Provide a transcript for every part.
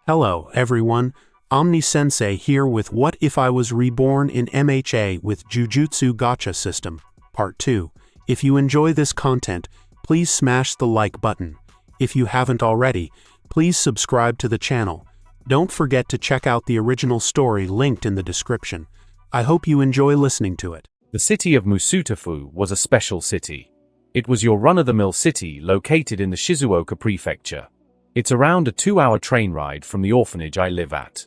Hello, everyone. Omni-sensei here with What If I Was Reborn in MHA with Jujutsu Gacha System, Part 2. If you enjoy this content, please smash the like button. If you haven't already, please subscribe to the channel. Don't forget to check out the original story linked in the description. I hope you enjoy listening to it. The city of Musutafu was a special city. It was your run-of-the-mill city located in the Shizuoka prefecture. It's around a 2-hour train ride from the orphanage I live at.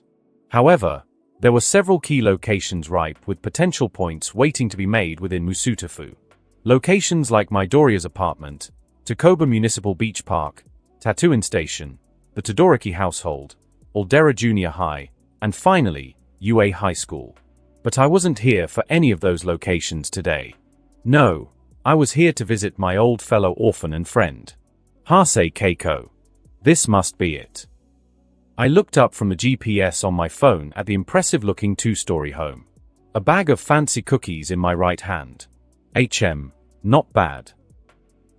However, there were several key locations ripe with potential points waiting to be made within Musutafu. Locations like Midoriya's apartment, Takoba Municipal Beach Park, Tatooine Station, the Todoroki household, Aldera Junior High, and finally, UA High School. But I wasn't here for any of those locations today. No, I was here to visit my old fellow orphan and friend, Hasei Keiko. This must be it. I looked up from the GPS on my phone at the impressive-looking 2-story home. A bag of fancy cookies in my right hand. Not bad.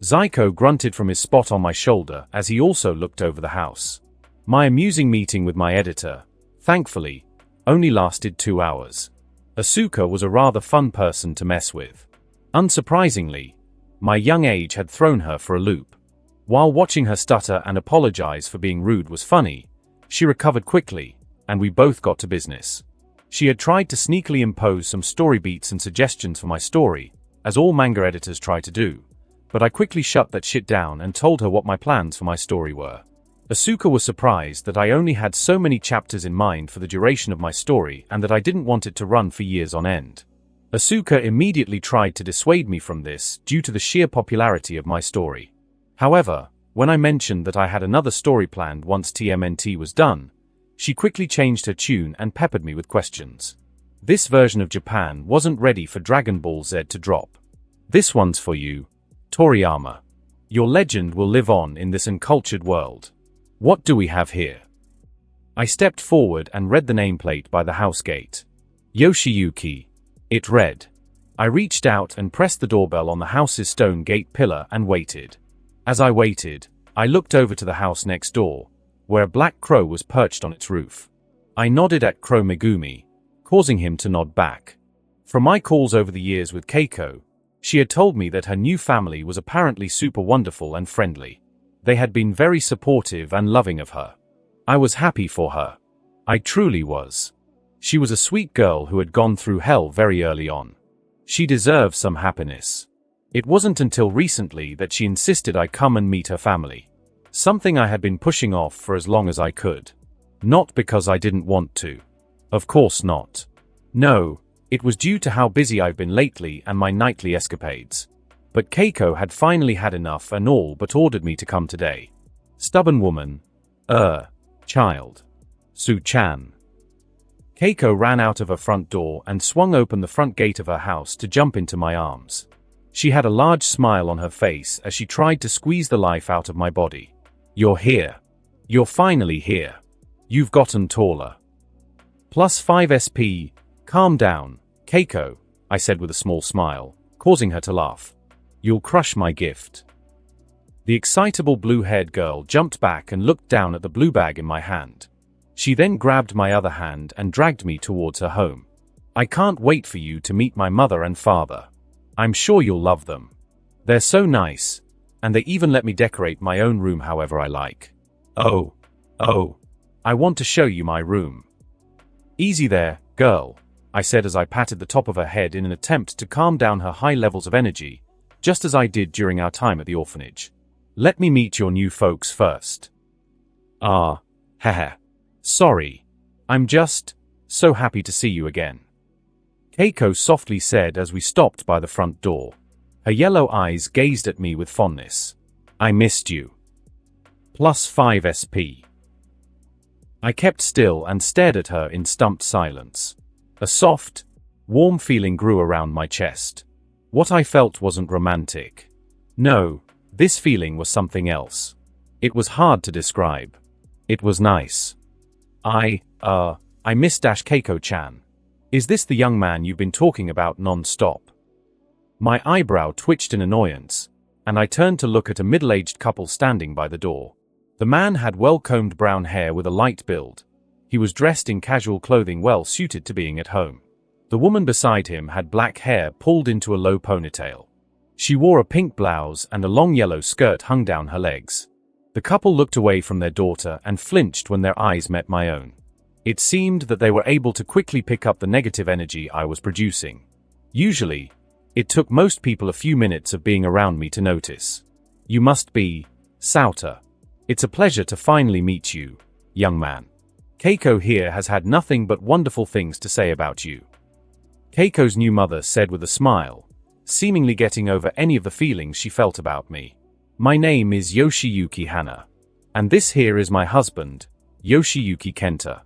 Zyko grunted from his spot on my shoulder as he also looked over the house. My amusing meeting with my editor, thankfully, only lasted 2 hours. Asuka was a rather fun person to mess with. Unsurprisingly, my young age had thrown her for a loop. While watching her stutter and apologize for being rude was funny, she recovered quickly, and we both got to business. She had tried to sneakily impose some story beats and suggestions for my story, as all manga editors try to do, but I quickly shut that shit down and told her what my plans for my story were. Asuka was surprised that I only had so many chapters in mind for the duration of my story and that I didn't want it to run for years on end. Asuka immediately tried to dissuade me from this due to the sheer popularity of my story. However, when I mentioned that I had another story planned once TMNT was done, she quickly changed her tune and peppered me with questions. This version of Japan wasn't ready for Dragon Ball Z to drop. This one's for you, Toriyama. Your legend will live on in this uncultured world. What do we have here? I stepped forward and read the nameplate by the house gate. Yoshiyuki. It read. I reached out and pressed the doorbell on the house's stone gate pillar and waited. As I waited, I looked over to the house next door, where a black crow was perched on its roof. I nodded at Crow Megumi, causing him to nod back. From my calls over the years with Keiko, she had told me that her new family was apparently super wonderful and friendly. They had been very supportive and loving of her. I was happy for her. I truly was. She was a sweet girl who had gone through hell very early on. She deserved some happiness. It wasn't until recently that she insisted I come and meet her family. Something I had been pushing off for as long as I could. Not because I didn't want to. Of course not. No, it was due to how busy I've been lately and my nightly escapades. But Keiko had finally had enough and all but ordered me to come today. Stubborn woman. Child. Su-chan. Keiko ran out of her front door and swung open the front gate of her house to jump into my arms. She had a large smile on her face as she tried to squeeze the life out of my body. You're here. You're finally here. You've gotten taller. +5 SP. Calm down, Keiko, I said with a small smile, causing her to laugh. You'll crush my gift. The excitable blue-haired girl jumped back and looked down at the blue bag in my hand. She then grabbed my other hand and dragged me towards her home. I can't wait for you to meet my mother and father. I'm sure you'll love them. They're so nice, and they even let me decorate my own room however I like. Oh, I want to show you my room. Easy there, girl, I said as I patted the top of her head in an attempt to calm down her high levels of energy, just as I did during our time at the orphanage. Let me meet your new folks first. Sorry. I'm just so happy to see you again. Keiko softly said as we stopped by the front door. Her yellow eyes gazed at me with fondness. I missed you. +5 SP. I kept still and stared at her in stumped silence. A soft, warm feeling grew around my chest. What I felt wasn't romantic. No, this feeling was something else. It was hard to describe. It was nice. I miss Keiko-chan. Is this the young man you've been talking about non-stop? My eyebrow twitched in annoyance, and I turned to look at a middle-aged couple standing by the door. The man had well-combed brown hair with a light build. He was dressed in casual clothing well suited to being at home. The woman beside him had black hair pulled into a low ponytail. She wore a pink blouse and a long yellow skirt hung down her legs. The couple looked away from their daughter and flinched when their eyes met my own. It seemed that they were able to quickly pick up the negative energy I was producing. Usually, it took most people a few minutes of being around me to notice. You must be Sauter. It's a pleasure to finally meet you, young man. Keiko here has had nothing but wonderful things to say about you. Keiko's new mother said with a smile, seemingly getting over any of the feelings she felt about me. My name is Yoshiyuki Hana. And this here is my husband, Yoshiyuki Kenta.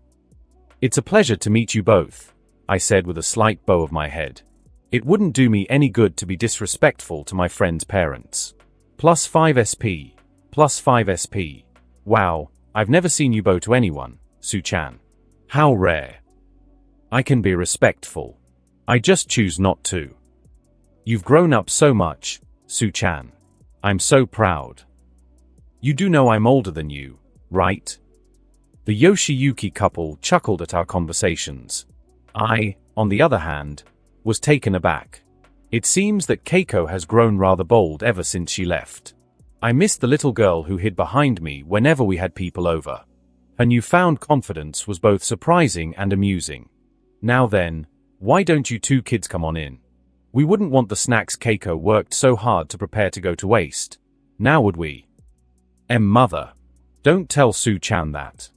It's a pleasure to meet you both, I said with a slight bow of my head. It wouldn't do me any good to be disrespectful to my friend's parents. +5 SP. +5 SP. Wow, I've never seen you bow to anyone, Su-chan. How rare. I can be respectful. I just choose not to. You've grown up so much, Su-chan. I'm so proud. You do know I'm older than you, right? The Yoshiyuki couple chuckled at our conversations. I, on the other hand, was taken aback. It seems that Keiko has grown rather bold ever since she left. I missed the little girl who hid behind me whenever we had people over. Her newfound confidence was both surprising and amusing. Now then, why don't you two kids come on in? We wouldn't want the snacks Keiko worked so hard to prepare to go to waste. Now would we? Mother. Don't tell Su-chan that.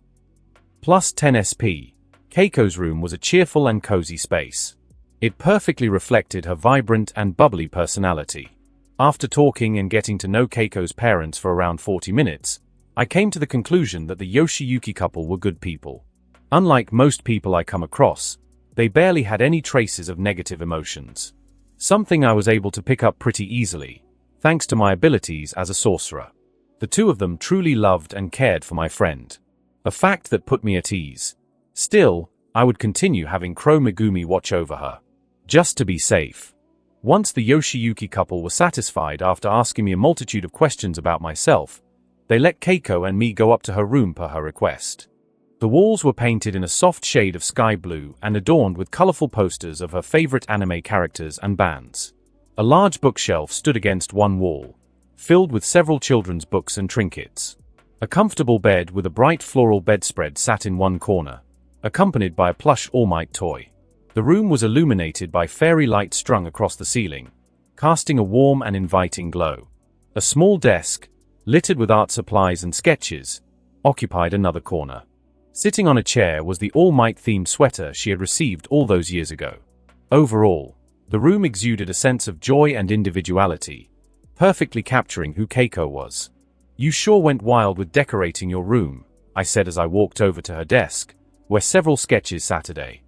+10 SP. Keiko's room was a cheerful and cozy space. It perfectly reflected her vibrant and bubbly personality. After talking and getting to know Keiko's parents for around 40 minutes, I came to the conclusion that the Yoshiyuki couple were good people. Unlike most people I come across, they barely had any traces of negative emotions. Something I was able to pick up pretty easily, thanks to my abilities as a sorcerer. The two of them truly loved and cared for my friend. A fact that put me at ease. Still, I would continue having Crow Megumi watch over her. Just to be safe. Once the Yoshiyuki couple were satisfied after asking me a multitude of questions about myself, they let Keiko and me go up to her room per her request. The walls were painted in a soft shade of sky blue and adorned with colorful posters of her favorite anime characters and bands. A large bookshelf stood against one wall, filled with several children's books and trinkets. A comfortable bed with a bright floral bedspread sat in one corner, accompanied by a plush All Might toy. The room was illuminated by fairy light strung across the ceiling, casting a warm and inviting glow. A small desk, littered with art supplies and sketches, occupied another corner. Sitting on a chair was the All Might themed sweater she had received all those years ago. Overall, the room exuded a sense of joy and individuality, perfectly capturing who Keiko was. You sure went wild with decorating your room, I said as I walked over to her desk, where several sketches sat today.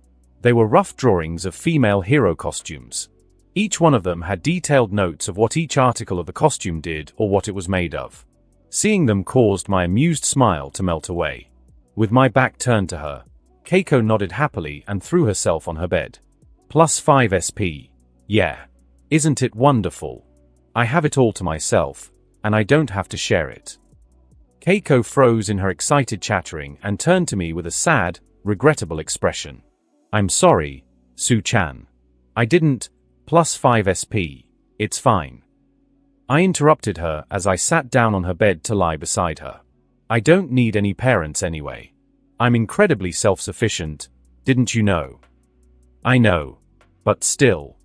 They were rough drawings of female hero costumes. Each one of them had detailed notes of what each article of the costume did or what it was made of. Seeing them caused my amused smile to melt away. With my back turned to her, Keiko nodded happily and threw herself on her bed. +5 SP. Yeah. Isn't it wonderful? I have it all to myself, and I don't have to share it. Keiko froze in her excited chattering and turned to me with a sad, regrettable expression. I'm sorry, Su-chan. I didn't. +5 SP. It's fine. I interrupted her as I sat down on her bed to lie beside her. I don't need any parents anyway. I'm incredibly self-sufficient, didn't you know? I know. But still.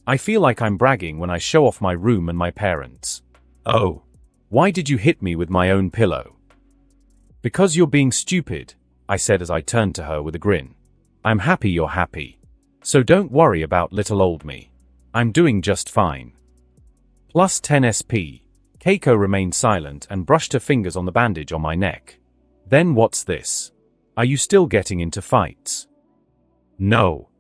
I feel like I'm bragging when I show off my room and my parents. Oh. Why did you hit me with my own pillow? Because you're being stupid, I said as I turned to her with a grin. I'm happy you're happy. So don't worry about little old me. I'm doing just fine. +10 SP. Keiko remained silent and brushed her fingers on the bandage on my neck. Then what's this? Are you still getting into fights? No.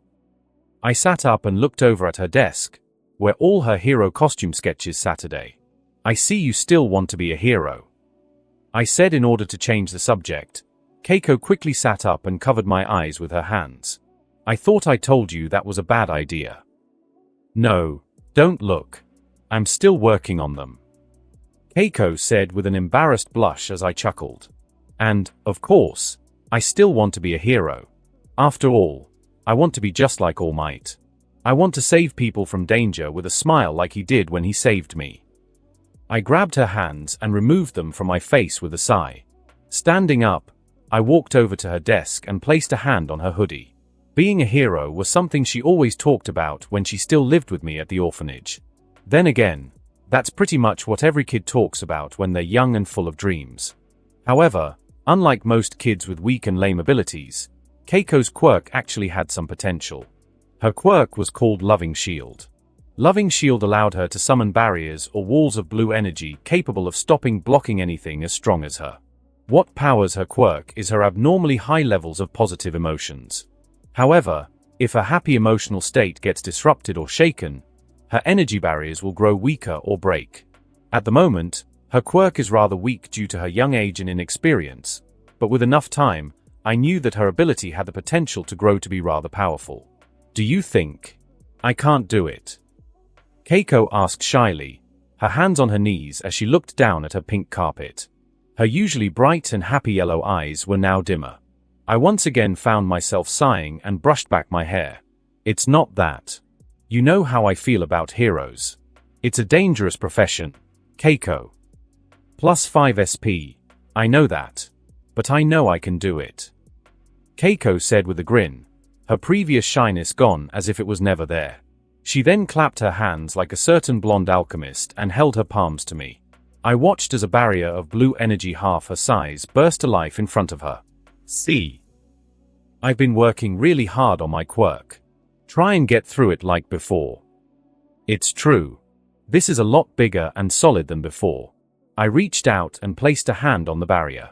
I sat up and looked over at her desk, where all her hero costume sketches sat today. I see you still want to be a hero. I said in order to change the subject. Keiko quickly sat up and covered my eyes with her hands. I thought I told you that was a bad idea. No, don't look. I'm still working on them. Keiko said with an embarrassed blush as I chuckled. And, of course, I still want to be a hero. After all, I want to be just like All Might. I want to save people from danger with a smile like he did when he saved me. I grabbed her hands and removed them from my face with a sigh. Standing up, I walked over to her desk and placed a hand on her hoodie. Being a hero was something she always talked about when she still lived with me at the orphanage. Then again, that's pretty much what every kid talks about when they're young and full of dreams. However, unlike most kids with weak and lame abilities, Keiko's quirk actually had some potential. Her quirk was called Loving Shield. Loving Shield allowed her to summon barriers or walls of blue energy capable of blocking anything as strong as her. What powers her quirk is her abnormally high levels of positive emotions. However, if her happy emotional state gets disrupted or shaken, her energy barriers will grow weaker or break. At the moment, her quirk is rather weak due to her young age and inexperience, but with enough time, I knew that her ability had the potential to grow to be rather powerful. Do you think I can't do it? Keiko asked shyly, her hands on her knees as she looked down at her pink carpet. Her usually bright and happy yellow eyes were now dimmer. I once again found myself sighing and brushed back my hair. It's not that. You know how I feel about heroes. It's a dangerous profession. Keiko. +5 SP. I know that. But I know I can do it. Keiko said with a grin, her previous shyness gone as if it was never there. She then clapped her hands like a certain blonde alchemist and held her palms to me. I watched as a barrier of blue energy half her size burst to life in front of her. See? I've been working really hard on my quirk. Try and get through it like before. It's true. This is a lot bigger and solid than before. I reached out and placed a hand on the barrier.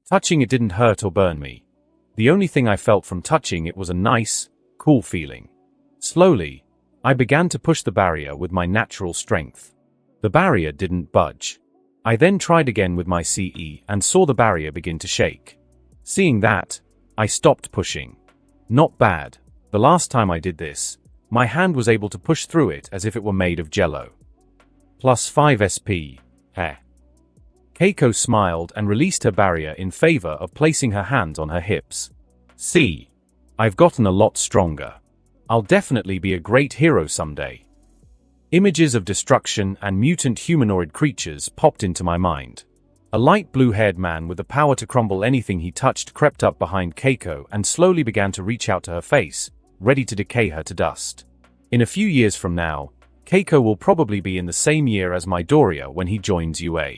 Touching it didn't hurt or burn me. The only thing I felt from touching it was a nice, cool feeling. Slowly, I began to push the barrier with my natural strength. The barrier didn't budge. I then tried again with my CE and saw the barrier begin to shake. Seeing that, I stopped pushing. Not bad. The last time I did this, my hand was able to push through it as if it were made of jello. +5 SP. Heh. Keiko smiled and released her barrier in favor of placing her hands on her hips. See, I've gotten a lot stronger. I'll definitely be a great hero someday. Images of destruction and mutant humanoid creatures popped into my mind. A light blue-haired man with the power to crumble anything he touched crept up behind Keiko and slowly began to reach out to her face, ready to decay her to dust. In a few years from now, Keiko will probably be in the same year as Midoriya when he joins UA.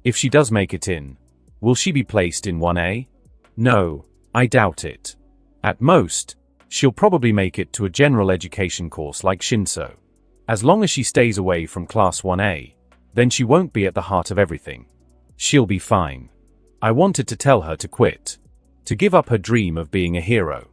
If she does make it in, will she be placed in 1A? No, I doubt it. At most, she'll probably make it to a general education course like Shinso. As long as she stays away from Class 1A, then she won't be at the heart of everything. She'll be fine. I wanted to tell her to quit. To give up her dream of being a hero.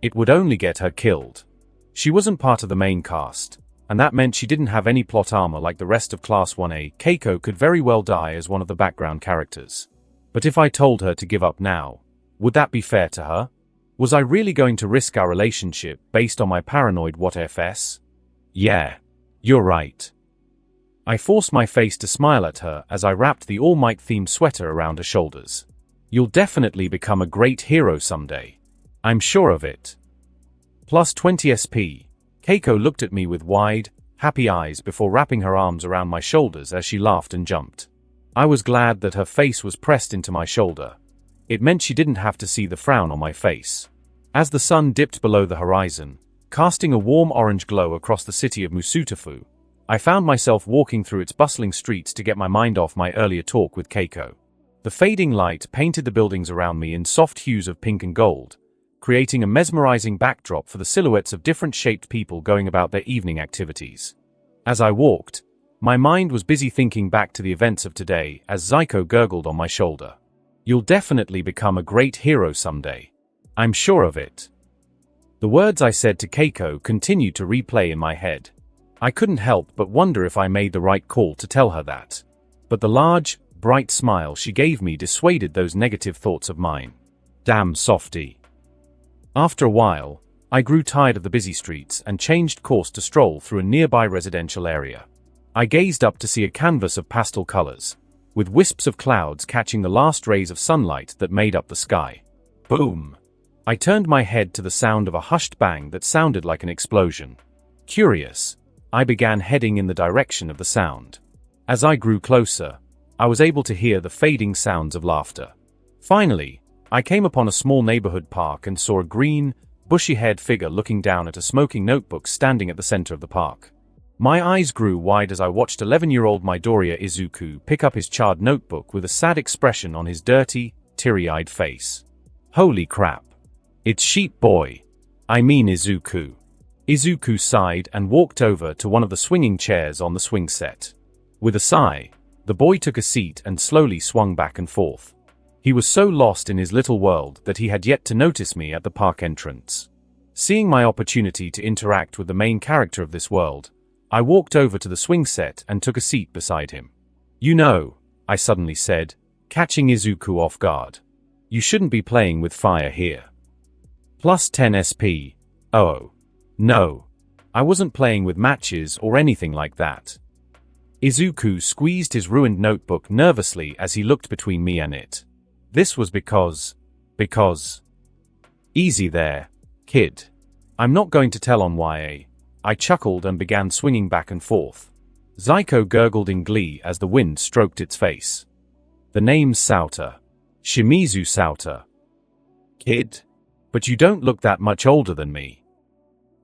It would only get her killed. She wasn't part of the main cast, and that meant she didn't have any plot armor like the rest of Class 1A. Keiko could very well die as one of the background characters. But if I told her to give up now, would that be fair to her? Was I really going to risk our relationship based on my paranoid what-ifs? Yeah, you're right. I forced my face to smile at her as I wrapped the All Might themed sweater around her shoulders. You'll definitely become a great hero someday. I'm sure of it. +20 SP. Keiko looked at me with wide, happy eyes before wrapping her arms around my shoulders as she laughed and jumped. I was glad that her face was pressed into my shoulder. It meant she didn't have to see the frown on my face. As the sun dipped below the horizon, casting a warm orange glow across the city of Musutafu, I found myself walking through its bustling streets to get my mind off my earlier talk with Keiko. The fading light painted the buildings around me in soft hues of pink and gold, creating a mesmerizing backdrop for the silhouettes of different-shaped people going about their evening activities. As I walked, my mind was busy thinking back to the events of today as Zyko gurgled on my shoulder. You'll definitely become a great hero someday. I'm sure of it. The words I said to Keiko continued to replay in my head. I couldn't help but wonder if I made the right call to tell her that. But the large, bright smile she gave me dissuaded those negative thoughts of mine. Damn softy. After a while, I grew tired of the busy streets and changed course to stroll through a nearby residential area. I gazed up to see a canvas of pastel colors. with wisps of clouds catching the last rays of sunlight that made up the sky. Boom! I turned my head to the sound of a hushed bang that sounded like an explosion. Curious, I began heading in the direction of the sound. As I grew closer, I was able to hear the fading sounds of laughter. Finally, I came upon a small neighborhood park and saw a green, bushy-haired figure looking down at a smoking notebook standing at the center of the park. My eyes grew wide as I watched 11-year-old Midoriya Izuku pick up his charred notebook with a sad expression on his dirty, teary-eyed face. Holy crap. It's Sheep Boy. I mean Izuku. Izuku sighed and walked over to one of the swinging chairs on the swing set. With a sigh, the boy took a seat and slowly swung back and forth. He was so lost in his little world that he had yet to notice me at the park entrance. Seeing my opportunity to interact with the main character of this world, I walked over to the swing set and took a seat beside him. You know, I suddenly said, catching Izuku off guard. You shouldn't be playing with fire here. Plus 10 SP. Oh. No. I wasn't playing with matches or anything like that. Izuku squeezed his ruined notebook nervously as he looked between me and it. This was because... Easy there, kid. I'm not going to tell on why. I chuckled and began swinging back and forth. Zyko gurgled in glee as the wind stroked its face. The name's Sauter. Shimizu Sauter. Kid? But you don't look that much older than me.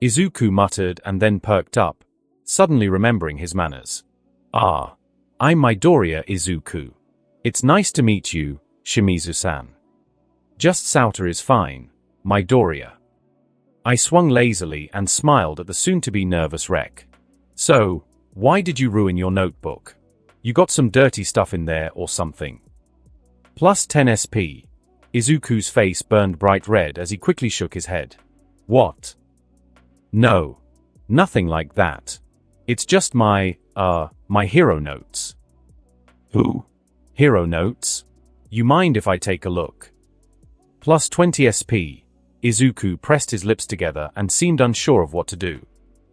Izuku muttered and then perked up, suddenly remembering his manners. Ah. I'm Midoriya Izuku. It's nice to meet you, Shimizu-san. Just Sauter is fine, Midoriya. I swung lazily and smiled at the soon-to-be nervous wreck. So, why did you ruin your notebook? You got some dirty stuff in there or something? Plus 10 SP. Izuku's face burned bright red as he quickly shook his head. What? No. Nothing like that. It's just my hero notes. Who? Hero notes? You mind if I take a look? Plus 20 SP. Izuku pressed his lips together and seemed unsure of what to do.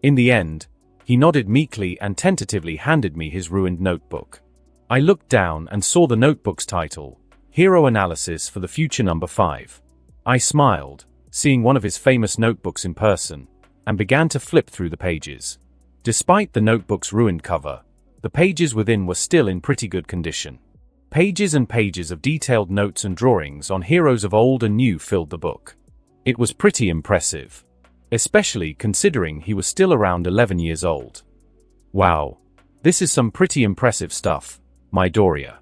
In the end, he nodded meekly and tentatively handed me his ruined notebook. I looked down and saw the notebook's title, Hero Analysis for the Future Number 5. I smiled, seeing one of his famous notebooks in person, and began to flip through the pages. Despite the notebook's ruined cover, the pages within were still in pretty good condition. Pages and pages of detailed notes and drawings on heroes of old and new filled the book. It was pretty impressive, especially considering he was still around 11 years old. Wow, this is some pretty impressive stuff, Midoriya.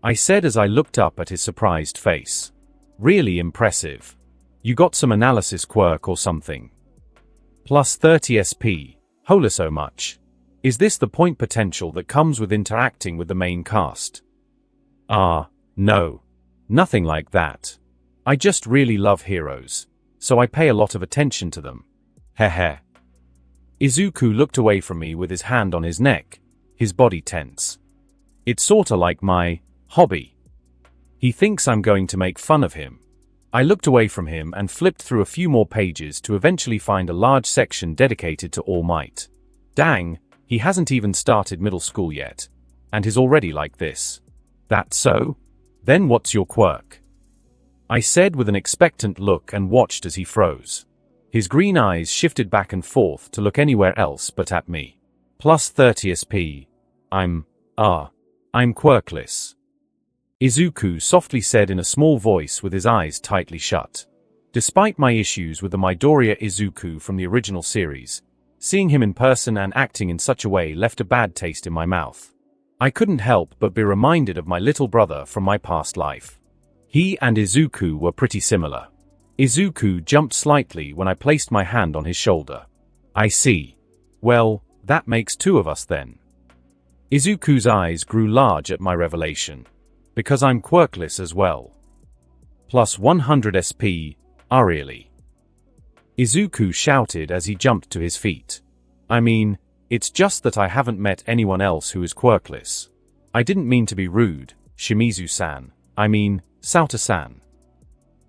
I said as I looked up at his surprised face. Really impressive. You got some analysis quirk or something? Plus 30 SP. Hola so much. Is this the point potential that comes with interacting with the main cast? No. Nothing like that. I just really love heroes, so I pay a lot of attention to them. Heh. Izuku looked away from me with his hand on his neck, his body tense. It's sorta like my hobby. He thinks I'm going to make fun of him. I looked away from him and flipped through a few more pages to eventually find a large section dedicated to All Might. Dang, he hasn't even started middle school yet, and he's already like this. That so? Then what's your quirk? I said with an expectant look and watched as he froze. His green eyes shifted back and forth to look anywhere else but at me. Plus 30 SP. I'm quirkless. Izuku softly said in a small voice with his eyes tightly shut. Despite my issues with the Midoriya Izuku from the original series, seeing him in person and acting in such a way left a bad taste in my mouth. I couldn't help but be reminded of my little brother from my past life. He and Izuku were pretty similar. Izuku jumped slightly when I placed my hand on his shoulder. I see. Well, that makes two of us then. Izuku's eyes grew large at my revelation. Because I'm quirkless as well. Plus 100 SP, really? Izuku shouted as he jumped to his feet. I mean, it's just that I haven't met anyone else who is quirkless. I didn't mean to be rude, Shimizu-san. I mean, Sauter-san.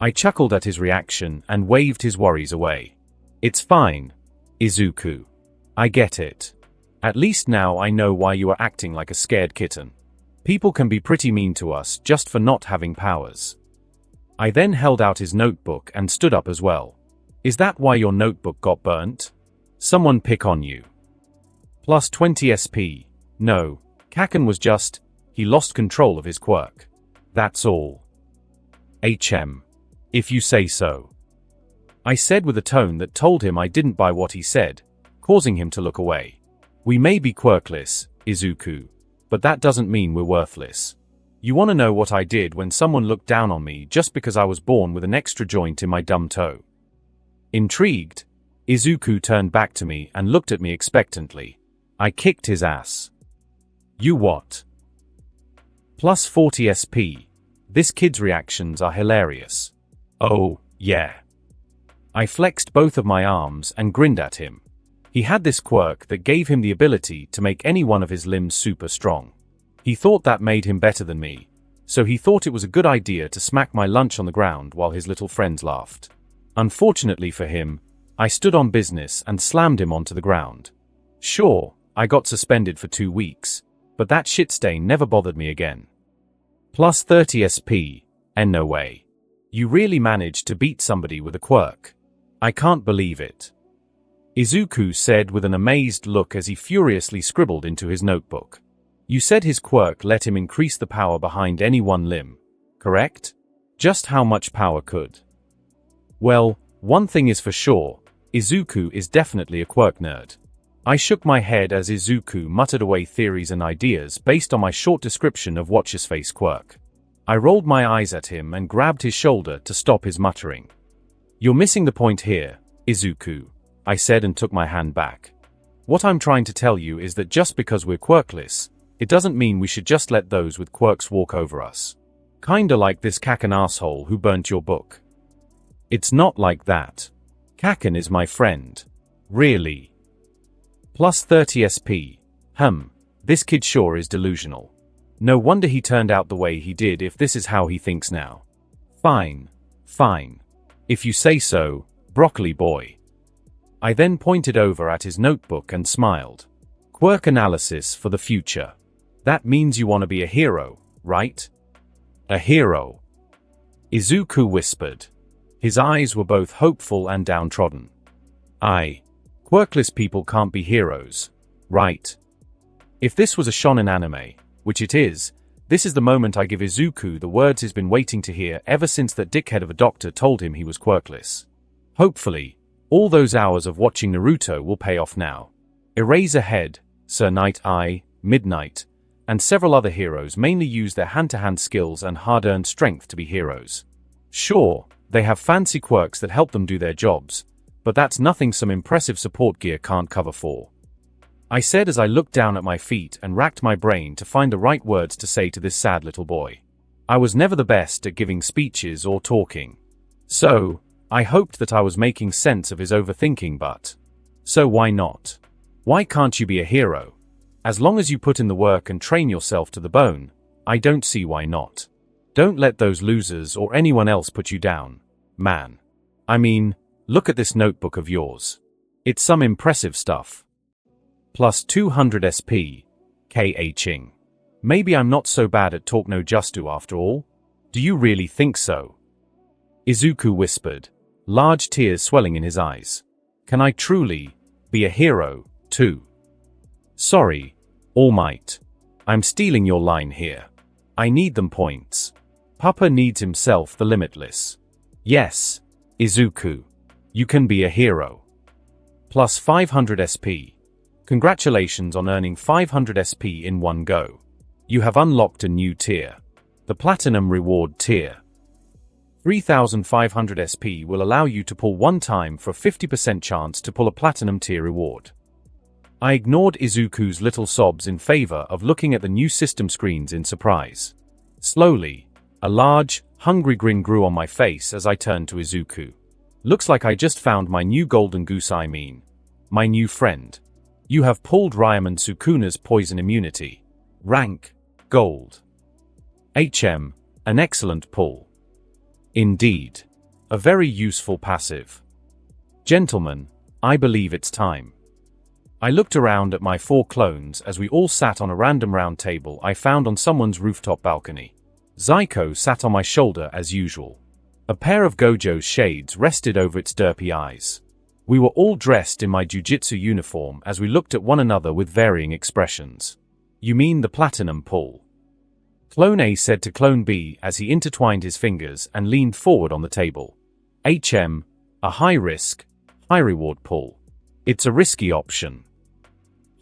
I chuckled at his reaction and waved his worries away. It's fine, Izuku. I get it. At least now I know why you are acting like a scared kitten. People can be pretty mean to us just for not having powers. I then held out his notebook and stood up as well. Is that why your notebook got burnt? Someone pick on you. Plus 20 SP. No, Kaisen was just, he lost control of his quirk. That's all. If you say so. I said with a tone that told him I didn't buy what he said, causing him to look away. We may be quirkless, Izuku, but that doesn't mean we're worthless. You want to know what I did when someone looked down on me just because I was born with an extra joint in my dumb toe? Intrigued, Izuku turned back to me and looked at me expectantly. I kicked his ass. You what? Plus 40 SP. This kid's reactions are hilarious. Oh, yeah. I flexed both of my arms and grinned at him. He had this quirk that gave him the ability to make any one of his limbs super strong. He thought that made him better than me, so he thought it was a good idea to smack my lunch on the ground while his little friends laughed. Unfortunately for him, I stood on business and slammed him onto the ground. Sure, I got suspended for 2 weeks, but that shit stain never bothered me again. Plus 30 SP, and no way. You really managed to beat somebody with a quirk. I can't believe it. Izuku said with an amazed look as he furiously scribbled into his notebook. You said his quirk let him increase the power behind any one limb, correct? Just how much power could? Well, one thing is for sure, Izuku is definitely a quirk nerd. I shook my head as Izuku muttered away theories and ideas based on my short description of What's-His-Face quirk. I rolled my eyes at him and grabbed his shoulder to stop his muttering. You're missing the point here, Izuku, I said and took my hand back. What I'm trying to tell you is that just because we're quirkless, it doesn't mean we should just let those with quirks walk over us. Kinda like this Kaisen asshole who burnt your book. It's not like that. Kaisen is my friend. Really. Plus 30 SP. This kid sure is delusional. No wonder he turned out the way he did if this is how he thinks now. Fine. If you say so, broccoli boy. I then pointed over at his notebook and smiled. Quirk analysis for the future. That means you want to be a hero, right? A hero. Izuku whispered. His eyes were both hopeful and downtrodden. Quirkless people can't be heroes, right? If this was a shonen anime, which it is, this is the moment I give Izuku the words he's been waiting to hear ever since that dickhead of a doctor told him he was quirkless. Hopefully, all those hours of watching Naruto will pay off now. Eraserhead, Sir Night Eye, Midnight, and several other heroes mainly use their hand-to-hand skills and hard-earned strength to be heroes. Sure, they have fancy quirks that help them do their jobs, but that's nothing some impressive support gear can't cover for. I said as I looked down at my feet and racked my brain to find the right words to say to this sad little boy. I was never the best at giving speeches or talking. So, I hoped that I was making sense of his overthinking, but so why not? Why can't you be a hero? As long as you put in the work and train yourself to the bone, I don't see why not. Don't let those losers or anyone else put you down, man. I mean, look at this notebook of yours. It's some impressive stuff. Plus 200 SP, K.A. Ching. Maybe I'm not so bad at talk no justu after all? Do you really think so? Izuku whispered, large tears swelling in his eyes. Can I truly be a hero, too? Sorry, All Might. I'm stealing your line here. I need them points. Papa needs himself the limitless. Yes, Izuku. You can be a hero. Plus 500 SP. Congratulations on earning 500 SP in one go. You have unlocked a new tier. The Platinum Reward tier. 3500 SP will allow you to pull one time for a 50% chance to pull a Platinum tier reward. I ignored Izuku's little sobs in favor of looking at the new system screens in surprise. Slowly, a large, hungry grin grew on my face as I turned to Izuku. Looks like I just found my new golden goose, my new friend. You have pulled Ryaman Sukuna's poison immunity. Rank, Gold. HM, an excellent pull. Indeed. A very useful passive. Gentlemen, I believe it's time. I looked around at my 4 clones as we all sat on a random round table I found on someone's rooftop balcony. Zyko sat on my shoulder as usual. A pair of Gojo's shades rested over its derpy eyes. We were all dressed in my Jujutsu uniform as we looked at one another with varying expressions. "You mean the platinum pull?" Clone A said to Clone B as he intertwined his fingers and leaned forward on the table. A high risk, high reward pull. It's a risky option.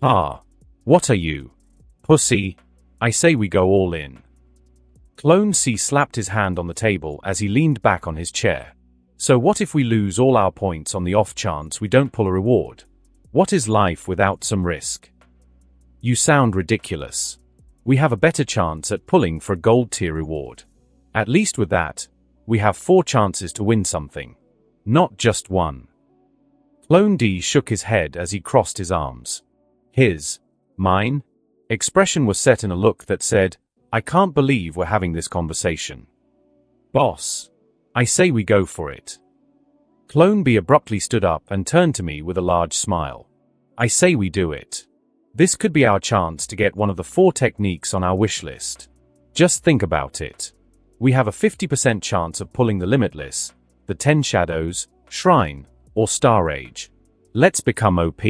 Ah. What are you? Pussy? I say we go all in. Clone C slapped his hand on the table as he leaned back on his chair. So what if we lose all our points on the off chance we don't pull a reward? What is life without some risk? You sound ridiculous. We have a better chance at pulling for a gold tier reward. At least with that, we have 4 chances to win something. Not just 1. Clone D shook his head as he crossed his arms. His, mine, expression was set in a look that said, I can't believe we're having this conversation. Boss. I say we go for it. Clone B abruptly stood up and turned to me with a large smile. I say we do it. This could be our chance to get one of the 4 techniques on our wish list. Just think about it. We have a 50% chance of pulling the Limitless, the 10 Shadows, Shrine, or Star Age. Let's become OP.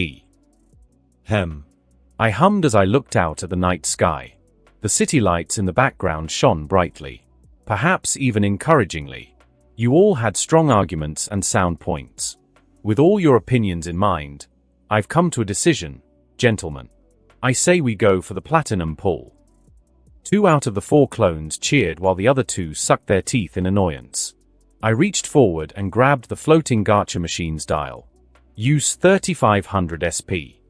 I hummed as I looked out at the night sky. The city lights in the background shone brightly, perhaps even encouragingly. You all had strong arguments and sound points. With all your opinions in mind, I've come to a decision, gentlemen. I say we go for the platinum pull. 2 out of the 4 clones cheered while the other 2 sucked their teeth in annoyance. I reached forward and grabbed the floating gacha machine's dial. Use 3500 SP.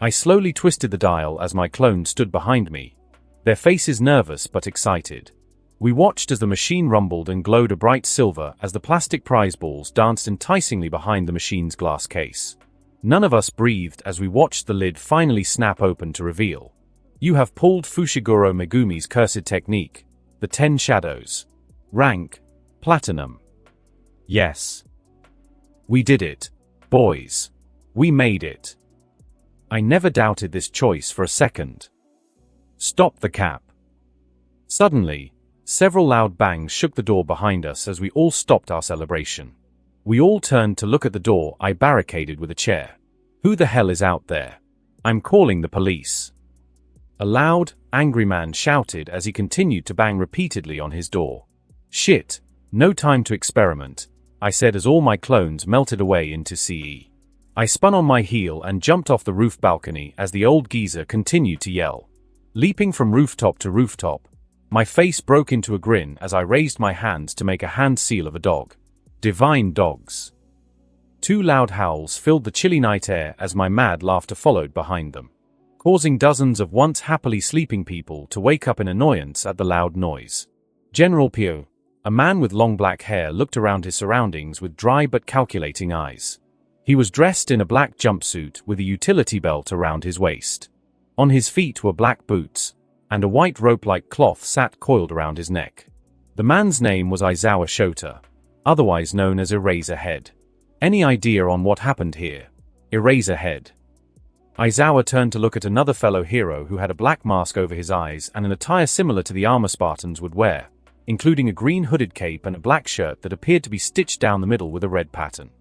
I slowly twisted the dial as my clone stood behind me, their faces nervous but excited. We watched as the machine rumbled and glowed a bright silver as the plastic prize balls danced enticingly behind the machine's glass case. None of us breathed as we watched the lid finally snap open to reveal. You have pulled Fushiguro Megumi's cursed technique, the 10 Shadows. Rank, Platinum. Yes. We did it, boys. We made it. I never doubted this choice for a second. Stop the cap. Suddenly, several loud bangs shook the door behind us as we all stopped our celebration. We all turned to look at the door I barricaded with a chair. Who the hell is out there? I'm calling the police. A loud, angry man shouted as he continued to bang repeatedly on his door. Shit, no time to experiment, I said as all my clones melted away into CE. I spun on my heel and jumped off the roof balcony as the old geezer continued to yell. Leaping from rooftop to rooftop, my face broke into a grin as I raised my hands to make a hand seal of a dog. Divine dogs. 2 loud howls filled the chilly night air as my mad laughter followed behind them, causing dozens of once happily sleeping people to wake up in annoyance at the loud noise. General Pio, a man with long black hair, looked around his surroundings with dry but calculating eyes. He was dressed in a black jumpsuit with a utility belt around his waist. On his feet were black boots, and a white rope-like cloth sat coiled around his neck. The man's name was Aizawa Shota, otherwise known as Eraserhead. Any idea on what happened here? Eraserhead. Aizawa turned to look at another fellow hero who had a black mask over his eyes and an attire similar to the armor Spartans would wear, including a green hooded cape and a black shirt that appeared to be stitched down the middle with a red pattern.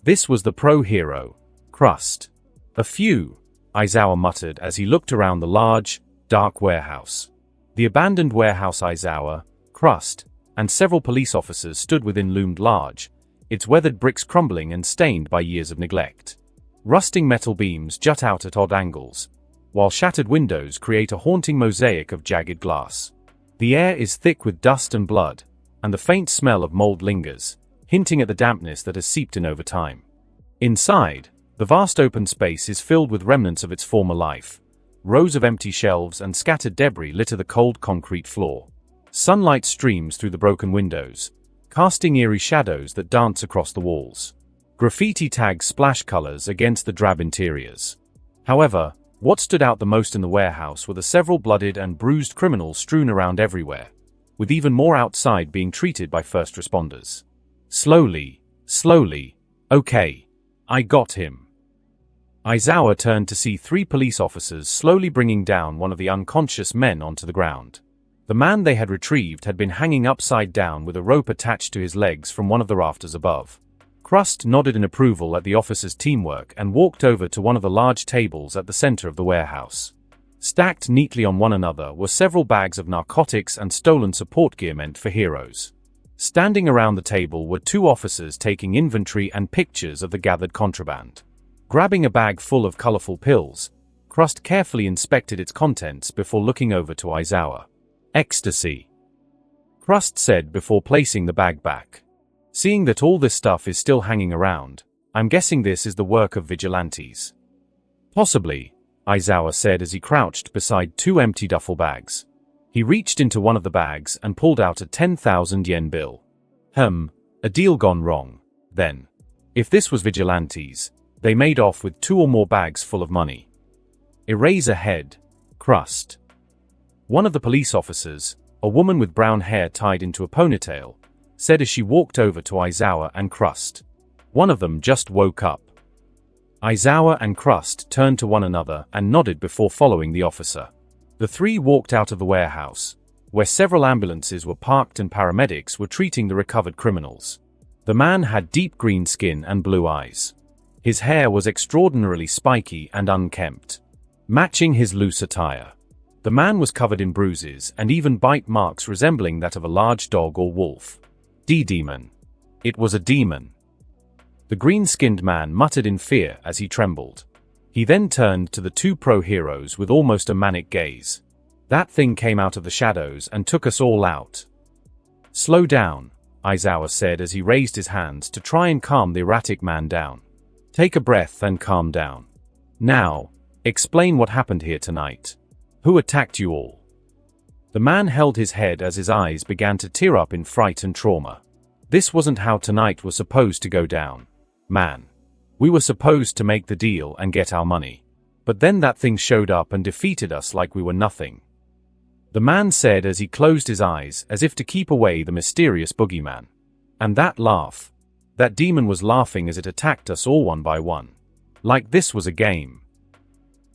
This was the pro-hero, Crust. A few, Aizawa muttered as he looked around the large, dark warehouse. The abandoned warehouse Aizawa, Crust, and several police officers stood within loomed large, its weathered bricks crumbling and stained by years of neglect. Rusting metal beams jut out at odd angles, while shattered windows create a haunting mosaic of jagged glass. The air is thick with dust and blood, and the faint smell of mold lingers, hinting at the dampness that has seeped in over time. Inside, the vast open space is filled with remnants of its former life. Rows of empty shelves and scattered debris litter the cold concrete floor. Sunlight streams through the broken windows, casting eerie shadows that dance across the walls. Graffiti tags splash colors against the drab interiors. However, what stood out the most in the warehouse were the several blooded and bruised criminals strewn around everywhere, with even more outside being treated by first responders. Slowly. Okay. I got him. Aizawa turned to see 3 police officers slowly bringing down one of the unconscious men onto the ground. The man they had retrieved had been hanging upside down with a rope attached to his legs from one of the rafters above. Crust nodded in approval at the officers' teamwork and walked over to one of the large tables at the center of the warehouse. Stacked neatly on one another were several bags of narcotics and stolen support gear meant for heroes. Standing around the table were 2 officers taking inventory and pictures of the gathered contraband. Grabbing a bag full of colorful pills, Crust carefully inspected its contents before looking over to Aizawa. "Ecstasy," Crust said before placing the bag back. "Seeing that all this stuff is still hanging around, I'm guessing this is the work of vigilantes." "Possibly," Aizawa said as he crouched beside 2 empty duffel bags. He reached into one of the bags and pulled out a 10,000 yen bill. A deal gone wrong, then. If this was vigilantes, they made off with 2 or more bags full of money. "Erase ahead, Crust." One of the police officers, a woman with brown hair tied into a ponytail, said as she walked over to Aizawa and Crust. One of them just woke up. Aizawa and Crust turned to one another and nodded before following the officer. The 3 walked out of the warehouse, where several ambulances were parked and paramedics were treating the recovered criminals. The man had deep green skin and blue eyes. His hair was extraordinarily spiky and unkempt, matching his loose attire. The man was covered in bruises and even bite marks resembling that of a large dog or wolf. Demon. It was a demon. The green-skinned man muttered in fear as he trembled. He then turned to the 2 pro-heroes with almost a manic gaze. "That thing came out of the shadows and took us all out." "Slow down," Aizawa said as he raised his hands to try and calm the erratic man down. "Take a breath and calm down. Now, explain what happened here tonight. Who attacked you all?" The man held his head as his eyes began to tear up in fright and trauma. "This wasn't how tonight was supposed to go down, man. We were supposed to make the deal and get our money. But then that thing showed up and defeated us like we were nothing," the man said as he closed his eyes as if to keep away the mysterious boogeyman. "And that laugh. That demon was laughing as it attacked us all one by one. Like this was a game."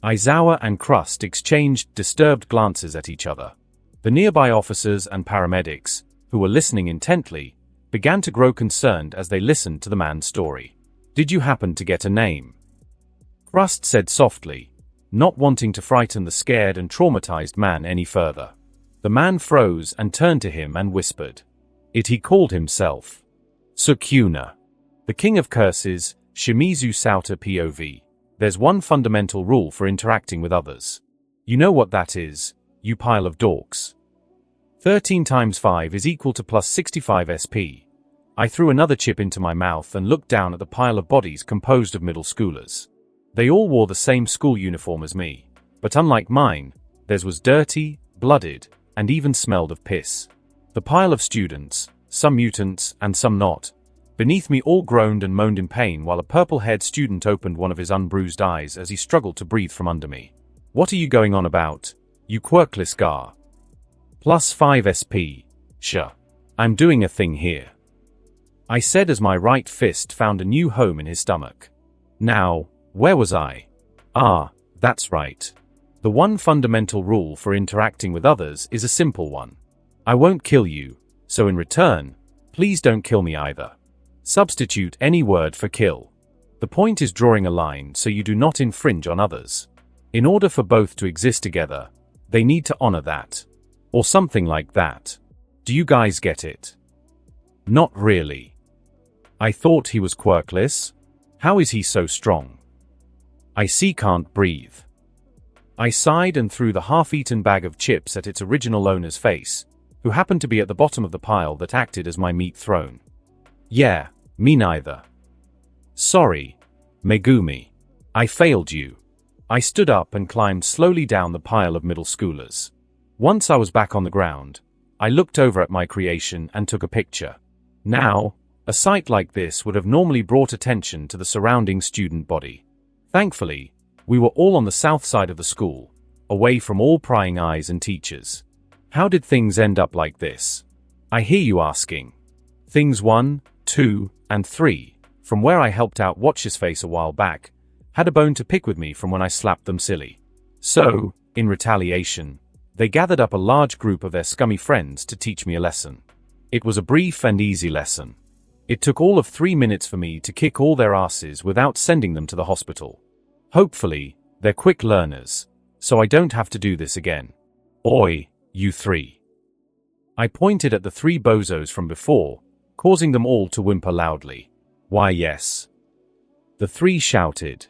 Aizawa and Crust exchanged disturbed glances at each other. The nearby officers and paramedics, who were listening intently, began to grow concerned as they listened to the man's story. "Did you happen to get a name?" Crust said softly, not wanting to frighten the scared and traumatized man any further. The man froze and turned to him and whispered. He called himself Sukuna. The King of Curses, Shimizu Sauta POV. There's one fundamental rule for interacting with others. You know what that is, you pile of dorks. 13 times 5 is equal to plus 65 SP. I threw another chip into my mouth and looked down at the pile of bodies composed of middle schoolers. They all wore the same school uniform as me, but unlike mine, theirs was dirty, blooded, and even smelled of piss. The pile of students, some mutants and some not, beneath me all groaned and moaned in pain while a purple-haired student opened one of his unbruised eyes as he struggled to breathe from under me. What are you going on about, you quirkless gar? Plus 5 SP. Sure. I'm doing a thing here, I said as my right fist found a new home in his stomach. Now, where was I? That's right. The one fundamental rule for interacting with others is a simple one. I won't kill you, so in return, please don't kill me either. Substitute any word for kill. The point is drawing a line so you do not infringe on others. In order for both to exist together, they need to honor that. Or something like that. Do you guys get it? Not really. I thought he was quirkless. How is he so strong? I see can't breathe. I sighed and threw the half-eaten bag of chips at its original owner's face, who happened to be at the bottom of the pile that acted as my meat throne. Yeah, me neither. Sorry, Megumi. I failed you. I stood up and climbed slowly down the pile of middle schoolers. Once I was back on the ground, I looked over at my creation and took a picture. Now, a sight like this would have normally brought attention to the surrounding student body. Thankfully, we were all on the south side of the school, away from all prying eyes and teachers. How did things end up like this? I hear you asking. Things 1, 2, and 3, from where I helped out Watch's face a while back, had a bone to pick with me from when I slapped them silly. So, in retaliation, they gathered up a large group of their scummy friends to teach me a lesson. It was a brief and easy lesson. It took all of 3 minutes for me to kick all their asses without sending them to the hospital. Hopefully, they're quick learners, so I don't have to do this again. Oi, you three. I pointed at the 3 bozos from before, causing them all to whimper loudly. Why yes. The 3 shouted.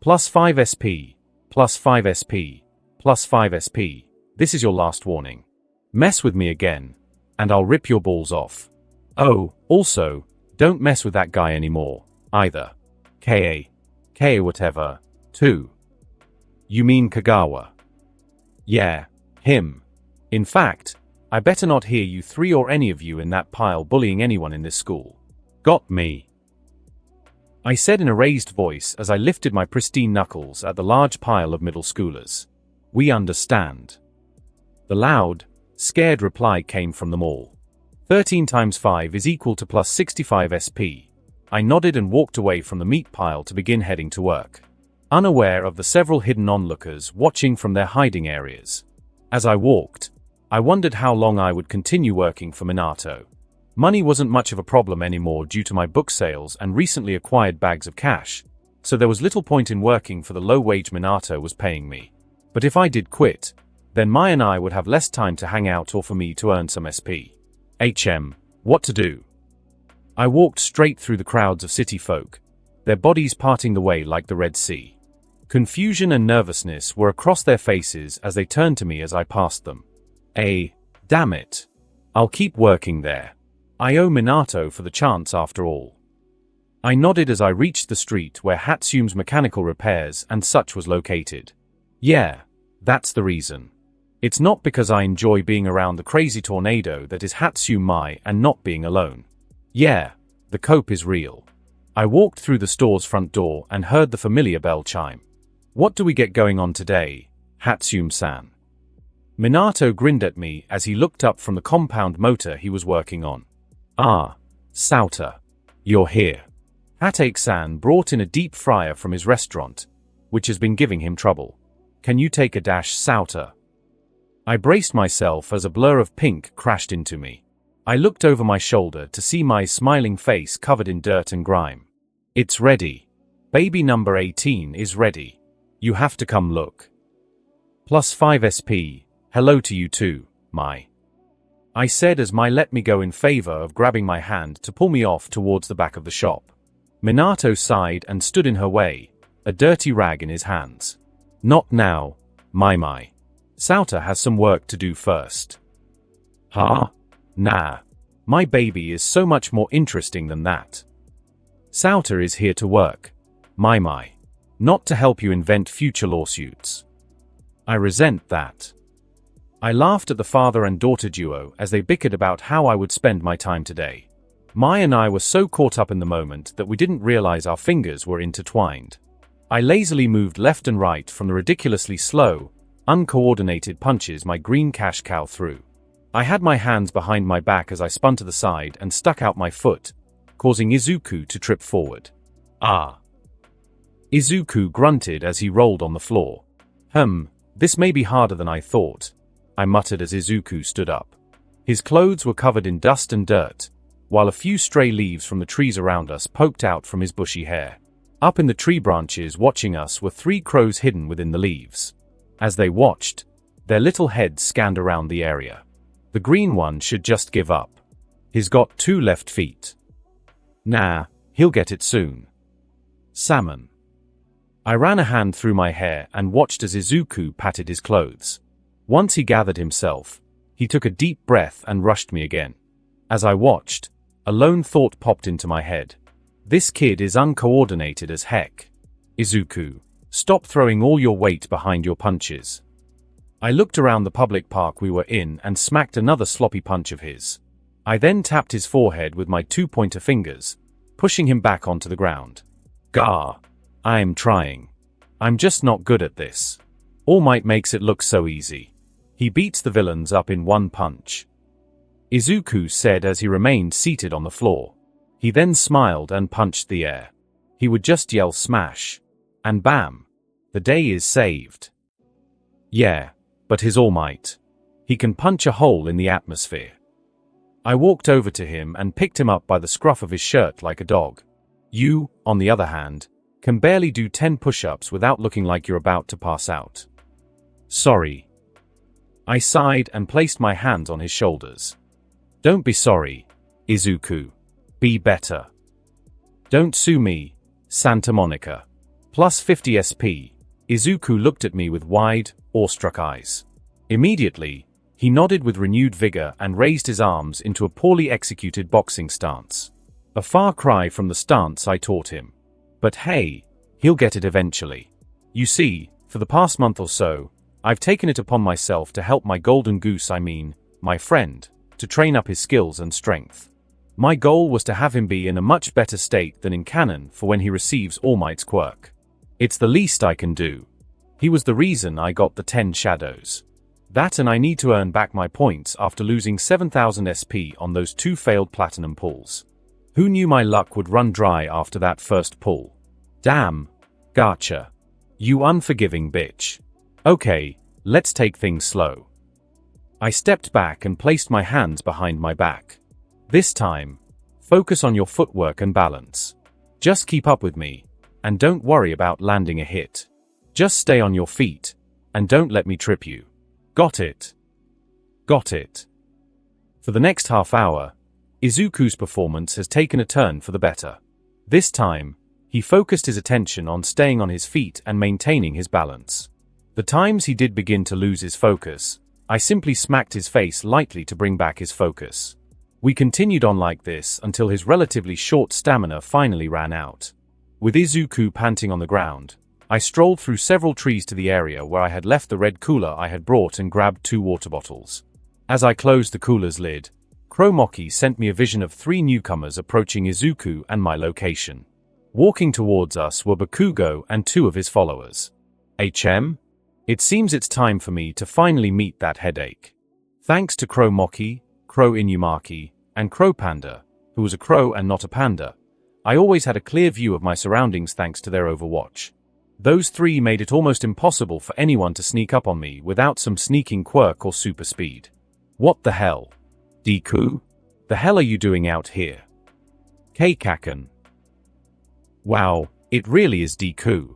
+5 SP, +5 SP, +5 SP. This is your last warning. Mess with me again, and I'll rip your balls off. Oh, also, don't mess with that guy anymore, either. Ka whatever, too. You mean Kagawa? Yeah, him. In fact, I better not hear you 3 or any of you in that pile bullying anyone in this school. Got me? I said in a raised voice as I lifted my pristine knuckles at the large pile of middle schoolers. We understand. The loud, scared reply came from them all. 13 times 5 is equal to +65 SP. I nodded and walked away from the meat pile to begin heading to work, unaware of the several hidden onlookers watching from their hiding areas. As I walked, I wondered how long I would continue working for Minato. Money wasn't much of a problem anymore due to my book sales and recently acquired bags of cash, so there was little point in working for the low wage Minato was paying me. But if I did quit, then Mai and I would have less time to hang out or for me to earn some SP. What to do? I walked straight through the crowds of city folk, their bodies parting the way like the Red Sea. Confusion and nervousness were across their faces as they turned to me as I passed them. Damn it. I'll keep working there. I owe Minato for the chance after all. I nodded as I reached the street where Hatsume's mechanical repairs and such was located. Yeah, that's the reason. It's not because I enjoy being around the crazy tornado that is Hatsume Mai and not being alone. Yeah, the cope is real. I walked through the store's front door and heard the familiar bell chime. What do we get going on today, Hatsume-san? Minato grinned at me as he looked up from the compound motor he was working on. Ah, Sauta. You're here. Hatake-san brought in a deep fryer from his restaurant, which has been giving him trouble. Can you take a dash, Sauta? I braced myself as a blur of pink crashed into me. I looked over my shoulder to see my smiling face covered in dirt and grime. It's ready. Baby number 18 is ready. You have to come look. +5 SP, hello to you too, Mai. I said as Mai let me go in favor of grabbing my hand to pull me off towards the back of the shop. Minato sighed and stood in her way, a dirty rag in his hands. Not now, Mai. Sauta has some work to do first. Huh? Nah. My baby is so much more interesting than that. Sauta is here to work, Mai. Not to help you invent future lawsuits. I resent that. I laughed at the father and daughter duo as they bickered about how I would spend my time today. Mai and I were so caught up in the moment that we didn't realize our fingers were intertwined. I lazily moved left and right from the ridiculously slow, uncoordinated punches my green cash cow threw. I had my hands behind my back as I spun to the side and stuck out my foot, causing Izuku to trip forward. Ah. Izuku grunted as he rolled on the floor. This may be harder than I thought, I muttered as Izuku stood up. His clothes were covered in dust and dirt, while a few stray leaves from the trees around us poked out from his bushy hair. Up in the tree branches watching us were 3 crows hidden within the leaves. As they watched, their little heads scanned around the area. The green one should just give up. He's got 2 left feet. Nah, he'll get it soon. Salmon. I ran a hand through my hair and watched as Izuku patted his clothes. Once he gathered himself, he took a deep breath and rushed me again. As I watched, a lone thought popped into my head. This kid is uncoordinated as heck. Izuku, stop throwing all your weight behind your punches. I looked around the public park we were in and smacked another sloppy punch of his. I then tapped his forehead with my 2 pointer fingers, pushing him back onto the ground. Gah! I am trying. I'm just not good at this. All Might makes it look so easy. He beats the villains up in 1 punch. Izuku said as he remained seated on the floor. He then smiled and punched the air. He would just yell smash. And bam! The day is saved. Yeah, but his All Might. He can punch a hole in the atmosphere. I walked over to him and picked him up by the scruff of his shirt like a dog. You, on the other hand, can barely do 10 push-ups without looking like you're about to pass out. Sorry. I sighed and placed my hands on his shoulders. Don't be sorry, Izuku. Be better. Don't sue me, Santa Monica. Plus 50 SP. Izuku looked at me with wide, awestruck eyes. Immediately, he nodded with renewed vigor and raised his arms into a poorly executed boxing stance. A far cry from the stance I taught him. But hey, he'll get it eventually. You see, for the past month or so, I've taken it upon myself to help my golden goose, my friend, to train up his skills and strength. My goal was to have him be in a much better state than in canon for when he receives All Might's quirk. It's the least I can do. He was the reason I got the 10 shadows. That, and I need to earn back my points after losing 7,000 SP on those 2 failed platinum pulls. Who knew my luck would run dry after that first pull? Damn, Gacha. You unforgiving bitch. Okay, let's take things slow. I stepped back and placed my hands behind my back. This time, focus on your footwork and balance. Just keep up with me, and don't worry about landing a hit. Just stay on your feet, and don't let me trip you. Got it? Got it. For the next half hour, Izuku's performance has taken a turn for the better. This time, he focused his attention on staying on his feet and maintaining his balance. The times he did begin to lose his focus, I simply smacked his face lightly to bring back his focus. We continued on like this until his relatively short stamina finally ran out. With Izuku panting on the ground, I strolled through several trees to the area where I had left the red cooler I had brought and grabbed 2 water bottles. As I closed the cooler's lid, Cromoki sent me a vision of 3 newcomers approaching Izuku and my location. Walking towards us were Bakugo and 2 of his followers. HM? It seems it's time for me to finally meet that headache. Thanks to Cromoki, Crow Inumaki, and Crow Panda, who was a crow and not a panda, I always had a clear view of my surroundings thanks to their overwatch. Those 3 made it almost impossible for anyone to sneak up on me without some sneaking quirk or super speed. What the hell? Deku? The hell are you doing out here? Kaisen. Wow, it really is Deku.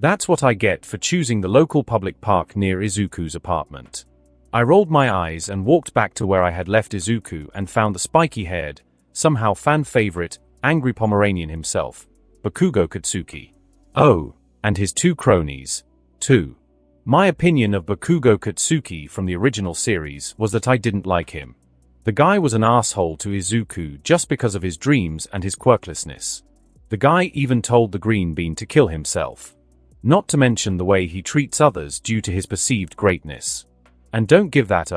That's what I get for choosing the local public park near Izuku's apartment. I rolled my eyes and walked back to where I had left Izuku and found the spiky-haired, somehow fan-favorite, angry Pomeranian himself, Bakugo Katsuki. Oh, and his 2 cronies, too. My opinion of Bakugo Katsuki from the original series was that I didn't like him. The guy was an asshole to Izuku just because of his dreams and his quirklessness. The guy even told the green bean to kill himself. Not to mention the way he treats others due to his perceived greatness. And don't give that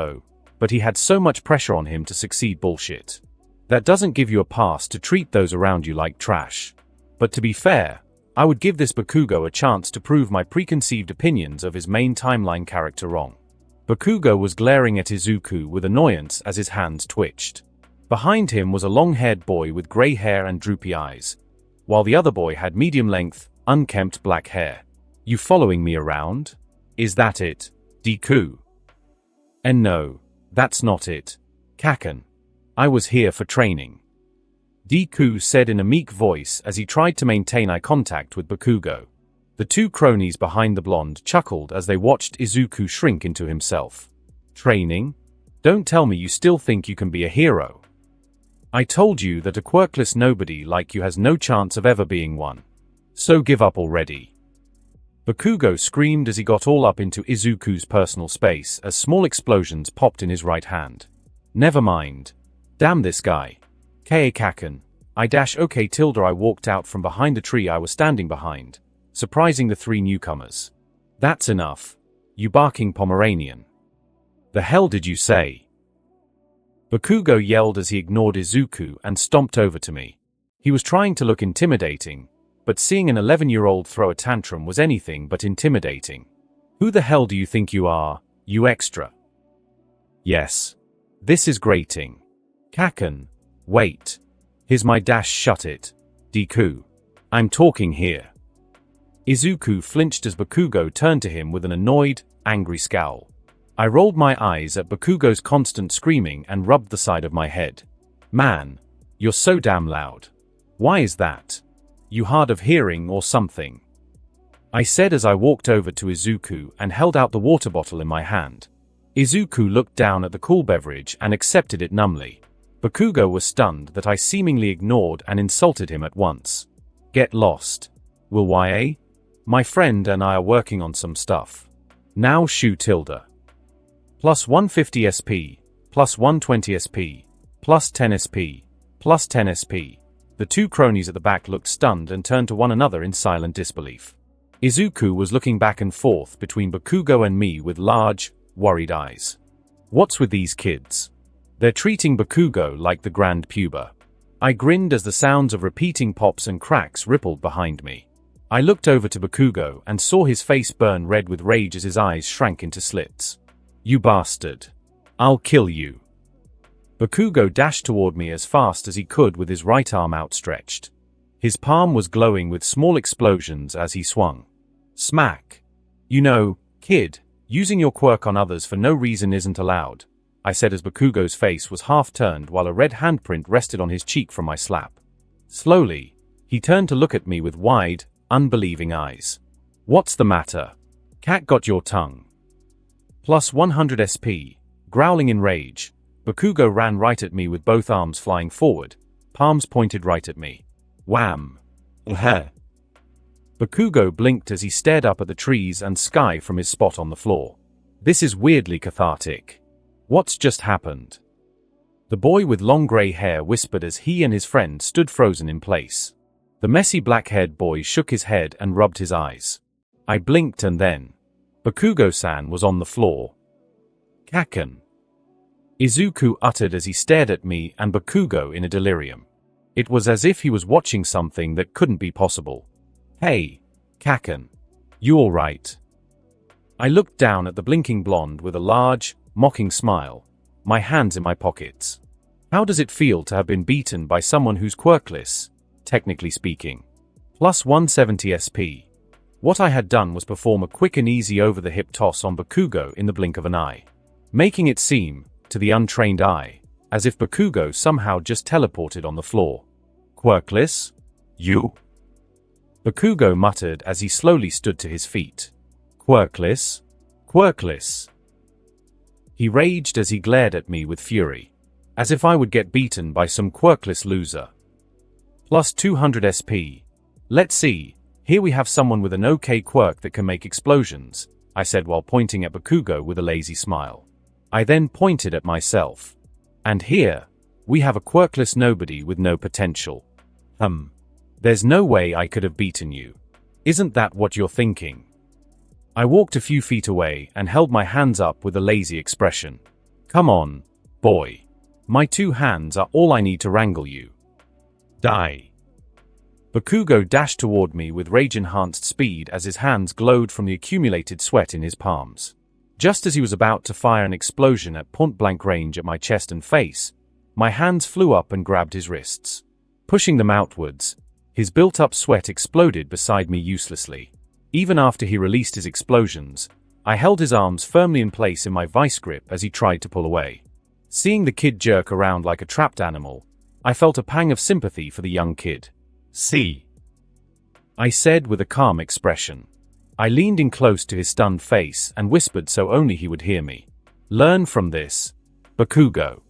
but he had so much pressure on him to succeed bullshit. That doesn't give you a pass to treat those around you like trash. But to be fair, I would give this Bakugo a chance to prove my preconceived opinions of his main timeline character wrong. Bakugo was glaring at Izuku with annoyance as his hands twitched. Behind him was a long-haired boy with grey hair and droopy eyes, while the other boy had medium-length, unkempt black hair. You following me around? Is that it, Deku? And no, that's not it, Kaisen. I was here for training. Deku said in a meek voice as he tried to maintain eye contact with Bakugo. The 2 cronies behind the blonde chuckled as they watched Izuku shrink into himself. Training? Don't tell me you still think you can be a hero. I told you that a quirkless nobody like you has no chance of ever being one. So give up already. Bakugo screamed as he got all up into Izuku's personal space as small explosions popped in his right hand. Never mind. Damn this guy. Kaisen. Okay tilde I walked out from behind the tree I was standing behind, surprising the 3 newcomers. That's enough. You barking Pomeranian. The hell did you say? Bakugo yelled as he ignored Izuku and stomped over to me. He was trying to look intimidating, but seeing an 11-year-old throw a tantrum was anything but intimidating. Who the hell do you think you are, you extra? Yes. This is grating. Kaisen. Wait. Here's my shut it. Deku. I'm talking here. Izuku flinched as Bakugo turned to him with an annoyed, angry scowl. I rolled my eyes at Bakugo's constant screaming and rubbed the side of my head. Man, you're so damn loud. Why is that? You hard of hearing or something? I said as I walked over to Izuku and held out the water bottle in my hand. Izuku looked down at the cool beverage and accepted it numbly. Bakugo was stunned that I seemingly ignored and insulted him at once. Get lost. Will YA? My friend and I are working on some stuff. Now Shu tilde. Plus 150 SP, plus 120 SP, plus 10 SP, plus 10 SP. The two cronies at the back looked stunned and turned to one another in silent disbelief. Izuku was looking back and forth between Bakugo and me with large, worried eyes. What's with these kids? They're treating Bakugo like the grand puber. I grinned as the sounds of repeating pops and cracks rippled behind me. I looked over to Bakugo and saw his face burn red with rage as his eyes shrank into slits. You bastard. I'll kill you. Bakugo dashed toward me as fast as he could with his right arm outstretched. His palm was glowing with small explosions as he swung. Smack. You know, kid, using your quirk on others for no reason isn't allowed, I said as Bakugo's face was half turned while a red handprint rested on his cheek from my slap. Slowly, he turned to look at me with wide, unbelieving eyes. What's the matter? Cat got your tongue. Plus 100 SP. Growling in rage, Bakugo ran right at me with both arms flying forward, palms pointed right at me. Wham! Bakugo blinked as he stared up at the trees and sky from his spot on the floor. This is weirdly cathartic. What's just happened? The boy with long grey hair whispered as he and his friend stood frozen in place. The messy black-haired boy shook his head and rubbed his eyes. I blinked and then Bakugo-san was on the floor. Kaken. Izuku uttered as he stared at me and Bakugo in a delirium. It was as if he was watching something that couldn't be possible. Hey, Kaken. You alright? I looked down at the blinking blonde with a large, mocking smile, my hands in my pockets. How does it feel to have been beaten by someone who's quirkless, technically speaking? Plus 170 SP. What I had done was perform a quick and easy over-the-hip toss on Bakugo in the blink of an eye, making it seem, to the untrained eye, as if Bakugo somehow just teleported on the floor. Quirkless? You? Bakugo muttered as he slowly stood to his feet. Quirkless? Quirkless? He raged as he glared at me with fury, as if I would get beaten by some quirkless loser. Plus 200 SP. Let's see, here we have someone with an okay quirk that can make explosions, I said while pointing at Bakugo with a lazy smile. I then pointed at myself. And here, we have a quirkless nobody with no potential. There's no way I could have beaten you. Isn't that what you're thinking? I walked a few feet away and held my hands up with a lazy expression. Come on, boy. My two hands are all I need to wrangle you. Die. Bakugo dashed toward me with rage-enhanced speed as his hands glowed from the accumulated sweat in his palms. Just as he was about to fire an explosion at point-blank range at my chest and face, my hands flew up and grabbed his wrists. Pushing them outwards, his built-up sweat exploded beside me uselessly. Even after he released his explosions, I held his arms firmly in place in my vice grip as he tried to pull away. Seeing the kid jerk around like a trapped animal, I felt a pang of sympathy for the young kid. See? I said with a calm expression. I leaned in close to his stunned face and whispered so only he would hear me. Learn from this, Bakugo.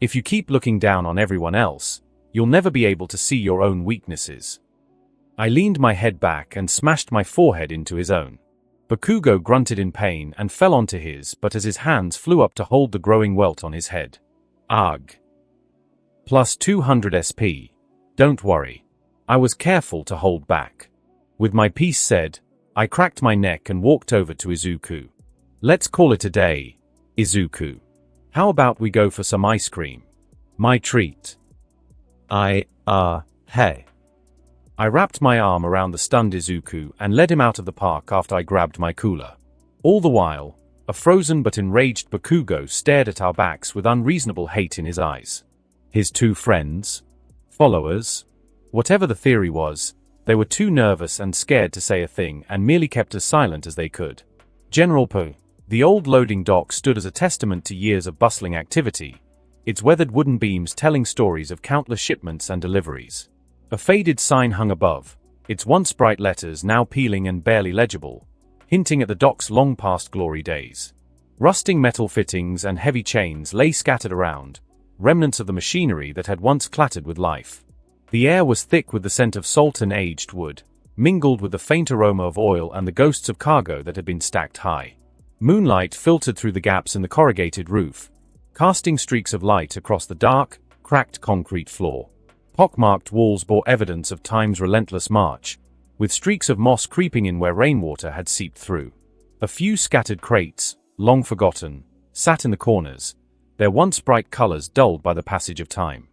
If you keep looking down on everyone else, you'll never be able to see your own weaknesses. I leaned my head back and smashed my forehead into his own. Bakugo grunted in pain and fell onto his, but as his hands flew up to hold the growing welt on his head. Ugh. Plus 200 SP. Don't worry. I was careful to hold back. With my piece said, I cracked my neck and walked over to Izuku. Let's call it a day, Izuku. How about we go for some ice cream? My treat. Hey. I wrapped my arm around the stunned Izuku and led him out of the park after I grabbed my cooler. All the while, a frozen but enraged Bakugo stared at our backs with unreasonable hate in his eyes. His two friends? Followers? Whatever the theory was, They were too nervous and scared to say a thing and merely kept as silent as they could. General Po. The old loading dock stood as a testament to years of bustling activity, its weathered wooden beams telling stories of countless shipments and deliveries. A faded sign hung above, its once bright letters now peeling and barely legible, hinting at the dock's long-past glory days. Rusting metal fittings and heavy chains lay scattered around, remnants of the machinery that had once clattered with life. The air was thick with the scent of salt and aged wood, mingled with the faint aroma of oil and the ghosts of cargo that had been stacked high. Moonlight filtered through the gaps in the corrugated roof, casting streaks of light across the dark, cracked concrete floor. Pockmarked walls bore evidence of time's relentless march, with streaks of moss creeping in where rainwater had seeped through. A few scattered crates, long forgotten, sat in the corners, their once bright colors dulled by the passage of time.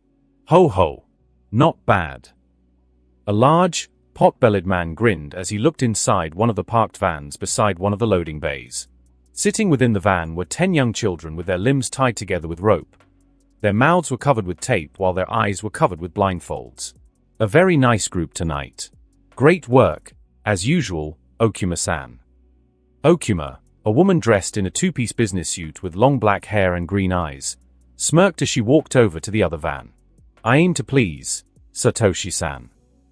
Ho ho! Not bad. A large, pot-bellied man grinned as he looked inside one of the parked vans beside one of the loading bays. Sitting within the van were 10 young children with their limbs tied together with rope. Their mouths were covered with tape while their eyes were covered with blindfolds. A very nice group tonight. Great work, as usual, Okuma-san. Okuma, a woman dressed in a two-piece business suit with long black hair and green eyes, smirked as she walked over to the other van. I aim to please, Satoshi-san.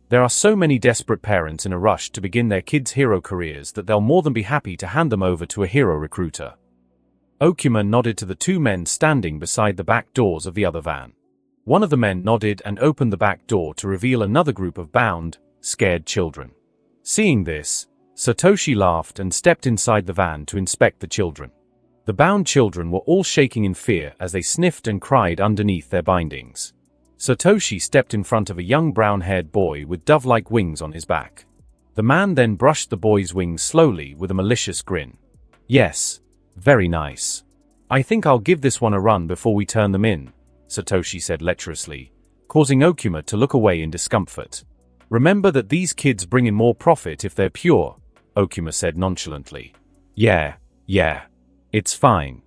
There are so many desperate parents in a rush to begin their kids' hero careers that they'll more than be happy to hand them over to a hero recruiter. Okuma nodded to the 2 men standing beside the back doors of the other van. One of the men nodded and opened the back door to reveal another group of bound, scared children. Seeing this, Satoshi laughed and stepped inside the van to inspect the children. The bound children were all shaking in fear as they sniffed and cried underneath their bindings. Satoshi stepped in front of a young brown-haired boy with dove-like wings on his back. The man then brushed the boy's wings slowly with a malicious grin. Yes, very nice. I think I'll give this one a run before we turn them in, Satoshi said lecherously, causing Okuma to look away in discomfort. Remember that these kids bring in more profit if they're pure, Okuma said nonchalantly. Yeah. It's fine.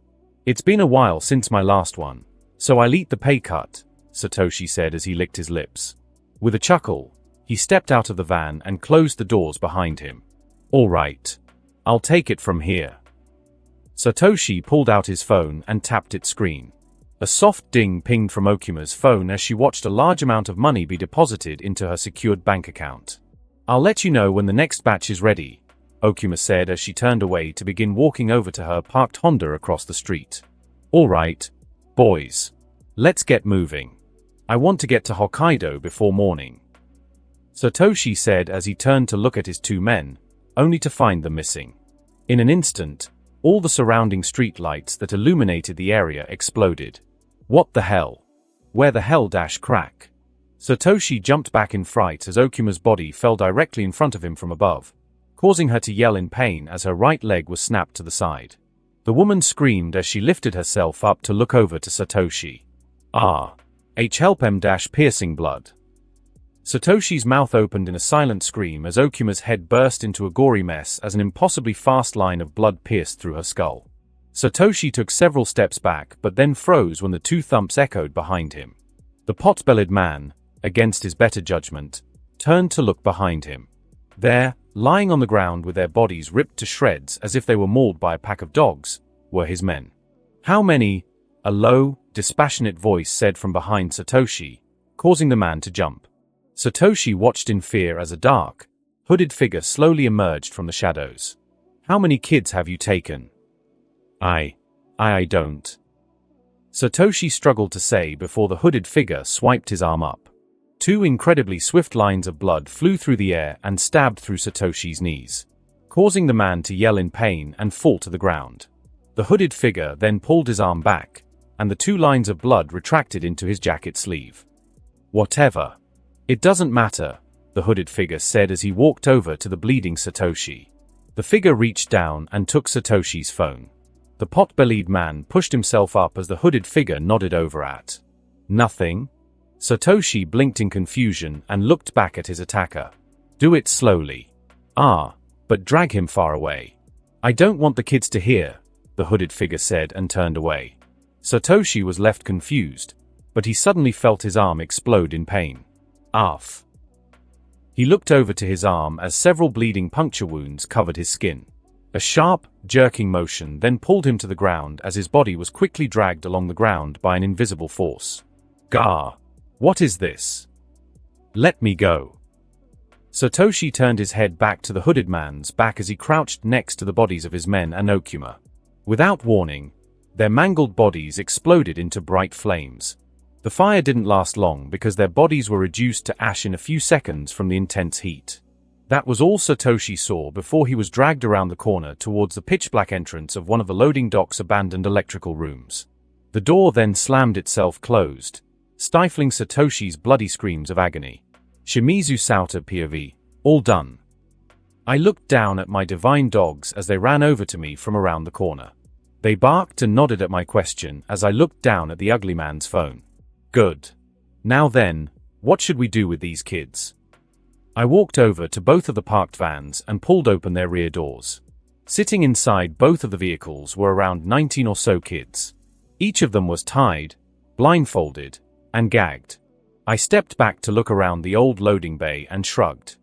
It's been a while since my last one, so I'll eat the pay cut, Satoshi said as he licked his lips. With a chuckle, he stepped out of the van and closed the doors behind him. All right. I'll take it from here. Satoshi pulled out his phone and tapped its screen. A soft ding pinged from Okuma's phone as she watched a large amount of money be deposited into her secured bank account. I'll let you know when the next batch is ready, Okuma said as she turned away to begin walking over to her parked Honda across the street. All right, boys. Let's get moving. I want to get to Hokkaido before morning, Satoshi said as he turned to look at his 2 men, only to find them missing. In an instant, all the surrounding street lights that illuminated the area exploded. What the hell? Where the hell dash crack? Satoshi jumped back in fright as Okuma's body fell directly in front of him from above, causing her to yell in pain as her right leg was snapped to the side. The woman screamed as she lifted herself up to look over to Satoshi. Help em dash piercing blood. Satoshi's mouth opened in a silent scream as Okuma's head burst into a gory mess as an impossibly fast line of blood pierced through her skull. Satoshi took several steps back but then froze when the 2 thumps echoed behind him. The pot-bellied man, against his better judgment, turned to look behind him. There, lying on the ground with their bodies ripped to shreds as if they were mauled by a pack of dogs, were his men. How many? A low, dispassionate voice said from behind Satoshi, causing the man to jump. Satoshi watched in fear as a dark, hooded figure slowly emerged from the shadows. How many kids have you taken? I don't. Satoshi struggled to say before the hooded figure swiped his arm up. 2 incredibly swift lines of blood flew through the air and stabbed through Satoshi's knees, causing the man to yell in pain and fall to the ground. The hooded figure then pulled his arm back, and the 2 lines of blood retracted into his jacket sleeve. Whatever. It doesn't matter, the hooded figure said as he walked over to the bleeding Satoshi. The figure reached down and took Satoshi's phone. The pot-bellied man pushed himself up as the hooded figure nodded over at. Nothing? Satoshi blinked in confusion and looked back at his attacker. Do it slowly. But drag him far away. I don't want the kids to hear, the hooded figure said and turned away. Satoshi was left confused, but he suddenly felt his arm explode in pain. He looked over to his arm as several bleeding puncture wounds covered his skin. A sharp, jerking motion then pulled him to the ground as his body was quickly dragged along the ground by an invisible force. Gah! What is this? Let me go. Satoshi turned his head back to the hooded man's back as he crouched next to the bodies of his men and Okuma. Without warning, their mangled bodies exploded into bright flames. The fire didn't last long because their bodies were reduced to ash in a few seconds from the intense heat. That was all Satoshi saw before he was dragged around the corner towards the pitch-black entrance of one of the loading dock's abandoned electrical rooms. The door then slammed itself closed, stifling Satoshi's bloody screams of agony. Shimizu Sauta POV. All done. I looked down at my divine dogs as they ran over to me from around the corner. They barked and nodded at my question as I looked down at the ugly man's phone. Good. Now then, what should we do with these kids? I walked over to both of the parked vans and pulled open their rear doors. Sitting inside both of the vehicles were around 19 or so kids. Each of them was tied, blindfolded, and gagged. I stepped back to look around the old loading bay and shrugged.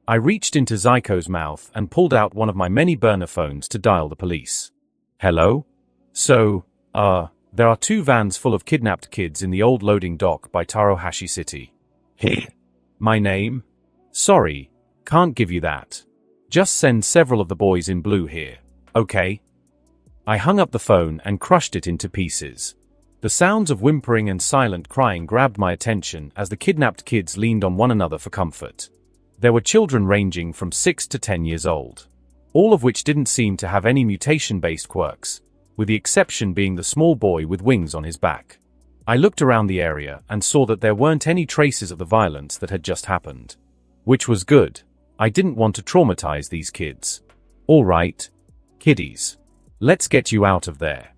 I reached into Zyko's mouth and pulled out one of my many burner phones to dial the police. Hello? So, there are 2 vans full of kidnapped kids in the old loading dock by Tarohashi City. My name? Sorry, can't give you that. Just send several of the boys in blue here, okay? I hung up the phone and crushed it into pieces. The sounds of whimpering and silent crying grabbed my attention as the kidnapped kids leaned on one another for comfort. There were children ranging from 6 to 10 years old, all of which didn't seem to have any mutation-based quirks, with the exception being the small boy with wings on his back. I looked around the area and saw that there weren't any traces of the violence that had just happened. Which was good. I didn't want to traumatize these kids. All right, kiddies. Let's get you out of there.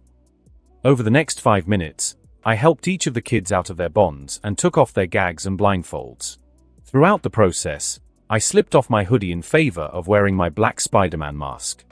Over the next 5 minutes, I helped each of the kids out of their bonds and took off their gags and blindfolds. Throughout the process, I slipped off my hoodie in favor of wearing my black Spider-Man mask.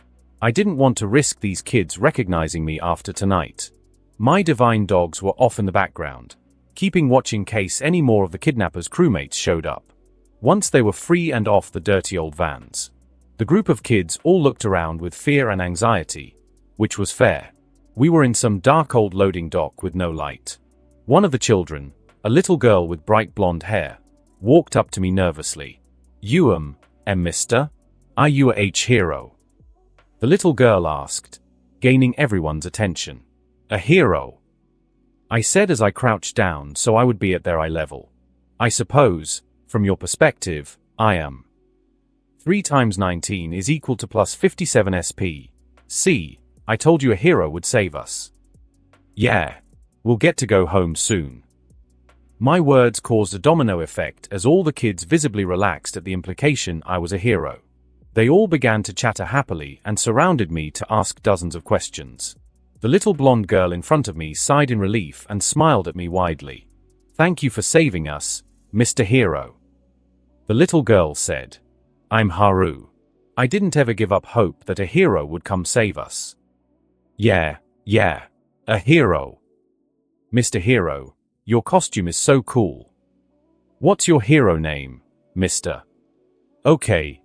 I didn't want to risk these kids recognizing me after tonight. My divine dogs were off in the background, keeping watch in case any more of the kidnappers' crewmates showed up. Once they were free and off the dirty old vans, the group of kids all looked around with fear and anxiety, which was fair. We were in some dark old loading dock with no light. One of the children, a little girl with bright blonde hair, walked up to me nervously. You mister? Are you a hero? The little girl asked, gaining everyone's attention. A hero? I said as I crouched down so I would be at their eye level. I suppose, from your perspective, I am. 3 times 19 is equal to plus 57 SP. See, I told you a hero would save us. Yeah, we'll get to go home soon. My words caused a domino effect as all the kids visibly relaxed at the implication I was a hero. They all began to chatter happily and surrounded me to ask dozens of questions. The little blonde girl in front of me sighed in relief and smiled at me widely. Thank you for saving us, Mr. Hero. The little girl said, I'm Haru. I didn't ever give up hope that a hero would come save us. Yeah, a hero. Mr. Hero, your costume is so cool. What's your hero name, mister? Okay.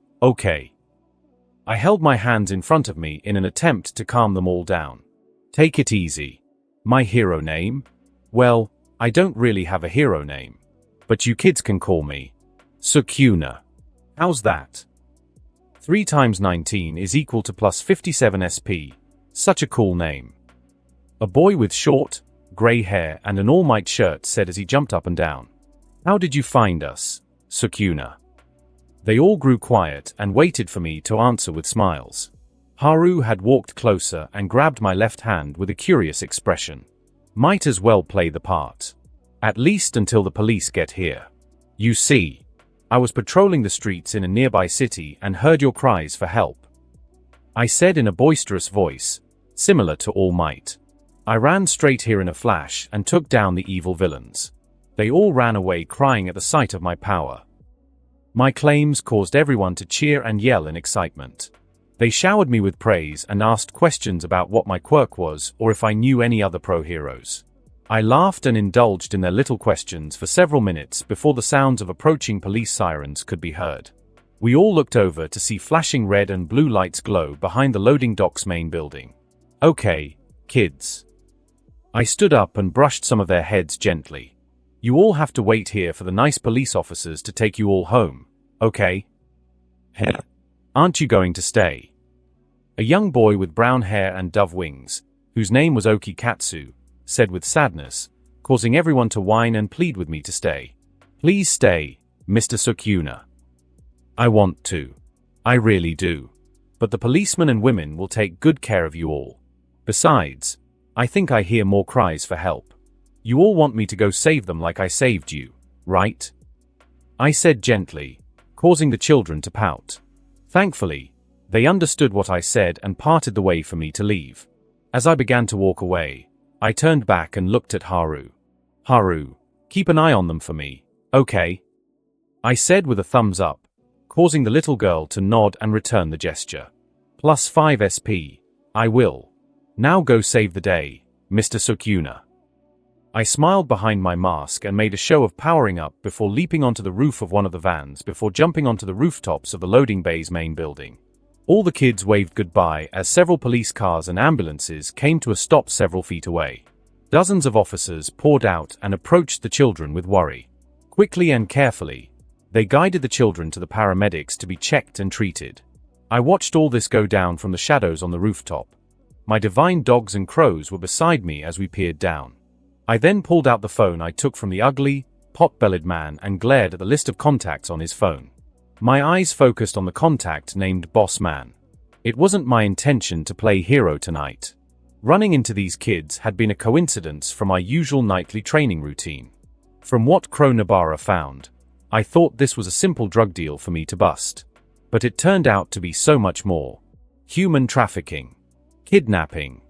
I held my hands in front of me in an attempt to calm them all down. Take it easy. My hero name? Well, I don't really have a hero name. But you kids can call me Sukuna. How's that? 3 times 19 is equal to plus 57 SP. Such a cool name. A boy with short, grey hair and an all-might shirt said as he jumped up and down. How did you find us, Sukuna? They all grew quiet and waited for me to answer with smiles. Haru had walked closer and grabbed my left hand with a curious expression. Might as well play the part. At least until the police get here. You see, I was patrolling the streets in a nearby city and heard your cries for help. I said in a boisterous voice, similar to All Might. I ran straight here in a flash and took down the evil villains. They all ran away crying at the sight of my power. My claims caused everyone to cheer and yell in excitement. They showered me with praise and asked questions about what my quirk was or if I knew any other pro-heroes. I laughed and indulged in their little questions for several minutes before the sounds of approaching police sirens could be heard. We all looked over to see flashing red and blue lights glow behind the loading dock's main building. Okay, kids. I stood up and brushed some of their heads gently. You all have to wait here for the nice police officers to take you all home, okay? Aren't you going to stay? A young boy with brown hair and dove wings, whose name was Oki Katsu, said with sadness, causing everyone to whine and plead with me to stay. Please stay, Mr. Sukuna. I want to. I really do. But the policemen and women will take good care of you all. Besides, I think I hear more cries for help. You all want me to go save them like I saved you, right? I said gently, causing the children to pout. Thankfully, they understood what I said and parted the way for me to leave. As I began to walk away, I turned back and looked at Haru. Haru, keep an eye on them for me, okay? I said with a thumbs up, causing the little girl to nod and return the gesture. +5 SP, I will. Now go save the day, Mr. Sukuna. I smiled behind my mask and made a show of powering up before leaping onto the roof of one of the vans before jumping onto the rooftops of the loading bay's main building. All the kids waved goodbye as several police cars and ambulances came to a stop several feet away. Dozens of officers poured out and approached the children with worry. Quickly and carefully, they guided the children to the paramedics to be checked and treated. I watched all this go down from the shadows on the rooftop. My divine dogs and crows were beside me as we peered down. I then pulled out the phone I took from the ugly, pot-bellied man and glared at the list of contacts on his phone. My eyes focused on the contact named Boss Man. It wasn't my intention to play hero tonight. Running into these kids had been a coincidence from my usual nightly training routine. From what Crow Nabara found, I thought this was a simple drug deal for me to bust. But it turned out to be so much more. Human trafficking, kidnapping,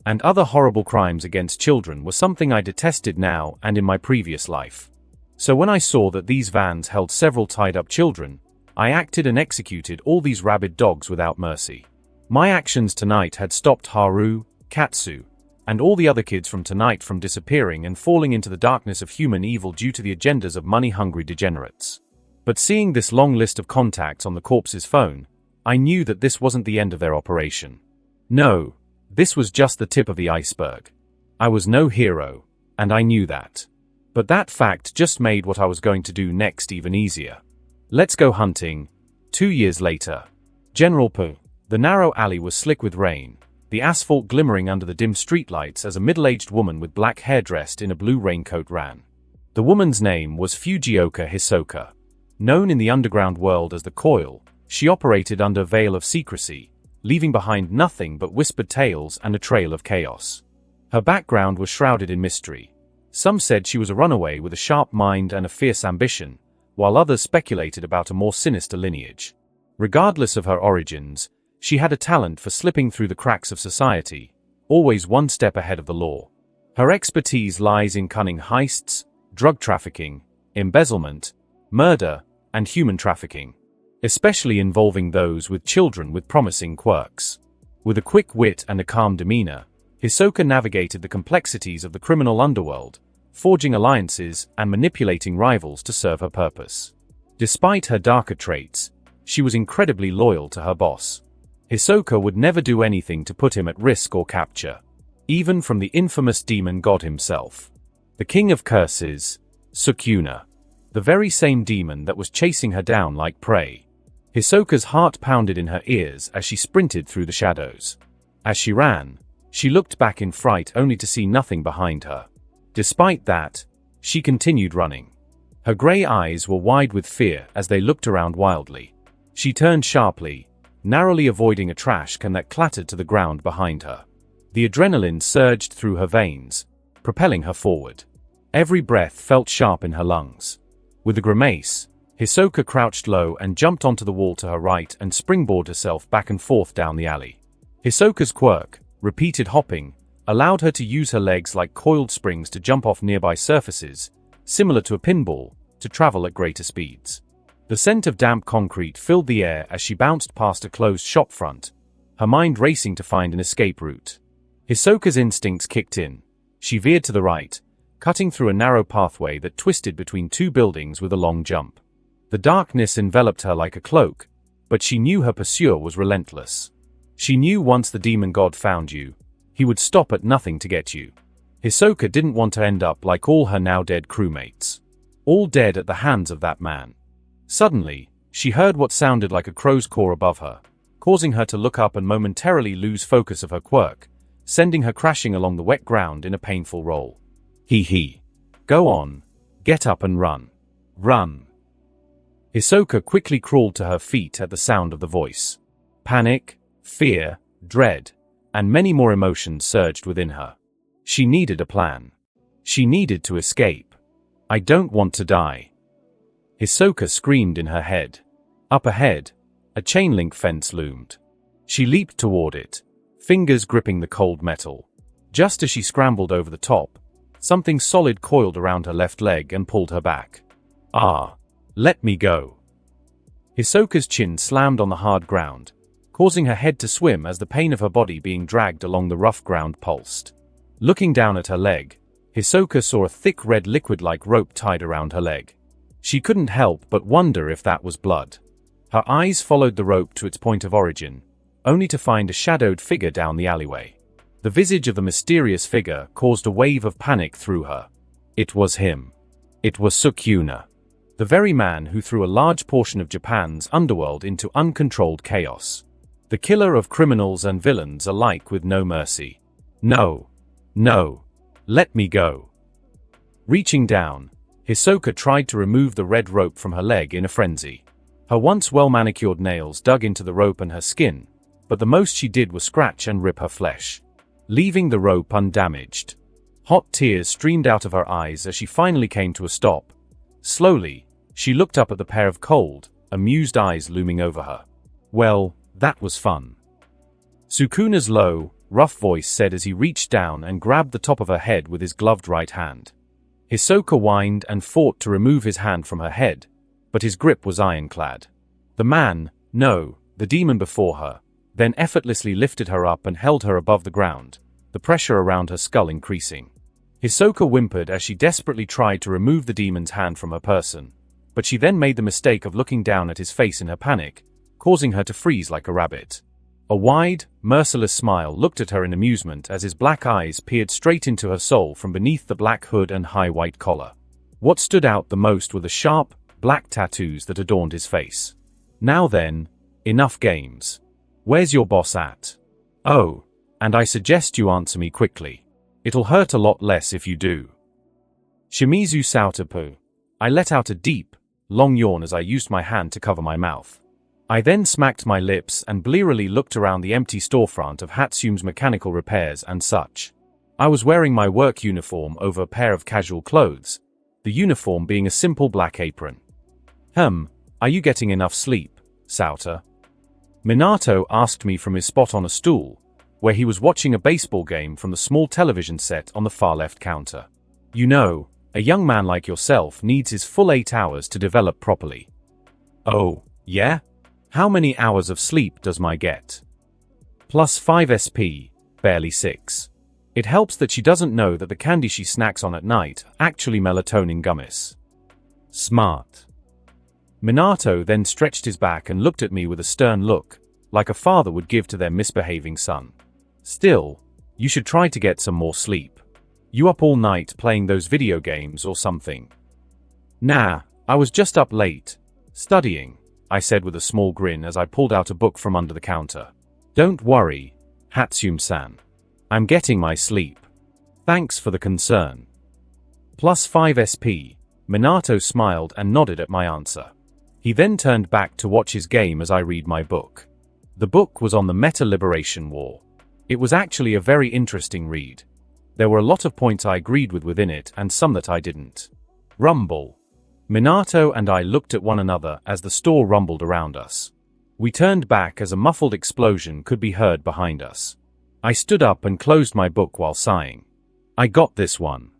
and other horrible crimes against children were something I detested now and in my previous life. So when I saw that these vans held several tied-up children, I acted and executed all these rabid dogs without mercy. My actions tonight had stopped Haru, Katsu, and all the other kids from tonight from disappearing and falling into the darkness of human evil due to the agendas of money-hungry degenerates. But seeing this long list of contacts on the corpse's phone, I knew that this wasn't the end of their operation. No, this was just the tip of the iceberg. I was no hero, and I knew that. But that fact just made what I was going to do next even easier. Let's go hunting. 2 years later. General Pu. The narrow alley was slick with rain, the asphalt glimmering under the dim streetlights as a middle-aged woman with black hair dressed in a blue raincoat ran. The woman's name was Fujioka Hisoka. Known in the underground world as the Coil, she operated under a veil of secrecy, leaving behind nothing but whispered tales and a trail of chaos. Her background was shrouded in mystery. Some said she was a runaway with a sharp mind and a fierce ambition, while others speculated about a more sinister lineage. Regardless of her origins, she had a talent for slipping through the cracks of society, always one step ahead of the law. Her expertise lies in cunning heists, drug trafficking, embezzlement, murder, and human trafficking, especially involving those with children with promising quirks. With a quick wit and a calm demeanor, Hisoka navigated the complexities of the criminal underworld, forging alliances and manipulating rivals to serve her purpose. Despite her darker traits, she was incredibly loyal to her boss. Hisoka would never do anything to put him at risk or capture, even from the infamous demon god himself. The king of curses, Sukuna. The very same demon that was chasing her down like prey. Hisoka's heart pounded in her ears as she sprinted through the shadows. As she ran, she looked back in fright only to see nothing behind her. Despite that, she continued running. Her grey eyes were wide with fear as they looked around wildly. She turned sharply, narrowly avoiding a trash can that clattered to the ground behind her. The adrenaline surged through her veins, propelling her forward. Every breath felt sharp in her lungs. With a grimace, Hisoka crouched low and jumped onto the wall to her right and springboarded herself back and forth down the alley. Hisoka's quirk, repeated hopping, allowed her to use her legs like coiled springs to jump off nearby surfaces, similar to a pinball, to travel at greater speeds. The scent of damp concrete filled the air as she bounced past a closed shop front, her mind racing to find an escape route. Hisoka's instincts kicked in. She veered to the right, cutting through a narrow pathway that twisted between two buildings with a long jump. The darkness enveloped her like a cloak, but she knew her pursuer was relentless. She knew once the demon god found you, he would stop at nothing to get you. Hisoka didn't want to end up like all her now-dead crewmates. All dead at the hands of that man. Suddenly, she heard what sounded like a crow's caw above her, causing her to look up and momentarily lose focus of her quirk, sending her crashing along the wet ground in a painful roll. Hee. Go on. Get up and run. Run. Hisoka quickly crawled to her feet at the sound of the voice. Panic, fear, dread, and many more emotions surged within her. She needed a plan. She needed to escape. I don't want to die. Hisoka screamed in her head. Up ahead, a chain-link fence loomed. She leaped toward it, fingers gripping the cold metal. Just as she scrambled over the top, something solid coiled around her left leg and pulled her back. Ah, let me go. Hisoka's chin slammed on the hard ground, causing her head to swim as the pain of her body being dragged along the rough ground pulsed. Looking down at her leg, Hisoka saw a thick red liquid-like rope tied around her leg. She couldn't help but wonder if that was blood. Her eyes followed the rope to its point of origin, only to find a shadowed figure down the alleyway. The visage of the mysterious figure caused a wave of panic through her. It was him. It was Sukuna, the very man who threw a large portion of Japan's underworld into uncontrolled chaos. The killer of criminals and villains alike with no mercy. No. Let me go. Reaching down, Hisoka tried to remove the red rope from her leg in a frenzy. Her once well-manicured nails dug into the rope and her skin, but the most she did was scratch and rip her flesh, leaving the rope undamaged. Hot tears streamed out of her eyes as she finally came to a stop. Slowly, she looked up at the pair of cold, amused eyes looming over her. Well, that was fun. Sukuna's low, rough voice said as he reached down and grabbed the top of her head with his gloved right hand. Hisoka whined and fought to remove his hand from her head, but his grip was ironclad. The man, no, the demon before her, then effortlessly lifted her up and held her above the ground, the pressure around her skull increasing. Hisoka whimpered as she desperately tried to remove the demon's hand from her person, but she then made the mistake of looking down at his face in her panic, causing her to freeze like a rabbit. A wide, merciless smile looked at her in amusement as his black eyes peered straight into her soul from beneath the black hood and high white collar. What stood out the most were the sharp, black tattoos that adorned his face. Now then, enough games. Where's your boss at? Oh, and I suggest you answer me quickly. It'll hurt a lot less if you do. Shimizu Sautapu. I let out a deep, long yawn as I used my hand to cover my mouth. I then smacked my lips and blearily looked around the empty storefront of Hatsume's mechanical repairs and such. I was wearing my work uniform over a pair of casual clothes, the uniform being a simple black apron. Are you getting enough sleep, Sauta? Minato asked me from his spot on a stool, where he was watching a baseball game from the small television set on the far left counter. You know, a young man like yourself needs his full 8 hours to develop properly. Oh, yeah? How many hours of sleep does my get? Plus 5 SP, barely 6. It helps that she doesn't know that the candy she snacks on at night actually melatonin gummies. Smart. Minato then stretched his back and looked at me with a stern look, like a father would give to their misbehaving son. Still, you should try to get some more sleep. You up all night playing those video games or something? Nah, I was just up late, studying, I said with a small grin as I pulled out a book from under the counter. Don't worry, Hatsume-san. I'm getting my sleep. Thanks for the concern. Plus 5 SP, Minato smiled and nodded at my answer. He then turned back to watch his game as I read my book. The book was on the Meta-Liberation War. It was actually a very interesting read. There were a lot of points I agreed with within it and some that I didn't. Rumble. Minato and I looked at one another as the store rumbled around us. We turned back as a muffled explosion could be heard behind us. I stood up and closed my book while sighing. I got this one.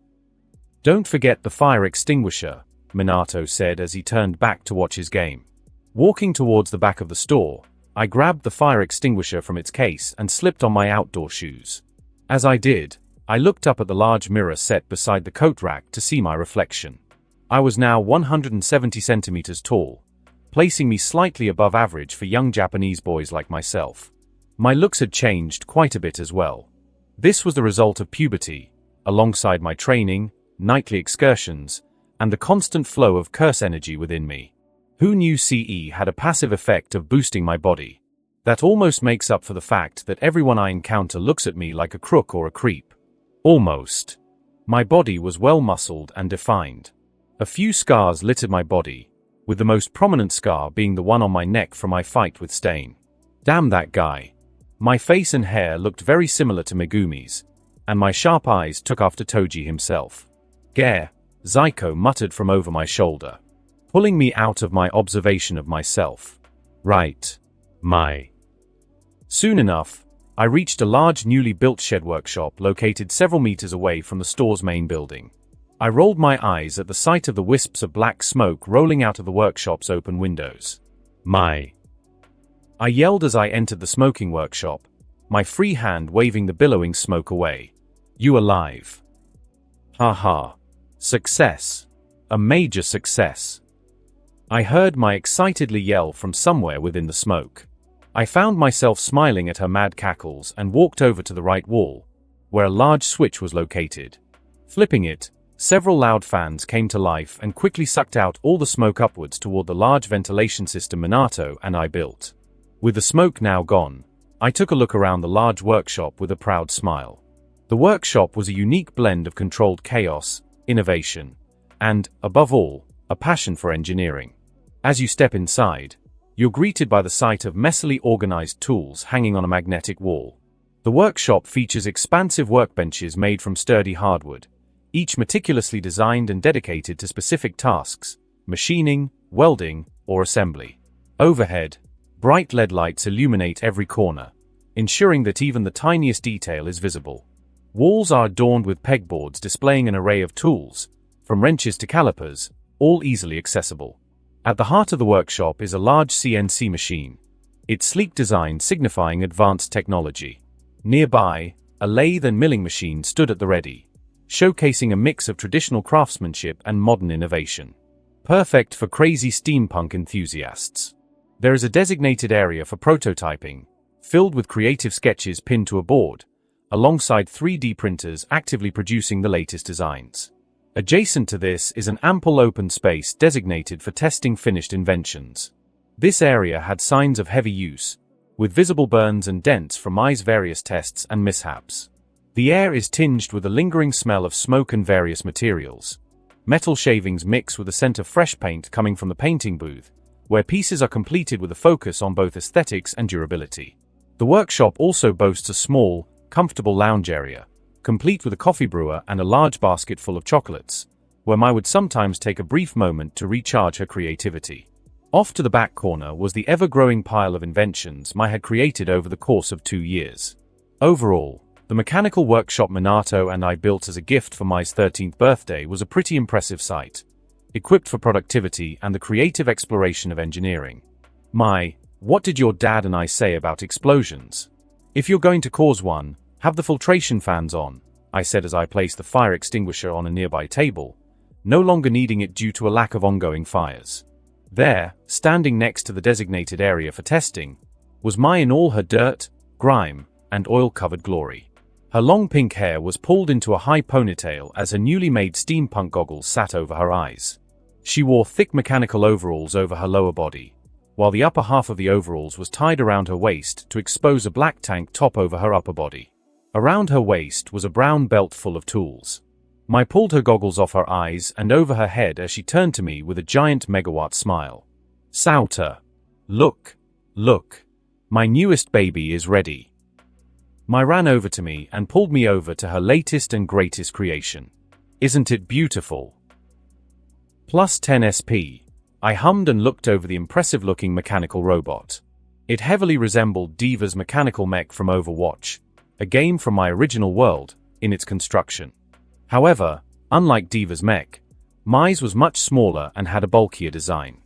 Don't forget the fire extinguisher, Minato said as he turned back to watch his game. Walking towards the back of the store, I grabbed the fire extinguisher from its case and slipped on my outdoor shoes. As I did, I looked up at the large mirror set beside the coat rack to see my reflection. I was now 170 centimeters tall, placing me slightly above average for young Japanese boys like myself. My looks had changed quite a bit as well. This was the result of puberty, alongside my training, nightly excursions, and the constant flow of curse energy within me. Who knew CE had a passive effect of boosting my body? That almost makes up for the fact that everyone I encounter looks at me like a crook or a creep. Almost. My body was well muscled and defined. A few scars littered my body, with the most prominent scar being the one on my neck from my fight with Stain. Damn that guy. My face and hair looked very similar to Megumi's, and my sharp eyes took after Toji himself. Gare, Zyko muttered from over my shoulder, pulling me out of my observation of myself. Right. Soon enough, I reached a large newly built shed workshop located several meters away from the store's main building. I rolled my eyes at the sight of the wisps of black smoke rolling out of the workshop's open windows. I yelled as I entered the smoking workshop, my free hand waving the billowing smoke away. You alive? Haha. Success. A major success. I heard my excitedly yell from somewhere within the smoke. I found myself smiling at her mad cackles and walked over to the right wall, where a large switch was located. Flipping it, several loud fans came to life and quickly sucked out all the smoke upwards toward the large ventilation system Minato and I built. With the smoke now gone, I took a look around the large workshop with a proud smile. The workshop was a unique blend of controlled chaos, innovation, and, above all, a passion for engineering. As you step inside, you're greeted by the sight of messily organized tools hanging on a magnetic wall. The workshop features expansive workbenches made from sturdy hardwood, each meticulously designed and dedicated to specific tasks: machining, welding, or assembly. Overhead, bright LED lights illuminate every corner, ensuring that even the tiniest detail is visible. Walls are adorned with pegboards displaying an array of tools, from wrenches to calipers, all easily accessible. At the heart of the workshop is a large CNC machine, its sleek design signifying advanced technology. Nearby, a lathe and milling machine stood at the ready, showcasing a mix of traditional craftsmanship and modern innovation. Perfect for crazy steampunk enthusiasts. There is a designated area for prototyping, filled with creative sketches pinned to a board, alongside 3D printers actively producing the latest designs. Adjacent to this is an ample open space designated for testing finished inventions. This area had signs of heavy use, with visible burns and dents from Mai's various tests and mishaps. The air is tinged with a lingering smell of smoke and various materials. Metal shavings mix with a scent of fresh paint coming from the painting booth, where pieces are completed with a focus on both aesthetics and durability. The workshop also boasts a small, comfortable lounge area, complete with a coffee brewer and a large basket full of chocolates, where Mai would sometimes take a brief moment to recharge her creativity. Off to the back corner was the ever-growing pile of inventions Mai had created over the course of 2 years. Overall, the mechanical workshop Minato and I built as a gift for Mai's 13th birthday was a pretty impressive sight, equipped for productivity and the creative exploration of engineering. Mai, what did your dad and I say about explosions? If you're going to cause one, have the filtration fans on, I said as I placed the fire extinguisher on a nearby table, no longer needing it due to a lack of ongoing fires. There, standing next to the designated area for testing, was Mai in all her dirt, grime, and oil-covered glory. Her long pink hair was pulled into a high ponytail as her newly made steampunk goggles sat over her eyes. She wore thick mechanical overalls over her lower body, while the upper half of the overalls was tied around her waist to expose a black tank top over her upper body. Around her waist was a brown belt full of tools. Mai pulled her goggles off her eyes and over her head as she turned to me with a giant megawatt smile. Sauter. Look. My newest baby is ready. Mai ran over to me and pulled me over to her latest and greatest creation. Isn't it beautiful? Plus 10 SP. I hummed and looked over the impressive-looking mechanical robot. It heavily resembled Diva's mechanical mech from Overwatch, a game from my original world, in its construction. However, unlike Diva's mech, Mai's was much smaller and had a bulkier design.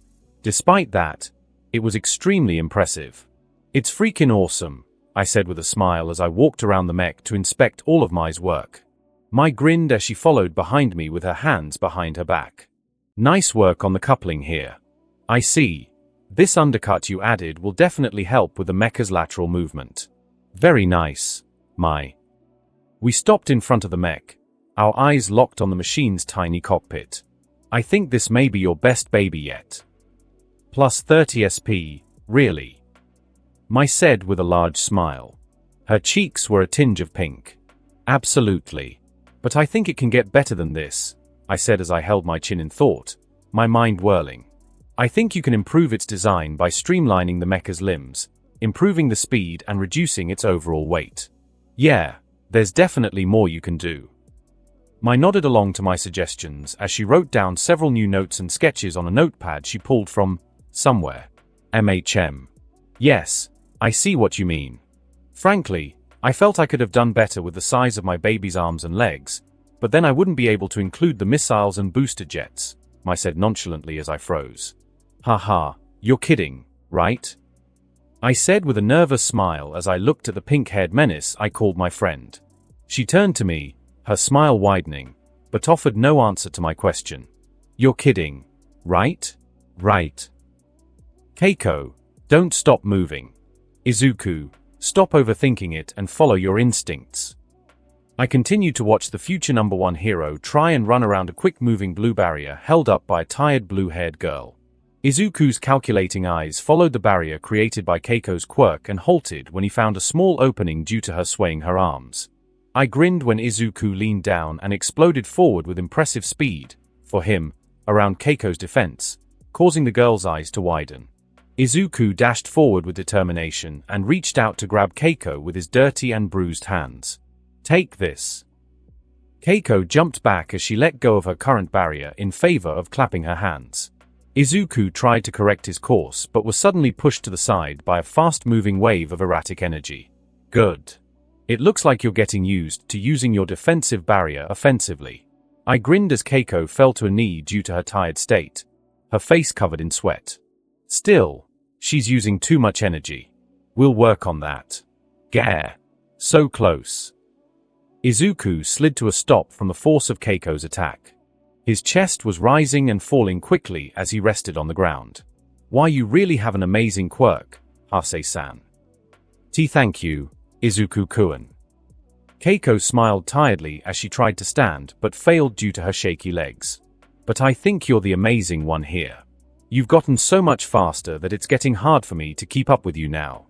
Despite that, it was extremely impressive. It's freaking awesome, I said with a smile as I walked around the mech to inspect all of Mai's work. Mai grinned as she followed behind me with her hands behind her back. Nice work on the coupling here. I see. This undercut you added will definitely help with the mecha's lateral movement. Very nice. We stopped in front of the mech, our eyes locked on the machine's tiny cockpit. I think this may be your best baby yet. Plus 30 SP, really? Mai said with a large smile. Her cheeks were a tinge of pink. Absolutely. But I think it can get better than this, I said as I held my chin in thought, my mind whirling. I think you can improve its design by streamlining the mecha's limbs, improving the speed and reducing its overall weight. Yeah, there's definitely more you can do. Mai nodded along to my suggestions as she wrote down several new notes and sketches on a notepad she pulled from somewhere. MHM. Yes, I see what you mean. Frankly, I felt I could have done better with the size of my baby's arms and legs, but then I wouldn't be able to include the missiles and booster jets, Mai said nonchalantly as I froze. Haha, you're kidding, right? I said with a nervous smile as I looked at the pink-haired menace I called my friend. She turned to me, her smile widening, but offered no answer to my question. You're kidding, right? Right. Keiko, don't stop moving. Izuku, stop overthinking it and follow your instincts. I continued to watch the future #1 hero try and run around a quick-moving blue barrier held up by a tired blue-haired girl. Izuku's calculating eyes followed the barrier created by Keiko's quirk and halted when he found a small opening due to her swaying her arms. I grinned when Izuku leaned down and exploded forward with impressive speed, for him, around Keiko's defense, causing the girl's eyes to widen. Izuku dashed forward with determination and reached out to grab Keiko with his dirty and bruised hands. Take this. Keiko jumped back as she let go of her current barrier in favor of clapping her hands. Izuku tried to correct his course but was suddenly pushed to the side by a fast-moving wave of erratic energy. Good. It looks like you're getting used to using your defensive barrier offensively. I grinned as Keiko fell to a knee due to her tired state, her face covered in sweat. Still, she's using too much energy. We'll work on that. Gah. So close. Izuku slid to a stop from the force of Keiko's attack. His chest was rising and falling quickly as he rested on the ground. Why, you really have an amazing quirk, Hase-san. Thank you, Izuku-kun. Keiko smiled tiredly as she tried to stand but failed due to her shaky legs. But I think you're the amazing one here. You've gotten so much faster that it's getting hard for me to keep up with you now.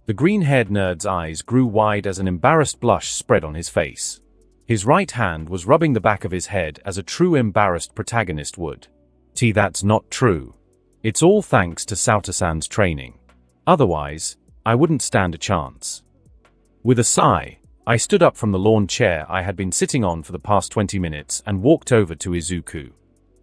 The green-haired nerd's eyes grew wide as an embarrassed blush spread on his face. His right hand was rubbing the back of his head as a true embarrassed protagonist would. That's not true. It's all thanks to Sauta-san's training. Otherwise, I wouldn't stand a chance. With a sigh, I stood up from the lawn chair I had been sitting on for the past 20 minutes and walked over to Izuku.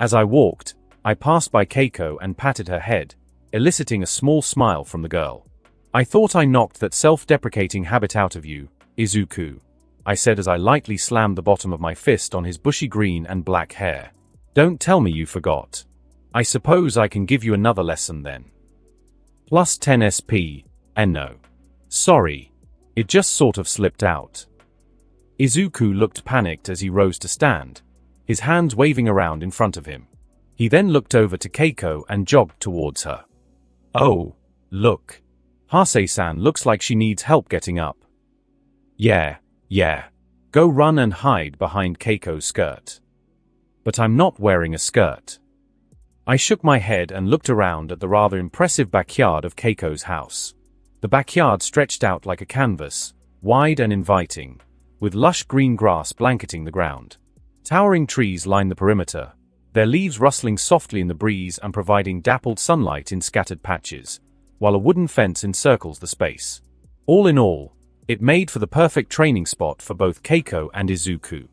As I walked, I passed by Keiko and patted her head, eliciting a small smile from the girl. I thought I knocked that self-deprecating habit out of you, Izuku, I said as I lightly slammed the bottom of my fist on his bushy green and black hair. Don't tell me you forgot. I suppose I can give you another lesson then. Plus 10 SP, and no. Sorry. It just sort of slipped out. Izuku looked panicked as he rose to stand, his hands waving around in front of him. He then looked over to Keiko and jogged towards her. Oh, look. Hase-san looks like she needs help getting up. Yeah. Go run and hide behind Keiko's skirt. But I'm not wearing a skirt. I shook my head and looked around at the rather impressive backyard of Keiko's house. The backyard stretched out like a canvas, wide and inviting, with lush green grass blanketing the ground. Towering trees line the perimeter, their leaves rustling softly in the breeze and providing dappled sunlight in scattered patches, while a wooden fence encircles the space. All in all, it made for the perfect training spot for both Keiko and Izuku.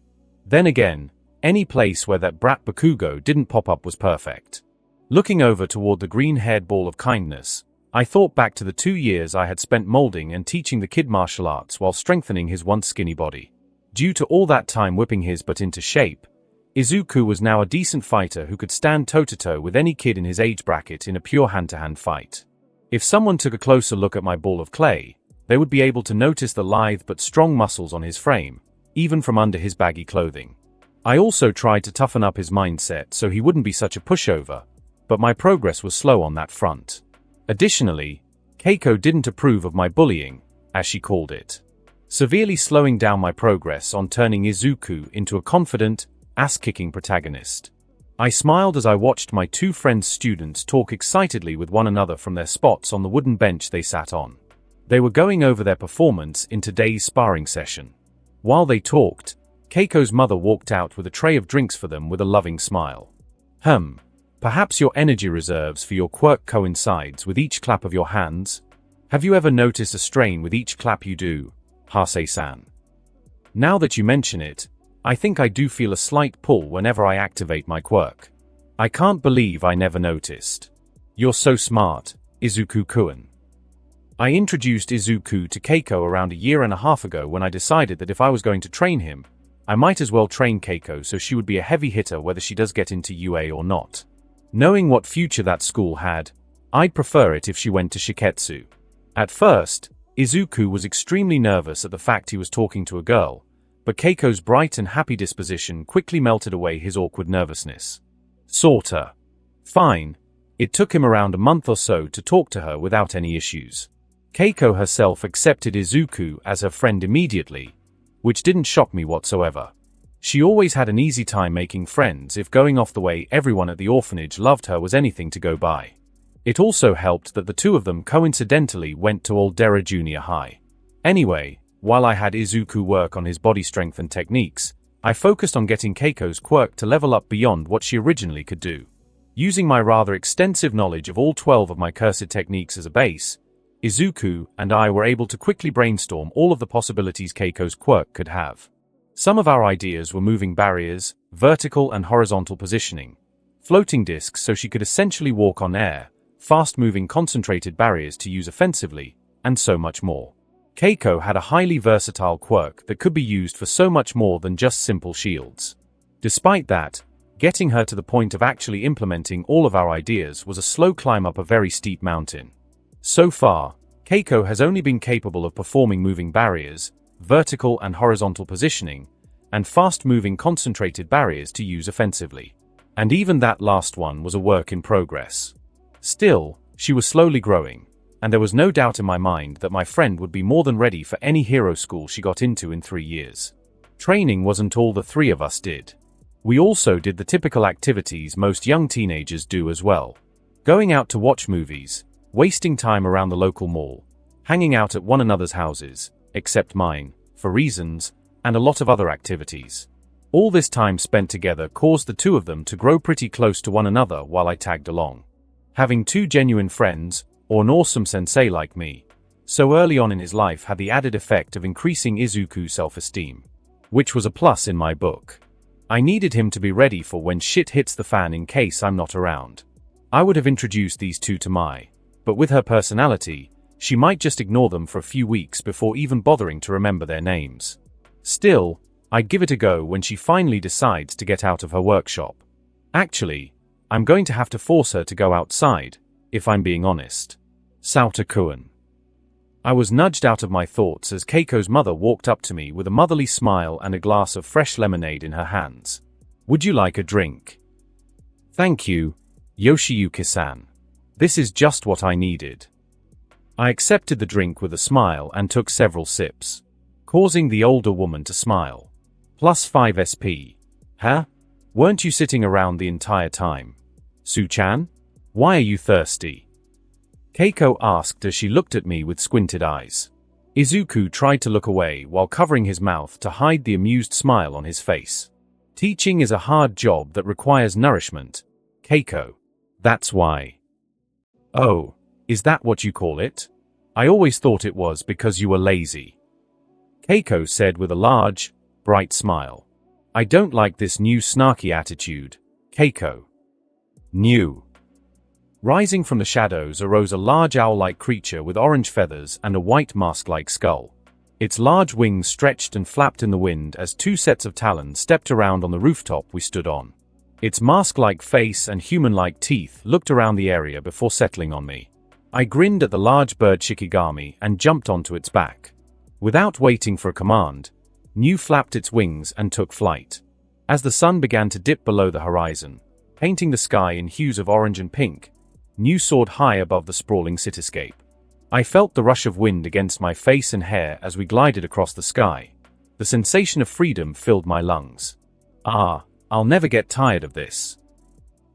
Then again, any place where that brat Bakugo didn't pop up was perfect. Looking over toward the green-haired ball of kindness, I thought back to the 2 years I had spent molding and teaching the kid martial arts while strengthening his once skinny body. Due to all that time whipping his butt into shape, Izuku was now a decent fighter who could stand toe-to-toe with any kid in his age bracket in a pure hand-to-hand fight. If someone took a closer look at my ball of clay, they would be able to notice the lithe but strong muscles on his frame, even from under his baggy clothing. I also tried to toughen up his mindset so he wouldn't be such a pushover, but my progress was slow on that front. Additionally, Keiko didn't approve of my bullying, as she called it, severely slowing down my progress on turning Izuku into a confident, ass-kicking protagonist. I smiled as I watched my two friends' students talk excitedly with one another from their spots on the wooden bench they sat on. They were going over their performance in today's sparring session. While they talked, Keiko's mother walked out with a tray of drinks for them with a loving smile. Perhaps your energy reserves for your quirk coincides with each clap of your hands? Have you ever noticed a strain with each clap you do, Hase-san? Now that you mention it, I think I do feel a slight pull whenever I activate my quirk. I can't believe I never noticed. You're so smart, Izuku-kun. I introduced Izuku to Keiko around a year and a half ago when I decided that if I was going to train him, I might as well train Keiko so she would be a heavy hitter whether she does get into UA or not. Knowing what future that school had, I'd prefer it if she went to Shiketsu. At first, Izuku was extremely nervous at the fact he was talking to a girl, but Keiko's bright and happy disposition quickly melted away his awkward nervousness. Sorta. Fine. It took him around a month or so to talk to her without any issues. Keiko herself accepted Izuku as her friend immediately, which didn't shock me whatsoever. She always had an easy time making friends if going off the way everyone at the orphanage loved her was anything to go by. It also helped that the two of them coincidentally went to Aldera Junior High. Anyway, while I had Izuku work on his body strength and techniques, I focused on getting Keiko's quirk to level up beyond what she originally could do. Using my rather extensive knowledge of all 12 of my cursed techniques as a base, Izuku and I were able to quickly brainstorm all of the possibilities Keiko's quirk could have. Some of our ideas were moving barriers, vertical and horizontal positioning, floating discs so she could essentially walk on air, fast-moving concentrated barriers to use offensively, and so much more. Keiko had a highly versatile quirk that could be used for so much more than just simple shields. Despite that, getting her to the point of actually implementing all of our ideas was a slow climb up a very steep mountain. So far, Keiko has only been capable of performing moving barriers, vertical and horizontal positioning, and fast-moving concentrated barriers to use offensively. And even that last one was a work in progress. Still, she was slowly growing, and there was no doubt in my mind that my friend would be more than ready for any hero school she got into in 3 years. Training wasn't all the three of us did. We also did the typical activities most young teenagers do as well. Going out to watch movies, wasting time around the local mall, hanging out at one another's houses, except mine, for reasons, and a lot of other activities. All this time spent together caused the two of them to grow pretty close to one another while I tagged along. Having two genuine friends, or an awesome sensei like me, so early on in his life had the added effect of increasing Izuku's self-esteem, which was a plus in my book. I needed him to be ready for when shit hits the fan in case I'm not around. I would have introduced these two to Mai, but with her personality, she might just ignore them for a few weeks before even bothering to remember their names. Still, I'd give it a go when she finally decides to get out of her workshop. Actually, I'm going to have to force her to go outside, if I'm being honest. Sauta-kun. I was nudged out of my thoughts as Keiko's mother walked up to me with a motherly smile and a glass of fresh lemonade in her hands. Would you like a drink? Thank you, Yoshiyuki-san. This is just what I needed. I accepted the drink with a smile and took several sips, causing the older woman to smile. +5 SP. Huh? Weren't you sitting around the entire time? Su-chan? Why are you thirsty? Keiko asked as she looked at me with squinted eyes. Izuku tried to look away while covering his mouth to hide the amused smile on his face. Teaching is a hard job that requires nourishment, Keiko. That's why. Oh, is that what you call it? I always thought it was because you were lazy. Keiko said with a large, bright smile. I don't like this new snarky attitude, Keiko. New. Rising from the shadows arose a large owl-like creature with orange feathers and a white mask-like skull. Its large wings stretched and flapped in the wind as two sets of talons stepped around on the rooftop we stood on. Its mask-like face and human-like teeth looked around the area before settling on me. I grinned at the large bird Shikigami and jumped onto its back. Without waiting for a command, New flapped its wings and took flight. As the sun began to dip below the horizon, painting the sky in hues of orange and pink, New soared high above the sprawling cityscape. I felt the rush of wind against my face and hair as we glided across the sky. The sensation of freedom filled my lungs. Ah, I'll never get tired of this.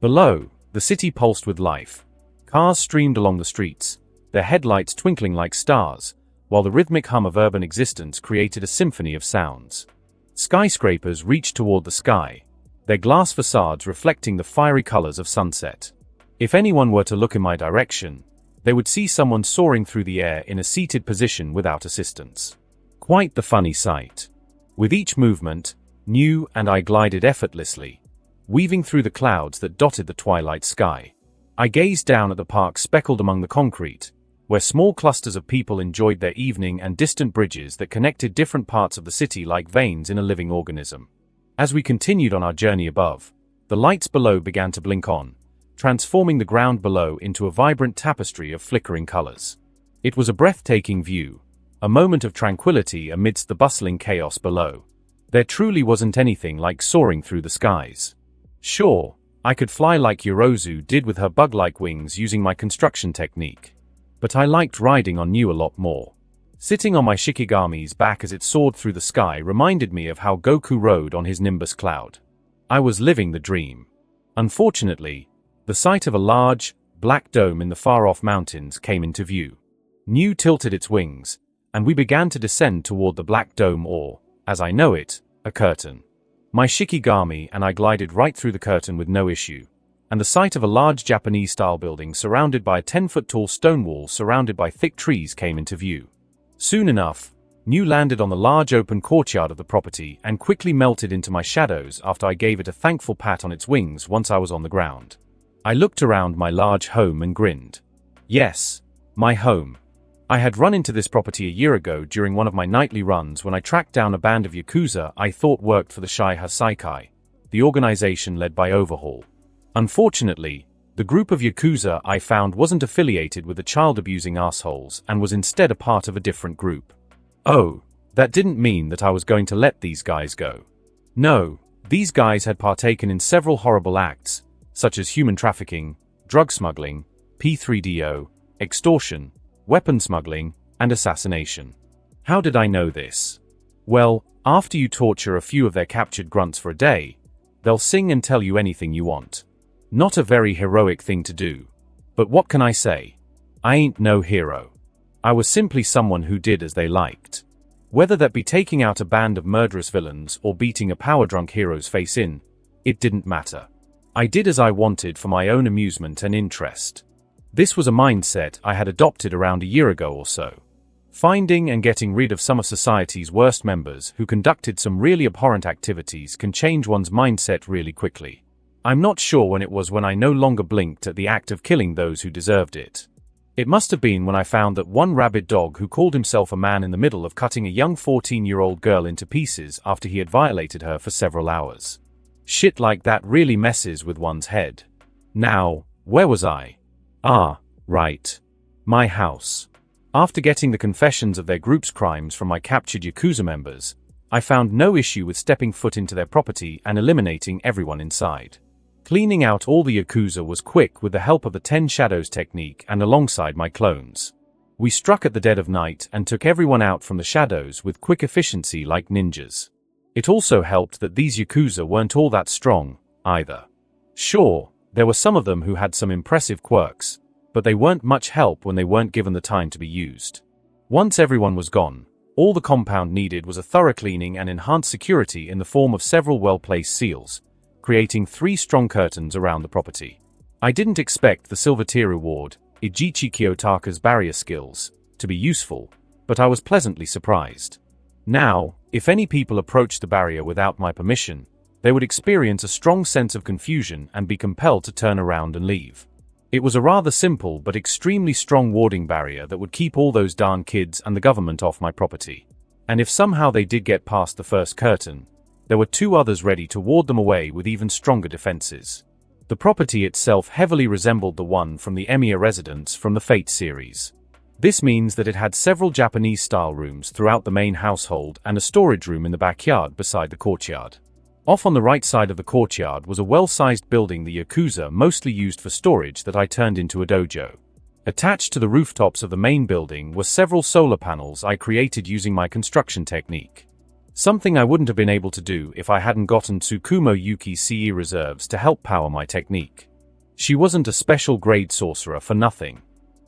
Below, the city pulsed with life. Cars streamed along the streets, their headlights twinkling like stars, while the rhythmic hum of urban existence created a symphony of sounds. Skyscrapers reached toward the sky, their glass facades reflecting the fiery colors of sunset. If anyone were to look in my direction, they would see someone soaring through the air in a seated position without assistance. Quite the funny sight. With each movement, New and I glided effortlessly, weaving through the clouds that dotted the twilight sky. I gazed down at the park speckled among the concrete, where small clusters of people enjoyed their evening, and distant bridges that connected different parts of the city like veins in a living organism. As we continued on our journey above, the lights below began to blink on, transforming the ground below into a vibrant tapestry of flickering colors. It was a breathtaking view, a moment of tranquility amidst the bustling chaos below. There truly wasn't anything like soaring through the skies. Sure, I could fly like Yorozu did with her bug-like wings using my construction technique. But I liked riding on New a lot more. Sitting on my Shikigami's back as it soared through the sky reminded me of how Goku rode on his Nimbus cloud. I was living the dream. Unfortunately, the sight of a large, black dome in the far-off mountains came into view. New tilted its wings, and we began to descend toward the black dome, or, as I know it, a curtain. My Shikigami and I glided right through the curtain with no issue, and the sight of a large Japanese-style building surrounded by a 10-foot-tall stone wall surrounded by thick trees came into view. Soon enough, New landed on the large open courtyard of the property and quickly melted into my shadows after I gave it a thankful pat on its wings once I was on the ground. I looked around my large home and grinned. Yes, my home. I had run into this property a year ago during one of my nightly runs when I tracked down a band of Yakuza I thought worked for the Shaiha Saikai, the organization led by Overhaul. Unfortunately, the group of Yakuza I found wasn't affiliated with the child-abusing assholes and was instead a part of a different group. Oh, that didn't mean that I was going to let these guys go. No, these guys had partaken in several horrible acts, such as human trafficking, drug smuggling, P3DO, extortion, weapon smuggling, and assassination. How did I know this? Well, after you torture a few of their captured grunts for a day, they'll sing and tell you anything you want. Not a very heroic thing to do. But what can I say? I ain't no hero. I was simply someone who did as they liked. Whether that be taking out a band of murderous villains or beating a power-drunk hero's face in, it didn't matter. I did as I wanted for my own amusement and interest. This was a mindset I had adopted around a year ago or so. Finding and getting rid of some of society's worst members who conducted some really abhorrent activities can change one's mindset really quickly. I'm not sure when it was when I no longer blinked at the act of killing those who deserved it. It must have been when I found that one rabid dog who called himself a man in the middle of cutting a young 14-year-old girl into pieces after he had violated her for several hours. Shit like that really messes with one's head. Now, where was I? Ah, right. My house. After getting the confessions of their group's crimes from my captured Yakuza members, I found no issue with stepping foot into their property and eliminating everyone inside. Cleaning out all the Yakuza was quick with the help of the 10 Shadows technique and alongside my clones. We struck at the dead of night and took everyone out from the shadows with quick efficiency like ninjas. It also helped that these Yakuza weren't all that strong, either. Sure, there were some of them who had some impressive quirks, but they weren't much help when they weren't given the time to be used. Once everyone was gone, all the compound needed was a thorough cleaning and enhanced security in the form of several well-placed seals, creating 3 strong curtains around the property. I didn't expect the silver tier reward, Ijichi Kiyotaka's barrier skills, to be useful, but I was pleasantly surprised. Now, if any people approached the barrier without my permission, they would experience a strong sense of confusion and be compelled to turn around and leave. It was a rather simple but extremely strong warding barrier that would keep all those darn kids and the government off my property. And if somehow they did get past the first curtain, there were 2 others ready to ward them away with even stronger defenses. The property itself heavily resembled the one from the MHA residence from the Fate series. This means that it had several Japanese-style rooms throughout the main household and a storage room in the backyard beside the courtyard. Off on the right side of the courtyard was a well-sized building the Yakuza mostly used for storage that I turned into a dojo. Attached to the rooftops of the main building were several solar panels I created using my construction technique. Something I wouldn't have been able to do if I hadn't gotten Tsukumo Yuki's CE reserves to help power my technique. She wasn't a special grade sorcerer for nothing.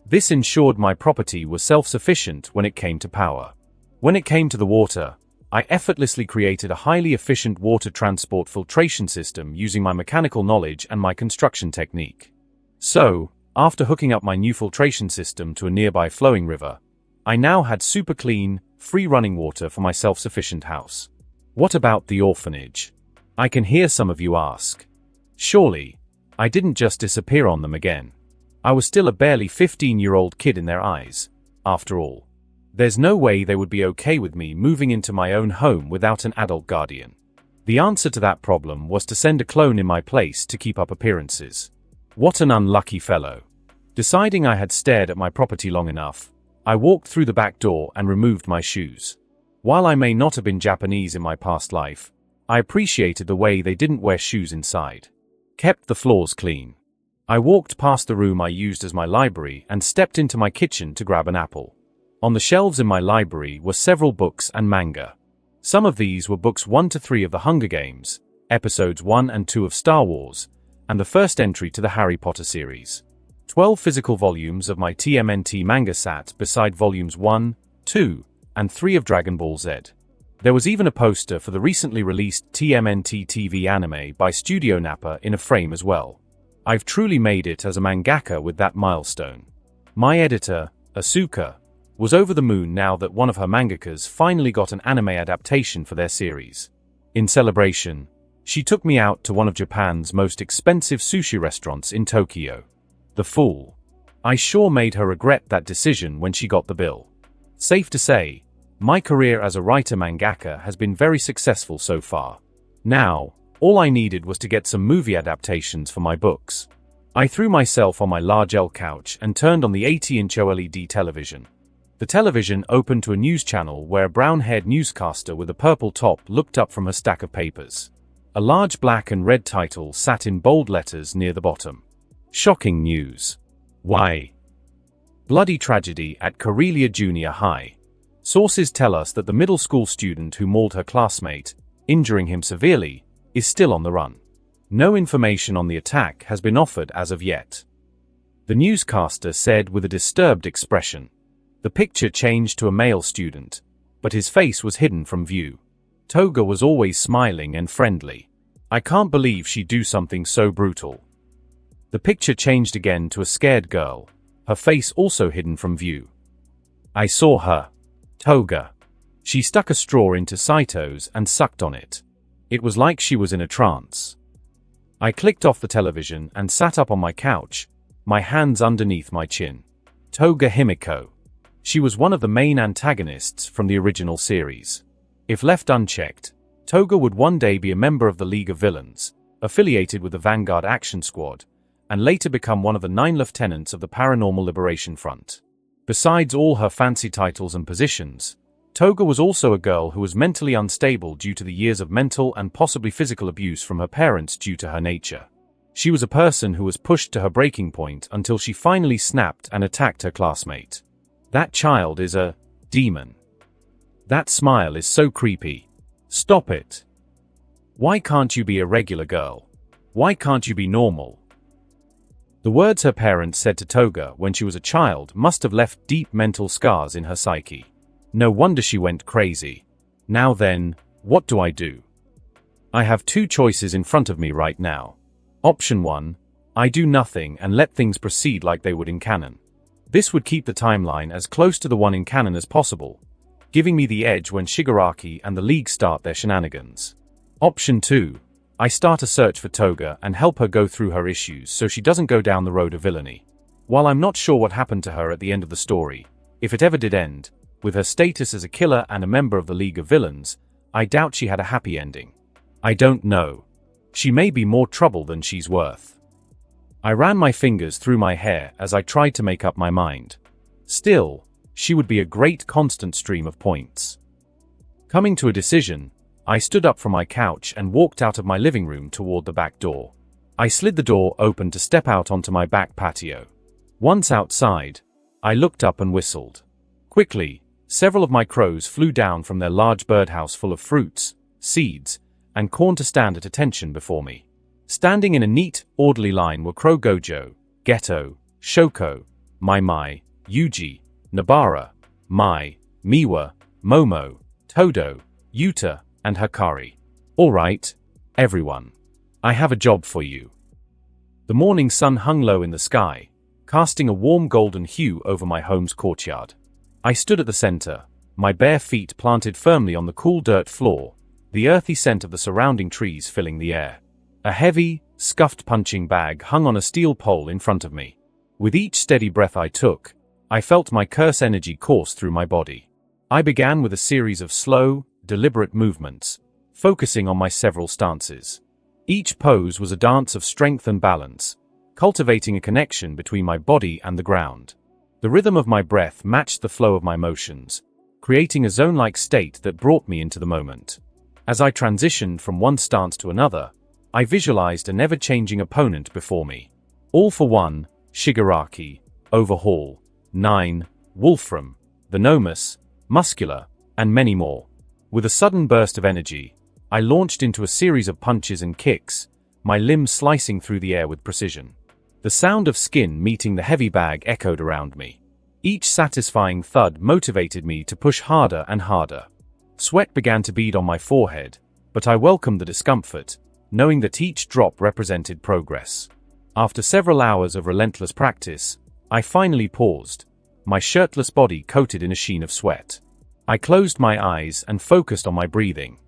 This ensured my property was self-sufficient when it came to power. When it came to the water, I effortlessly created a highly efficient water transport filtration system using my mechanical knowledge and my construction technique. So, after hooking up my new filtration system to a nearby flowing river, I now had super clean, free running water for my self-sufficient house. What about the orphanage? I can hear some of you ask. Surely, I didn't just disappear on them again. I was still a barely 15-year-old kid in their eyes, after all. There's no way they would be okay with me moving into my own home without an adult guardian. The answer to that problem was to send a clone in my place to keep up appearances. What an unlucky fellow. Deciding I had stared at my property long enough, I walked through the back door and removed my shoes. While I may not have been Japanese in my past life, I appreciated the way they didn't wear shoes inside. Kept the floors clean. I walked past the room I used as my library and stepped into my kitchen to grab an apple. On the shelves in my library were several books and manga. Some of these were books 1 to 3 of the Hunger Games, episodes 1 and 2 of Star Wars, and the first entry to the Harry Potter series. 12 physical volumes of my TMNT manga sat beside volumes 1, 2, and 3 of Dragon Ball Z. There was even a poster for the recently released TMNT TV anime by Studio Nappa in a frame as well. I've truly made it as a mangaka with that milestone. My editor, Asuka, was over the moon now that one of her mangakas finally got an anime adaptation for their series. In celebration, she took me out to one of Japan's most expensive sushi restaurants in Tokyo. The fool. I sure made her regret that decision when she got the bill. Safe to say, my career as a writer mangaka has been very successful so far. Now, all I needed was to get some movie adaptations for my books. I threw myself on my large L couch and turned on the 80-inch OLED television. The television opened to a news channel where a brown-haired newscaster with a purple top looked up from her stack of papers. A large black and red title sat in bold letters near the bottom. Shocking news. Why? Bloody tragedy at Karelia Junior High. Sources tell us that the middle school student who mauled her classmate, injuring him severely, is still on the run. No information on the attack has been offered as of yet. The newscaster said with a disturbed expression. The picture changed to a male student, but his face was hidden from view. Toga was always smiling and friendly. I can't believe she'd do something so brutal. The picture changed again to a scared girl, her face also hidden from view. I saw her. Toga. She stuck a straw into Saito's and sucked on it. It was like she was in a trance. I clicked off the television and sat up on my couch, my hands underneath my chin. Toga Himiko. She was one of the main antagonists from the original series. If left unchecked, Toga would one day be a member of the League of Villains, affiliated with the Vanguard Action Squad, and later become one of the 9 lieutenants of the Paranormal Liberation Front. Besides all her fancy titles and positions, Toga was also a girl who was mentally unstable due to the years of mental and possibly physical abuse from her parents due to her nature. She was a person who was pushed to her breaking point until she finally snapped and attacked her classmate. That child is a demon. That smile is so creepy. Stop it. Why can't you be a regular girl? Why can't you be normal? The words her parents said to Toga when she was a child must have left deep mental scars in her psyche. No wonder she went crazy. Now then, what do I do? I have 2 choices in front of me right now. Option 1, I do nothing and let things proceed like they would in canon. This would keep the timeline as close to the one in canon as possible, giving me the edge when Shigaraki and the League start their shenanigans. Option 2, I start a search for Toga and help her go through her issues so she doesn't go down the road of villainy. While I'm not sure what happened to her at the end of the story, if it ever did end, with her status as a killer and a member of the League of Villains, I doubt she had a happy ending. I don't know. She may be more trouble than she's worth. I ran my fingers through my hair as I tried to make up my mind. Still, she would be a great constant stream of points. Coming to a decision, I stood up from my couch and walked out of my living room toward the back door. I slid the door open to step out onto my back patio. Once outside, I looked up and whistled. Quickly, several of my crows flew down from their large birdhouse full of fruits, seeds, and corn to stand at attention before me. Standing in a neat, orderly line were Crow Gojo, Geto, Shoko, Mai, Yuji, Nabara, Mai, Miwa, Momo, Todo, Yuta, and Hakari. All right, everyone. I have a job for you. The morning sun hung low in the sky, casting a warm golden hue over my home's courtyard. I stood at the center, my bare feet planted firmly on the cool dirt floor, the earthy scent of the surrounding trees filling the air. A heavy, scuffed punching bag hung on a steel pole in front of me. With each steady breath I took, I felt my curse energy course through my body. I began with a series of slow, deliberate movements, focusing on my several stances. Each pose was a dance of strength and balance, cultivating a connection between my body and the ground. The rhythm of my breath matched the flow of my motions, creating a zone-like state that brought me into the moment. As I transitioned from one stance to another, I visualized a never-changing opponent before me. All for One, Shigaraki, Overhaul, 9, Wolfram, Venomous, Muscular, and many more. With a sudden burst of energy, I launched into a series of punches and kicks, my limbs slicing through the air with precision. The sound of skin meeting the heavy bag echoed around me. Each satisfying thud motivated me to push harder and harder. Sweat began to bead on my forehead, but I welcomed the discomfort, knowing that each drop represented progress. After several hours of relentless practice, I finally paused, my shirtless body coated in a sheen of sweat. I closed my eyes and focused on my breathing.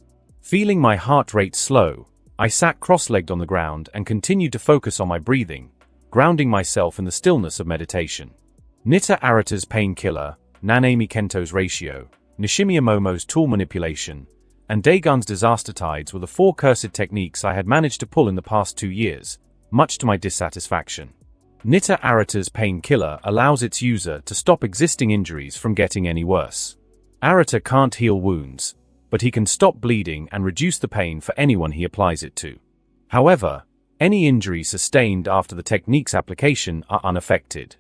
Feeling my heart rate slow, I sat cross-legged on the ground and continued to focus on my breathing, grounding myself in the stillness of meditation. Nita Arata's painkiller, Nanami Kento's ratio, Nishimiya Momo's tool manipulation, and Dagon's disaster tides were the 4 cursed techniques I had managed to pull in the past 2 years, much to my dissatisfaction. Nita Arata's painkiller allows its user to stop existing injuries from getting any worse. Arata can't heal wounds, but he can stop bleeding and reduce the pain for anyone he applies it to. However, any injuries sustained after the technique's application are unaffected.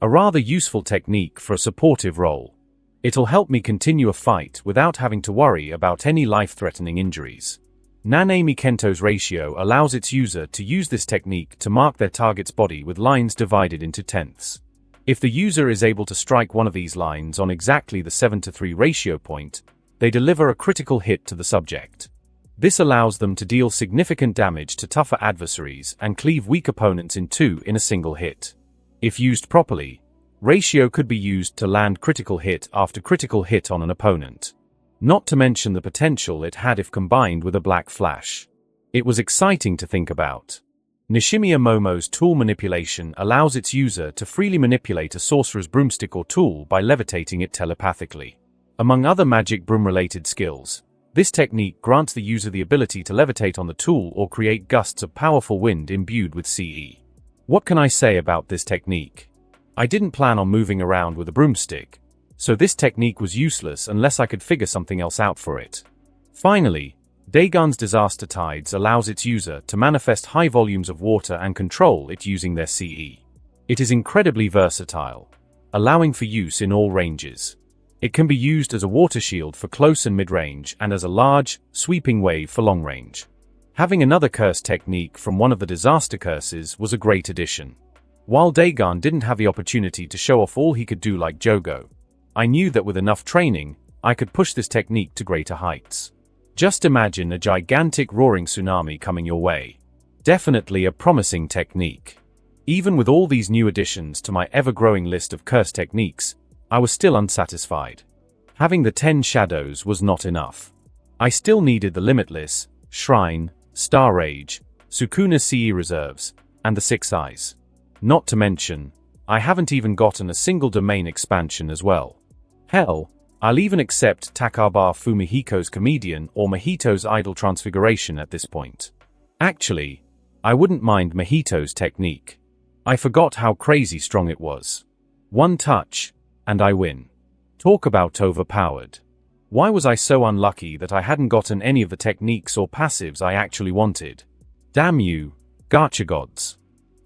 A rather useful technique for a supportive role. It'll help me continue a fight without having to worry about any life-threatening injuries. Nanami Kento's ratio allows its user to use this technique to mark their target's body with lines divided into tenths. If the user is able to strike one of these lines on exactly the 7:3 ratio point, they deliver a critical hit to the subject. This allows them to deal significant damage to tougher adversaries and cleave weak opponents in two in a single hit. If used properly, ratio could be used to land critical hit after critical hit on an opponent. Not to mention the potential it had if combined with a black flash. It was exciting to think about. Nishimiya Momo's tool manipulation allows its user to freely manipulate a sorcerer's broomstick or tool by levitating it telepathically. Among other magic broom-related skills, this technique grants the user the ability to levitate on the tool or create gusts of powerful wind imbued with CE. What can I say about this technique? I didn't plan on moving around with a broomstick, so this technique was useless unless I could figure something else out for it. Finally, Dagon's disaster tides allows its user to manifest high volumes of water and control it using their CE. It is incredibly versatile, allowing for use in all ranges. It can be used as a water shield for close and mid-range and as a large, sweeping wave for long range. Having another curse technique from one of the disaster curses was a great addition. While Dagon didn't have the opportunity to show off all he could do like Jogo, I knew that with enough training, I could push this technique to greater heights. Just imagine a gigantic roaring tsunami coming your way. Definitely a promising technique. Even with all these new additions to my ever-growing list of curse techniques, I was still unsatisfied. Having the 10 shadows was not enough. I still needed the Limitless, Shrine, Star Rage, Sukuna CE reserves, and the 6 Eyes. Not to mention, I haven't even gotten a single domain expansion as well. Hell, I'll even accept Takaba Fumihiko's Comedian or Mahito's Idol Transfiguration at this point. Actually, I wouldn't mind Mahito's technique. I forgot how crazy strong it was. One touch, and I win. Talk about overpowered. Why was I so unlucky that I hadn't gotten any of the techniques or passives I actually wanted? Damn you, Gacha gods.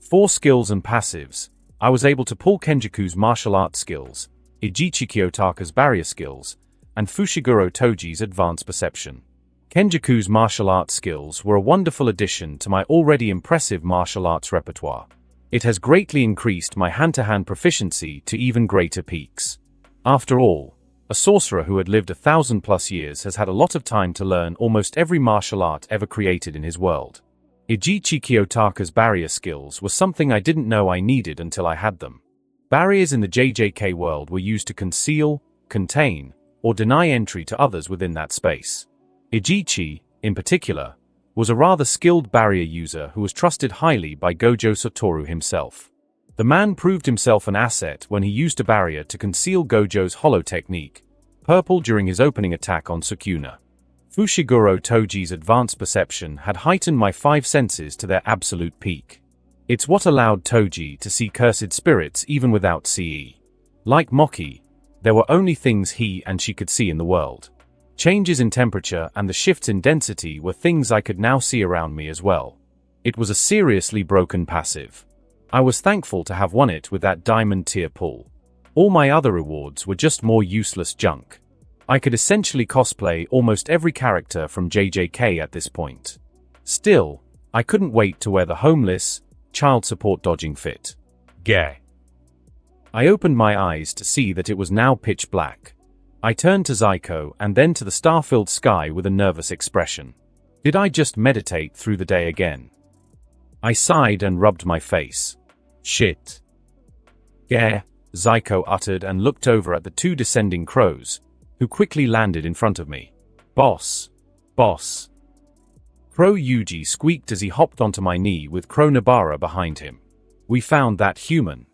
4 skills and passives. I was able to pull Kenjaku's martial arts skills, Ijichi Kiyotaka's barrier skills, and Fushiguro Toji's advanced perception. Kenjaku's martial arts skills were a wonderful addition to my already impressive martial arts repertoire. It has greatly increased my hand-to-hand proficiency to even greater peaks. After all, a sorcerer who had lived 1,000+ years has had a lot of time to learn almost every martial art ever created in his world. Ijichi Kiyotaka's barrier skills were something I didn't know I needed until I had them. Barriers in the JJK world were used to conceal, contain, or deny entry to others within that space. Ijichi, in particular, was a rather skilled barrier user who was trusted highly by Gojo Satoru himself. The man proved himself an asset when he used a barrier to conceal Gojo's hollow technique, purple, during his opening attack on Sukuna. Fushiguro Toji's advanced perception had heightened my 5 senses to their absolute peak. It's what allowed Toji to see cursed spirits even without CE. Like Moki, there were only things he and she could see in the world. Changes in temperature and the shifts in density were things I could now see around me as well. It was a seriously broken passive. I was thankful to have won it with that diamond tier pull. All my other rewards were just more useless junk. I could essentially cosplay almost every character from JJK at this point. Still, I couldn't wait to wear the homeless, child support dodging fit. Gay. I opened my eyes to see that it was now pitch black. I turned to Zaiko and then to the star-filled sky with a nervous expression. Did I just meditate through the day again? I sighed and rubbed my face. Shit. Gah, Zaiko uttered and looked over at the 2 descending crows, who quickly landed in front of me. Boss. Boss. Crow Yuji squeaked as he hopped onto my knee with Crow Nabara behind him. We found that human.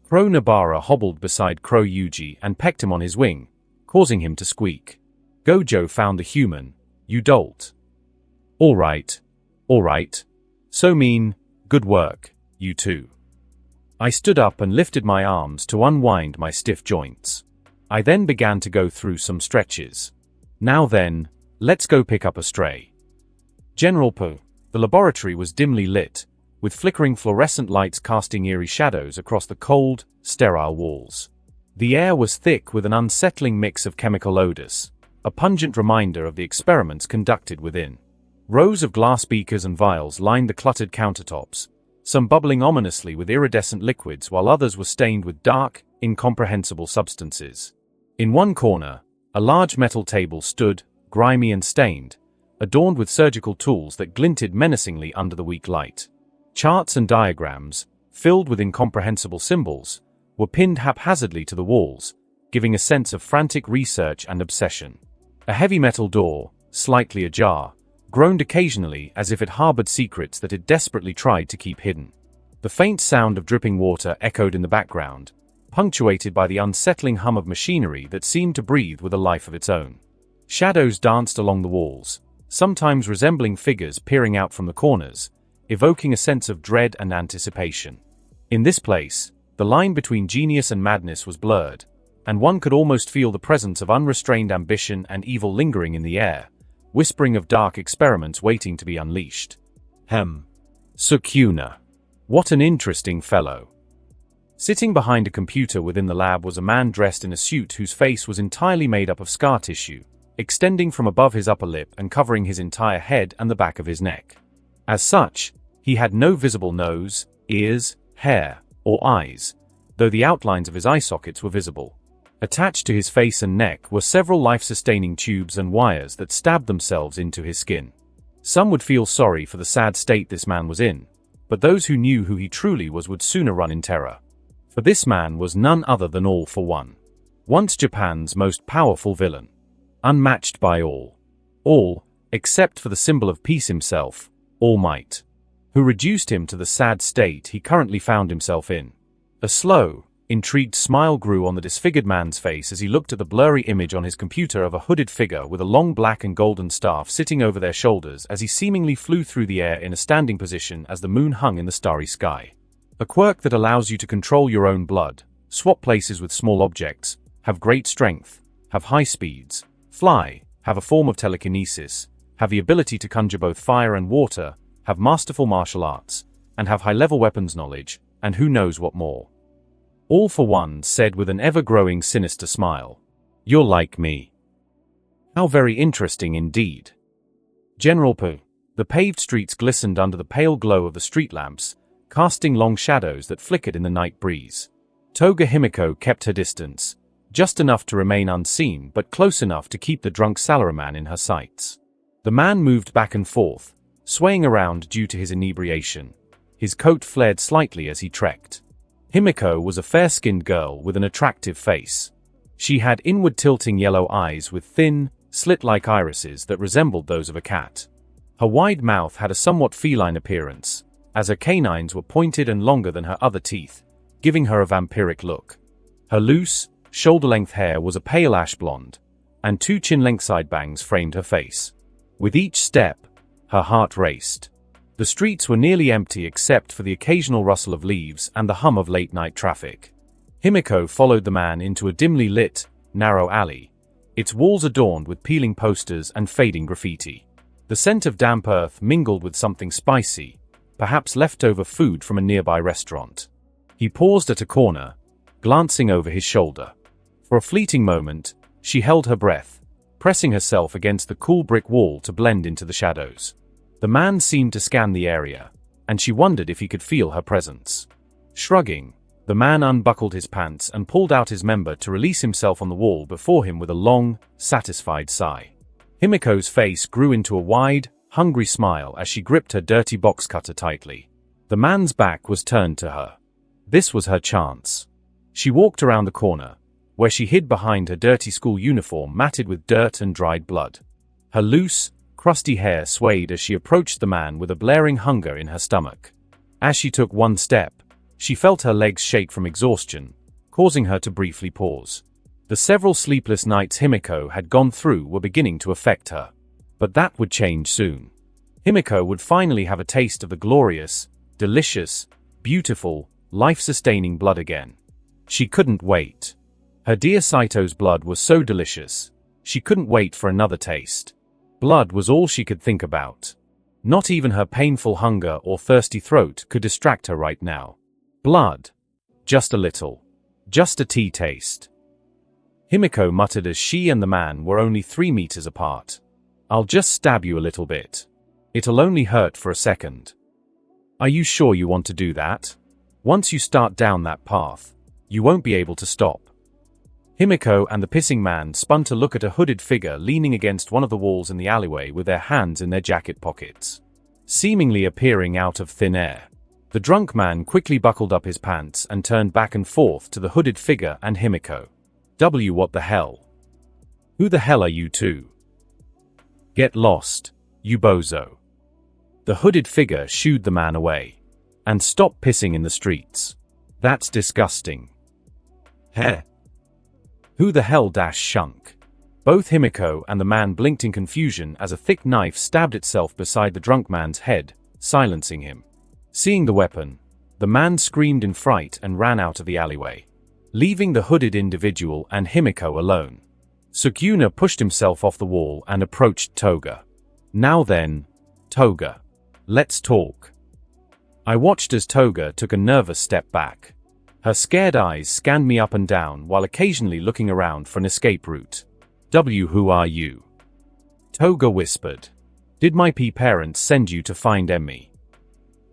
Crow Nabara hobbled beside Crow Yuji and pecked him on his wing, causing him to squeak. Gojo found the human, you dolt. Alright. So mean, good work, you two. I stood up and lifted my arms to unwind my stiff joints. I then began to go through some stretches. Now then, let's go pick up a stray. General Po. The laboratory was dimly lit, with flickering fluorescent lights casting eerie shadows across the cold, sterile walls. The air was thick with an unsettling mix of chemical odors, a pungent reminder of the experiments conducted within. Rows of glass beakers and vials lined the cluttered countertops, some bubbling ominously with iridescent liquids while others were stained with dark, incomprehensible substances. In one corner, a large metal table stood, grimy and stained, adorned with surgical tools that glinted menacingly under the weak light. Charts and diagrams, filled with incomprehensible symbols, were pinned haphazardly to the walls, giving a sense of frantic research and obsession. A heavy metal door, slightly ajar, groaned occasionally as if it harbored secrets that it desperately tried to keep hidden. The faint sound of dripping water echoed in the background, punctuated by the unsettling hum of machinery that seemed to breathe with a life of its own. Shadows danced along the walls, sometimes resembling figures peering out from the corners, evoking a sense of dread and anticipation. In this place, the line between genius and madness was blurred, and one could almost feel the presence of unrestrained ambition and evil lingering in the air, whispering of dark experiments waiting to be unleashed. Sukuna. What an interesting fellow. Sitting behind a computer within the lab was a man dressed in a suit whose face was entirely made up of scar tissue, extending from above his upper lip and covering his entire head and the back of his neck. As such, he had no visible nose, ears, hair, or eyes, though the outlines of his eye sockets were visible. Attached to his face and neck were several life-sustaining tubes and wires that stabbed themselves into his skin. Some would feel sorry for the sad state this man was in, but those who knew who he truly was would sooner run in terror. For this man was none other than All for One. Once Japan's most powerful villain. Unmatched by all. All, except for the symbol of peace himself, All Might, who reduced him to the sad state he currently found himself in. A slow, intrigued smile grew on the disfigured man's face as he looked at the blurry image on his computer of a hooded figure with a long black and golden staff sitting over their shoulders as he seemingly flew through the air in a standing position as the moon hung in the starry sky. A quirk that allows you to control your own blood, swap places with small objects, have great strength, have high speeds, fly, have a form of telekinesis, have the ability to conjure both fire and water, have masterful martial arts, and have high-level weapons knowledge, and who knows what more. All for one said with an ever-growing sinister smile. You're like me. How very interesting indeed. General Pu. The paved streets glistened under the pale glow of the street lamps, casting long shadows that flickered in the night breeze. Toga Himiko kept her distance, just enough to remain unseen but close enough to keep the drunk salaryman in her sights. The man moved back and forth, swaying around due to his inebriation. His coat flared slightly as he trekked. Himiko was a fair-skinned girl with an attractive face. She had inward-tilting yellow eyes with thin, slit-like irises that resembled those of a cat. Her wide mouth had a somewhat feline appearance, as her canines were pointed and longer than her other teeth, giving her a vampiric look. Her loose, shoulder-length hair was a pale ash blonde, and two chin-length side bangs framed her face. With each step, her heart raced. The streets were nearly empty except for the occasional rustle of leaves and the hum of late-night traffic. Himiko followed the man into a dimly lit, narrow alley, its walls adorned with peeling posters and fading graffiti. The scent of damp earth mingled with something spicy, perhaps leftover food from a nearby restaurant. He paused at a corner, glancing over his shoulder. For a fleeting moment, she held her breath, pressing herself against the cool brick wall to blend into the shadows. The man seemed to scan the area, and she wondered if he could feel her presence. Shrugging, the man unbuckled his pants and pulled out his member to release himself on the wall before him with a long, satisfied sigh. Himiko's face grew into a wide, hungry smile as she gripped her dirty box cutter tightly. The man's back was turned to her. This was her chance. She walked around the corner, where she hid behind her dirty school uniform matted with dirt and dried blood. Her loose, crusty hair swayed as she approached the man with a blaring hunger in her stomach. As she took one step, she felt her legs shake from exhaustion, causing her to briefly pause. The several sleepless nights Himiko had gone through were beginning to affect her. But that would change soon. Himiko would finally have a taste of the glorious, delicious, beautiful, life-sustaining blood again. She couldn't wait. Her dear Saito's blood was so delicious. She couldn't wait for another taste. Blood was all she could think about. Not even her painful hunger or thirsty throat could distract her right now. Blood. Just a little. Just a tea taste. Himiko muttered as she and the man were only 3 meters apart. I'll just stab you a little bit. It'll only hurt for a second. Are you sure you want to do that? Once you start down that path, you won't be able to stop. Himiko and the pissing man spun to look at a hooded figure leaning against one of the walls in the alleyway with their hands in their jacket pockets. Seemingly appearing out of thin air. The drunk man quickly buckled up his pants and turned back and forth to the hooded figure and Himiko. What the hell? Who the hell are you two? Get lost, you bozo. The hooded figure shooed the man away. And stop pissing in the streets. That's disgusting. Heh. Who the hell shunk? Both Himiko and the man blinked in confusion as a thick knife stabbed itself beside the drunk man's head, silencing him. Seeing the weapon, the man screamed in fright and ran out of the alleyway, leaving the hooded individual and Himiko alone. Sukuna pushed himself off the wall and approached Toga. Now then, Toga. Let's talk. I watched as Toga took a nervous step back. Her scared eyes scanned me up and down while occasionally looking around for an escape route. Who are you? Toga whispered. Did my parents send you to find Emmy?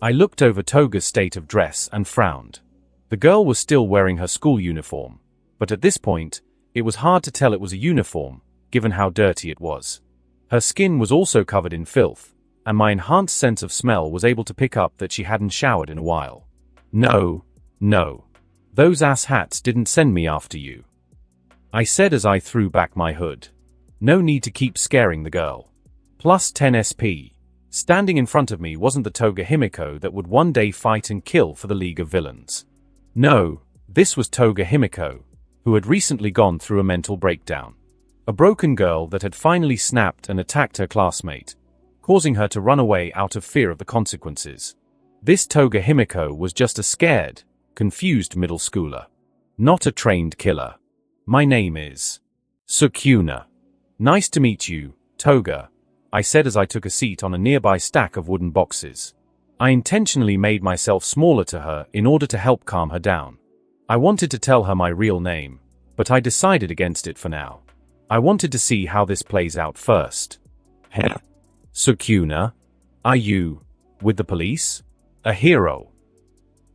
I looked over Toga's state of dress and frowned. The girl was still wearing her school uniform, but at this point, it was hard to tell it was a uniform, given how dirty it was. Her skin was also covered in filth, and my enhanced sense of smell was able to pick up that she hadn't showered in a while. No. Those ass hats didn't send me after you. I said as I threw back my hood. No need to keep scaring the girl. Plus 10 SP. Standing in front of me wasn't the Toga Himiko that would one day fight and kill for the League of Villains. No, this was Toga Himiko, who had recently gone through a mental breakdown. A broken girl that had finally snapped and attacked her classmate, causing her to run away out of fear of the consequences. This Toga Himiko was just a scared, confused middle schooler. Not a trained killer. My name is Sukuna. Nice to meet you, Toga, I said as I took a seat on a nearby stack of wooden boxes. I intentionally made myself smaller to her in order to help calm her down. I wanted to tell her my real name, but I decided against it for now. I wanted to see how this plays out first. Sukuna, are you with the police? A hero?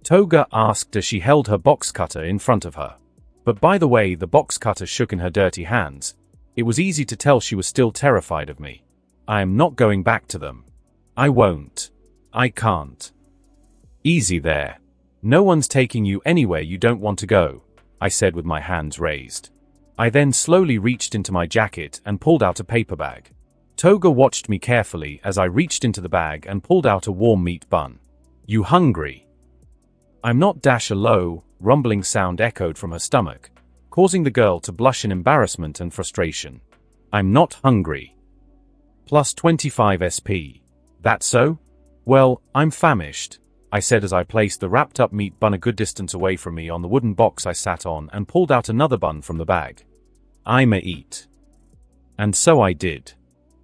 Toga asked as she held her box cutter in front of her. But by the way the box cutter shook in her dirty hands, it was easy to tell she was still terrified of me. I am not going back to them. I won't. I can't. Easy there. No one's taking you anywhere you don't want to go, I said with my hands raised. I then slowly reached into my jacket and pulled out a paper bag. Toga watched me carefully as I reached into the bag and pulled out a warm meat bun. You hungry? I'm not. A low, rumbling sound echoed from her stomach, causing the girl to blush in embarrassment and frustration. I'm not hungry. Plus 25 SP. That so? Well, I'm famished, I said as I placed the wrapped up meat bun a good distance away from me on the wooden box I sat on and pulled out another bun from the bag. I'ma eat. And so I did.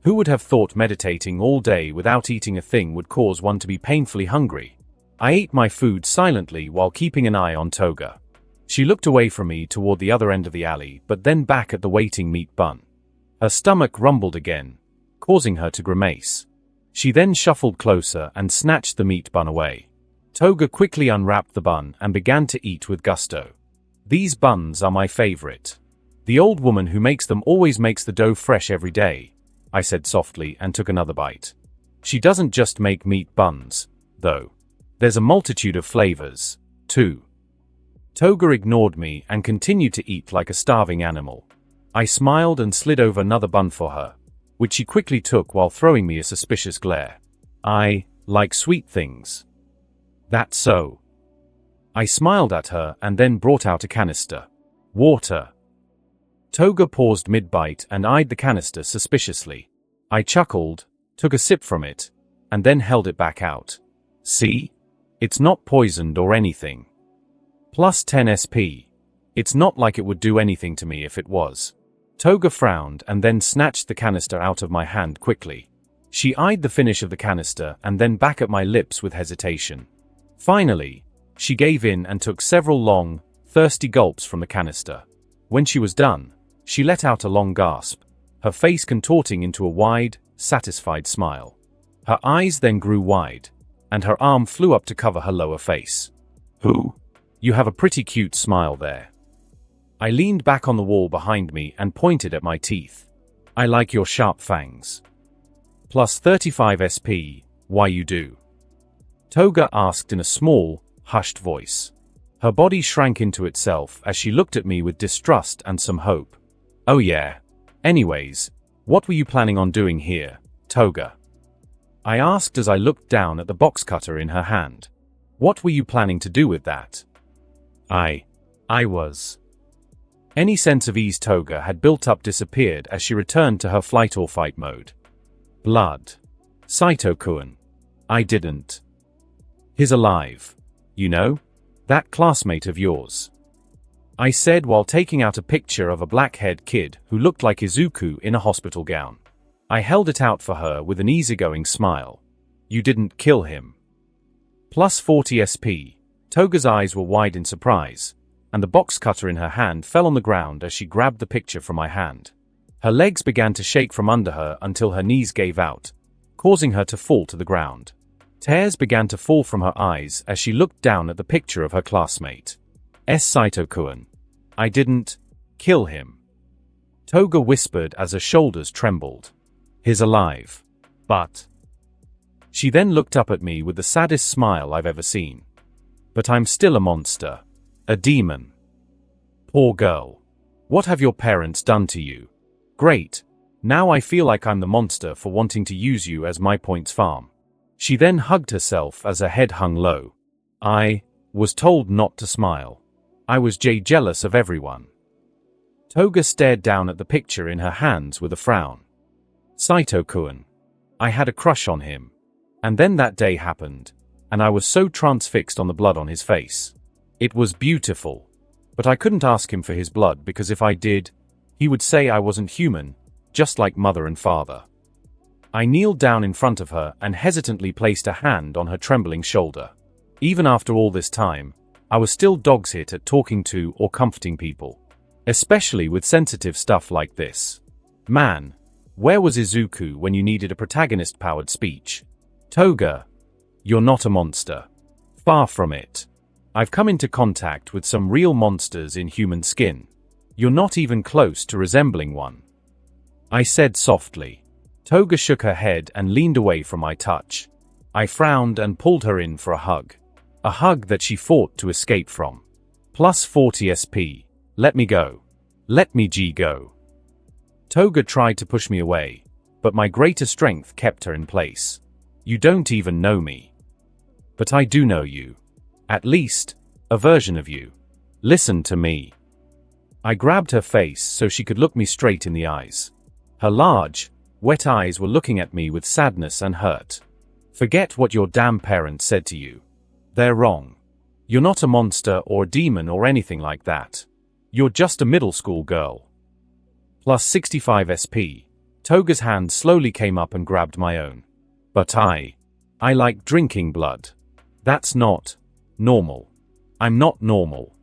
Who would have thought meditating all day without eating a thing would cause one to be painfully hungry? I ate my food silently while keeping an eye on Toga. She looked away from me toward the other end of the alley but then back at the waiting meat bun. Her stomach rumbled again, causing her to grimace. She then shuffled closer and snatched the meat bun away. Toga quickly unwrapped the bun and began to eat with gusto. These buns are my favorite. The old woman who makes them always makes the dough fresh every day, I said softly and took another bite. She doesn't just make meat buns, though. There's a multitude of flavors, too. Toga ignored me and continued to eat like a starving animal. I smiled and slid over another bun for her, which she quickly took while throwing me a suspicious glare. I like sweet things. That's so. I smiled at her and then brought out a canister. Water. Toga paused mid-bite and eyed the canister suspiciously. I chuckled, took a sip from it, and then held it back out. See? It's not poisoned or anything. Plus 10 SP. It's not like it would do anything to me if it was. Toga frowned and then snatched the canister out of my hand quickly. She eyed the finish of the canister and then back at my lips with hesitation. Finally, she gave in and took several long, thirsty gulps from the canister. When she was done, she let out a long gasp, her face contorting into a wide, satisfied smile. Her eyes then grew wide, and her arm flew up to cover her lower face. Who? You have a pretty cute smile there. I leaned back on the wall behind me and pointed at my teeth. I like your sharp fangs. Plus 35 SP, why you do? Toga asked in a small, hushed voice. Her body shrank into itself as she looked at me with distrust and some hope. Oh yeah. Anyways, what were you planning on doing here, Toga? I asked as I looked down at the box cutter in her hand. What were you planning to do with that? I was. Any sense of ease Toga had built up disappeared as she returned to her flight or fight mode. Blood. Saito-kun. I didn't. He's alive. You know? That classmate of yours. I said while taking out a picture of a black-haired kid who looked like Izuku in a hospital gown. I held it out for her with an easygoing smile. You didn't kill him. Plus 40 SP. Toga's eyes were wide in surprise, and the box cutter in her hand fell on the ground as she grabbed the picture from my hand. Her legs began to shake from under her until her knees gave out, causing her to fall to the ground. Tears began to fall from her eyes as she looked down at the picture of her classmate. Saito-kun. I didn't kill him. Toga whispered as her shoulders trembled. He's alive. But. She then looked up at me with the saddest smile I've ever seen. But I'm still a monster. A demon. Poor girl. What have your parents done to you? Great. Now I feel like I'm the monster for wanting to use you as my points farm. She then hugged herself as her head hung low. I was told not to smile. I was jealous of everyone. Toga stared down at the picture in her hands with a frown. Saito-kun. I had a crush on him. And then that day happened, and I was so transfixed on the blood on his face. It was beautiful. But I couldn't ask him for his blood because if I did, he would say I wasn't human, just like mother and father. I kneeled down in front of her and hesitantly placed a hand on her trembling shoulder. Even after all this time, I was still dog's hit at talking to or comforting people. Especially with sensitive stuff like this. Man, where was Izuku when you needed a protagonist-powered speech? Toga, you're not a monster. Far from it. I've come into contact with some real monsters in human skin. You're not even close to resembling one. I said softly. Toga shook her head and leaned away from my touch. I frowned and pulled her in for a hug. A hug that she fought to escape from. Plus 40 SP. Let me go. Let me go. Toga tried to push me away, but my greater strength kept her in place. You don't even know me. But I do know you. At least, a version of you. Listen to me. I grabbed her face so she could look me straight in the eyes. Her large, wet eyes were looking at me with sadness and hurt. Forget what your damn parents said to you. They're wrong. You're not a monster or a demon or anything like that. You're just a middle school girl. Plus 65 SP. Toga's hand slowly came up and grabbed my own. But I like drinking blood. That's not normal. I'm not normal.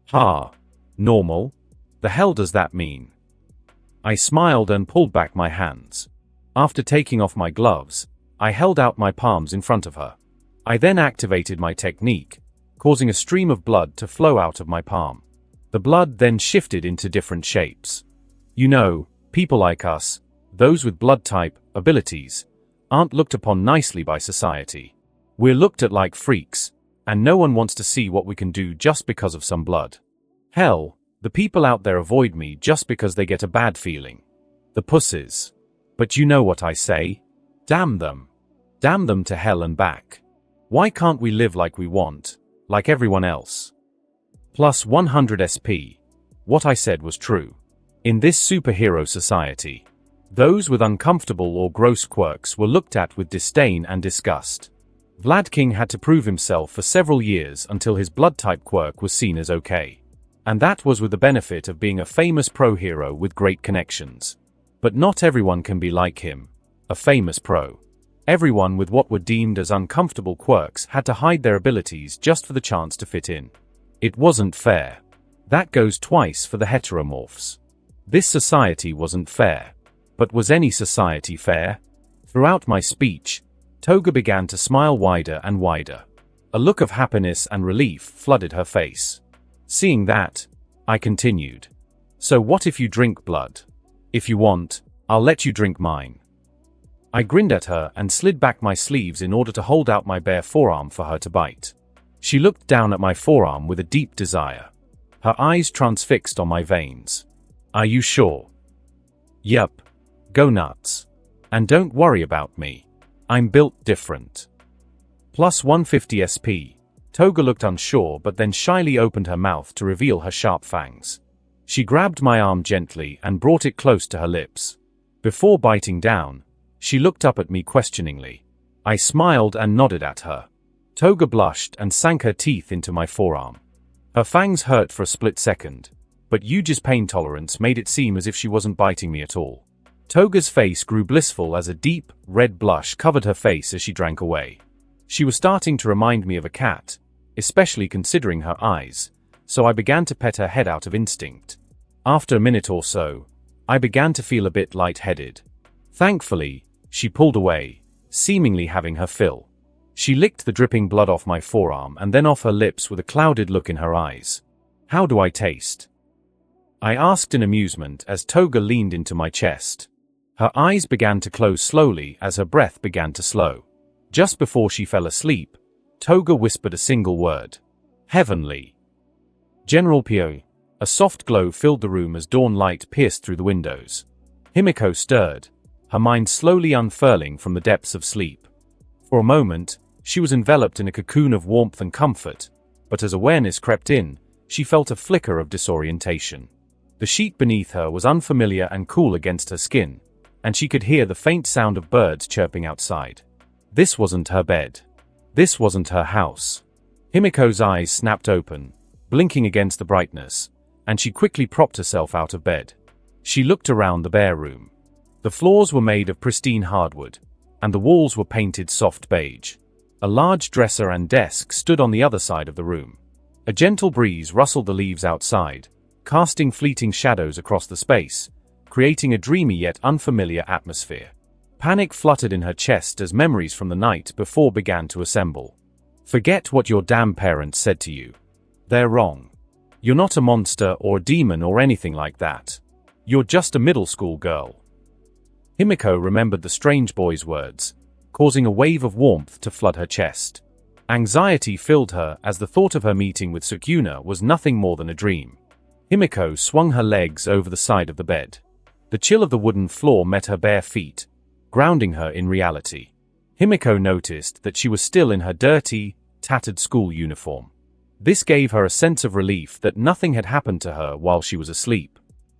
Ha. Normal? The hell does that mean? I smiled and pulled back my hands. After taking off my gloves, I held out my palms in front of her. I then activated my technique, causing a stream of blood to flow out of my palm. The blood then shifted into different shapes. You know, people like us, those with blood type abilities, aren't looked upon nicely by society. We're looked at like freaks, and no one wants to see what we can do just because of some blood. Hell, the people out there avoid me just because they get a bad feeling. The pussies. But you know what I say? Damn them. Damn them to hell and back. Why can't we live like we want, like everyone else? Plus 100 SP. What I said was true. In this superhero society, those with uncomfortable or gross quirks were looked at with disdain and disgust. Vlad King had to prove himself for several years until his blood type quirk was seen as okay. And that was with the benefit of being a famous pro hero with great connections. But not everyone can be like him, a famous pro. Everyone with what were deemed as uncomfortable quirks had to hide their abilities just for the chance to fit in. It wasn't fair. That goes twice for the heteromorphs. This society wasn't fair. But was any society fair? Throughout my speech, Toga began to smile wider and wider. A look of happiness and relief flooded her face. Seeing that, I continued. So what if you drink blood? If you want, I'll let you drink mine. I grinned at her and slid back my sleeves in order to hold out my bare forearm for her to bite. She looked down at my forearm with a deep desire. Her eyes transfixed on my veins. Are you sure? Yup. Go nuts. And don't worry about me. I'm built different. Plus 150 SP. Toga looked unsure but then shyly opened her mouth to reveal her sharp fangs. She grabbed my arm gently and brought it close to her lips. Before biting down, she looked up at me questioningly. I smiled and nodded at her. Toga blushed and sank her teeth into my forearm. Her fangs hurt for a split second, but Yuji's pain tolerance made it seem as if she wasn't biting me at all. Toga's face grew blissful as a deep, red blush covered her face as she drank away. She was starting to remind me of a cat, especially considering her eyes, so I began to pet her head out of instinct. After a minute or so, I began to feel a bit lightheaded. Thankfully, she pulled away, seemingly having her fill. She licked the dripping blood off my forearm and then off her lips with a clouded look in her eyes. How do I taste? I asked in amusement as Toga leaned into my chest. Her eyes began to close slowly as her breath began to slow. Just before she fell asleep, Toga whispered a single word. Heavenly. General Pio. A soft glow filled the room as dawn light pierced through the windows. Himiko stirred, her mind slowly unfurling from the depths of sleep. For a moment, she was enveloped in a cocoon of warmth and comfort, but as awareness crept in, she felt a flicker of disorientation. The sheet beneath her was unfamiliar and cool against her skin, and she could hear the faint sound of birds chirping outside. This wasn't her bed. This wasn't her house. Himiko's eyes snapped open, blinking against the brightness, and she quickly propped herself out of bed. She looked around the bare room. The floors were made of pristine hardwood, and the walls were painted soft beige. A large dresser and desk stood on the other side of the room. A gentle breeze rustled the leaves outside, casting fleeting shadows across the space, creating a dreamy yet unfamiliar atmosphere. Panic fluttered in her chest as memories from the night before began to assemble. Forget what your damn parents said to you. They're wrong. You're not a monster or a demon or anything like that. You're just a middle school girl. Himiko remembered the strange boy's words, causing a wave of warmth to flood her chest. Anxiety filled her as the thought of her meeting with Sukuna was nothing more than a dream. Himiko swung her legs over the side of the bed. The chill of the wooden floor met her bare feet, grounding her in reality. Himiko noticed that she was still in her dirty, tattered school uniform. This gave her a sense of relief that nothing had happened to her while she was asleep.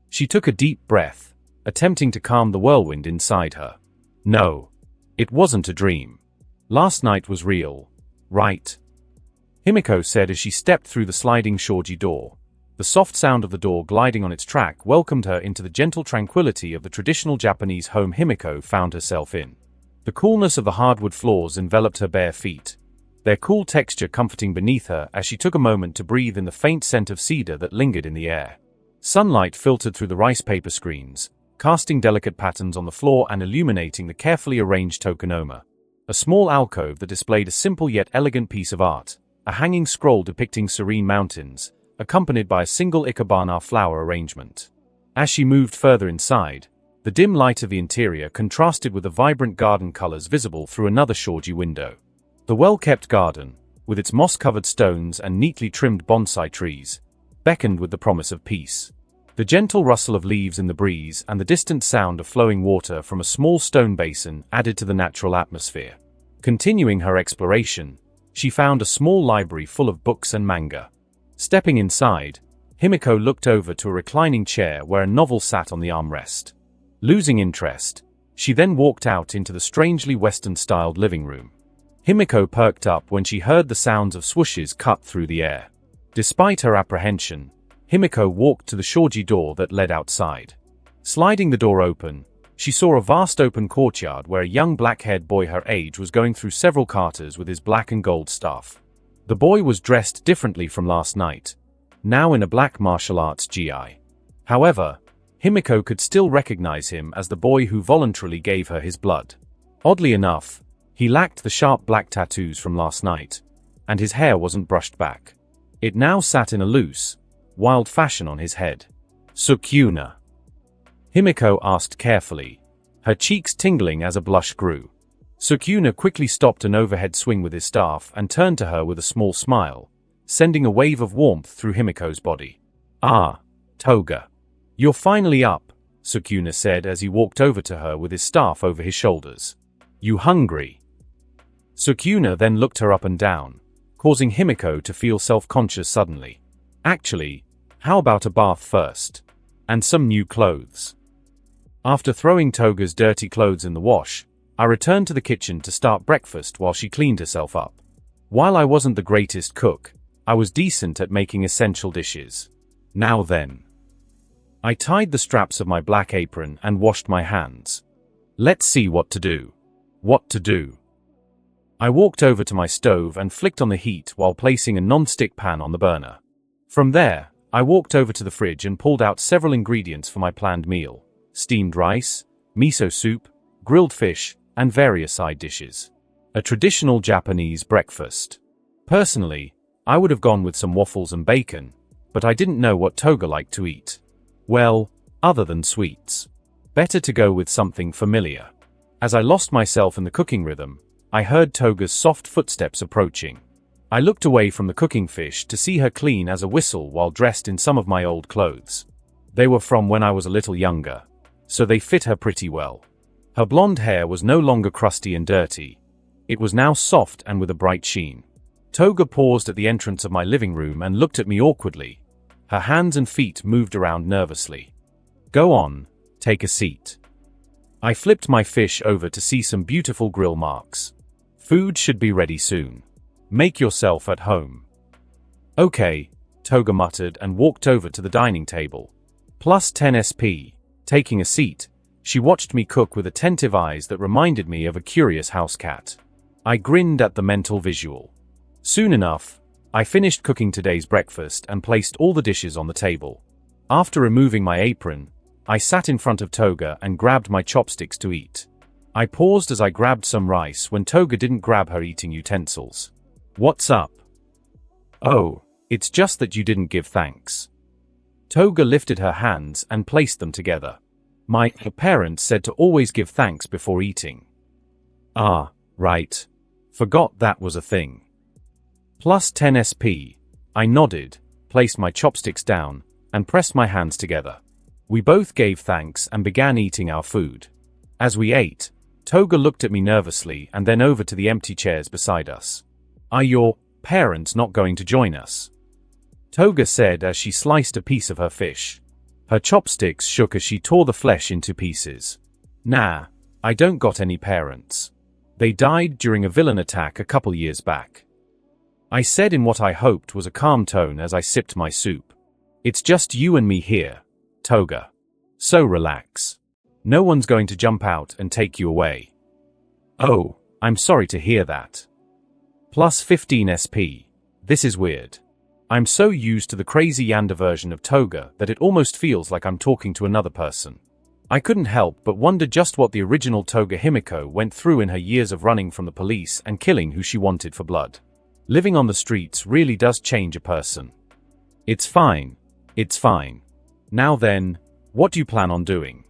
She took a deep breath, attempting to calm the whirlwind inside her. No, it wasn't a dream. Last night was real, right? Himiko said as she stepped through the sliding shoji door. The soft sound of the door gliding on its track welcomed her into the gentle tranquility of the traditional Japanese home Himiko found herself in. The coolness of the hardwood floors enveloped her bare feet, their cool texture comforting beneath her as she took a moment to breathe in the faint scent of cedar that lingered in the air. Sunlight filtered through the rice paper screens, casting delicate patterns on the floor and illuminating the carefully arranged tokonoma. A small alcove that displayed a simple yet elegant piece of art, a hanging scroll depicting serene mountains, accompanied by a single ikebana flower arrangement. As she moved further inside, the dim light of the interior contrasted with the vibrant garden colors visible through another shoji window. The well-kept garden, with its moss-covered stones and neatly trimmed bonsai trees, beckoned with the promise of peace. The gentle rustle of leaves in the breeze and the distant sound of flowing water from a small stone basin added to the natural atmosphere. Continuing her exploration, she found a small library full of books and manga. Stepping inside, Himiko looked over to a reclining chair where a novel sat on the armrest. Losing interest, she then walked out into the strangely Western-styled living room. Himiko perked up when she heard the sounds of swooshes cut through the air. Despite her apprehension, Himiko walked to the shoji door that led outside. Sliding the door open, she saw a vast open courtyard where a young black-haired boy her age was going through several katas with his black and gold staff. The boy was dressed differently from last night, now in a black martial arts gi. However, Himiko could still recognize him as the boy who voluntarily gave her his blood. Oddly enough, he lacked the sharp black tattoos from last night, and his hair wasn't brushed back. It now sat in a loose, wild fashion on his head. Sukuna? Himiko asked carefully, her cheeks tingling as a blush grew. Sukuna quickly stopped an overhead swing with his staff and turned to her with a small smile, sending a wave of warmth through Himiko's body. "Ah, Toga. You're finally up," Sukuna said as he walked over to her with his staff over his shoulders. "You hungry?" Sukuna then looked her up and down, causing Himiko to feel self-conscious suddenly. "Actually, how about a bath first? And some new clothes?" After throwing Toga's dirty clothes in the wash, I returned to the kitchen to start breakfast while she cleaned herself up. While I wasn't the greatest cook, I was decent at making essential dishes. Now then. I tied the straps of my black apron and washed my hands. Let's see what to do. What to do. I walked over to my stove and flicked on the heat while placing a non-stick pan on the burner. From there, I walked over to the fridge and pulled out several ingredients for my planned meal: steamed rice, miso soup, grilled fish, and various side dishes. A traditional Japanese breakfast. Personally, I would have gone with some waffles and bacon, but I didn't know what Toga liked to eat. Well, other than sweets. Better to go with something familiar. As I lost myself in the cooking rhythm, I heard Toga's soft footsteps approaching. I looked away from the cooking fish to see her clean as a whistle while dressed in some of my old clothes. They were from when I was a little younger, so they fit her pretty well. Her blonde hair was no longer crusty and dirty. It was now soft and with a bright sheen. Toga paused at the entrance of my living room and looked at me awkwardly. Her hands and feet moved around nervously. "Go on, take a seat." I flipped my fish over to see some beautiful grill marks. "Food should be ready soon. Make yourself at home." "Okay," Toga muttered and walked over to the dining table. +10 SP. Taking a seat, she watched me cook with attentive eyes that reminded me of a curious house cat. I grinned at the mental visual. Soon enough, I finished cooking today's breakfast and placed all the dishes on the table. After removing my apron, I sat in front of Toga and grabbed my chopsticks to eat. I paused as I grabbed some rice when Toga didn't grab her eating utensils. "What's up?" "Oh, it's just that you didn't give thanks." Toga lifted her hands and placed them together. "My parents said to always give thanks before eating." "Ah, right. Forgot that was a thing." Plus 10 SP. I nodded, placed my chopsticks down, and pressed my hands together. We both gave thanks and began eating our food. As we ate, Toga looked at me nervously and then over to the empty chairs beside us. "Are your parents not going to join us?" Toga said as she sliced a piece of her fish. Her chopsticks shook as she tore the flesh into pieces. "Nah, I don't got any parents. They died during a villain attack a couple years back." I said in what I hoped was a calm tone as I sipped my soup. "It's just you and me here, Toga. So relax. No one's going to jump out and take you away." "Oh, I'm sorry to hear that." Plus 15 SP. This is weird. I'm so used to the crazy Yanda version of Toga that it almost feels like I'm talking to another person. I couldn't help but wonder just what the original Toga Himiko went through in her years of running from the police and killing who she wanted for blood. Living on the streets really does change a person. "It's fine. It's fine. Now then, what do you plan on doing?"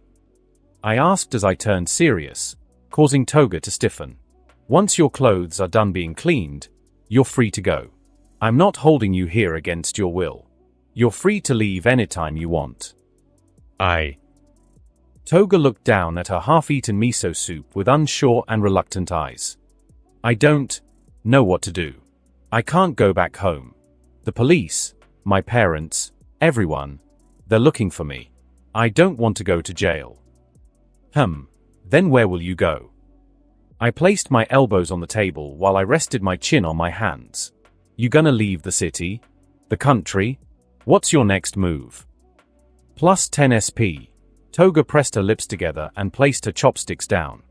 I asked as I turned serious, causing Toga to stiffen. "Once your clothes are done being cleaned, you're free to go. I'm not holding you here against your will. You're free to leave anytime you want." Toga looked down at her half-eaten miso soup with unsure and reluctant eyes. "I don't know what to do. I can't go back home. The police, my parents, everyone, they're looking for me. I don't want to go to jail." Then where will you go?" I placed my elbows on the table while I rested my chin on my hands. "You gonna leave the city? The country? What's your next move?" Plus 10 SP. Toga pressed her lips together and placed her chopsticks down.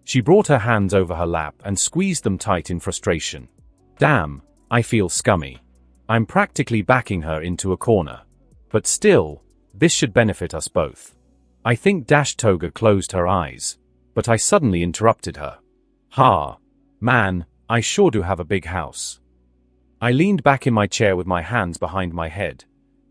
She brought her hands over her lap and squeezed them tight in frustration. Damn, I feel scummy. I'm practically backing her into a corner. But still, this should benefit us both. I think Toga closed her eyes, but I suddenly interrupted her. "Ha! Man, I sure do have a big house." I leaned back in my chair with my hands behind my head.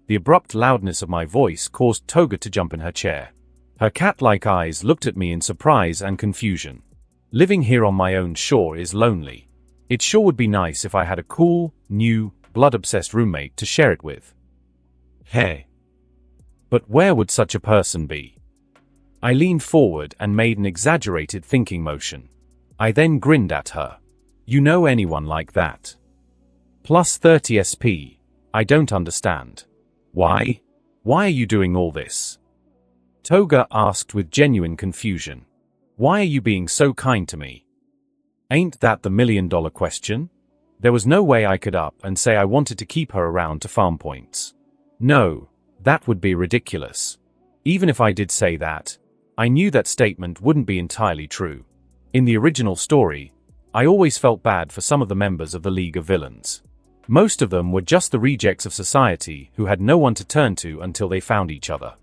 The abrupt loudness of my voice caused Toga to jump in her chair. Her cat-like eyes looked at me in surprise and confusion. Living here on my own shore is lonely. It sure would be nice if I had a cool, new, blood-obsessed roommate to share it with. Hey. But where would such a person be? I leaned forward and made an exaggerated thinking motion. I then grinned at her. "You know anyone like that?" Plus 30 SP. I don't understand. "Why? Why are you doing all this?" Toga asked with genuine confusion. "Why are you being so kind to me?" Ain't that the million-dollar question? There was no way I could up and say I wanted to keep her around to farm points. No, that would be ridiculous. Even if I did say that, I knew that statement wouldn't be entirely true. In the original story, I always felt bad for some of the members of the League of Villains. Most of them were just the rejects of society who had no one to turn to until they found each other.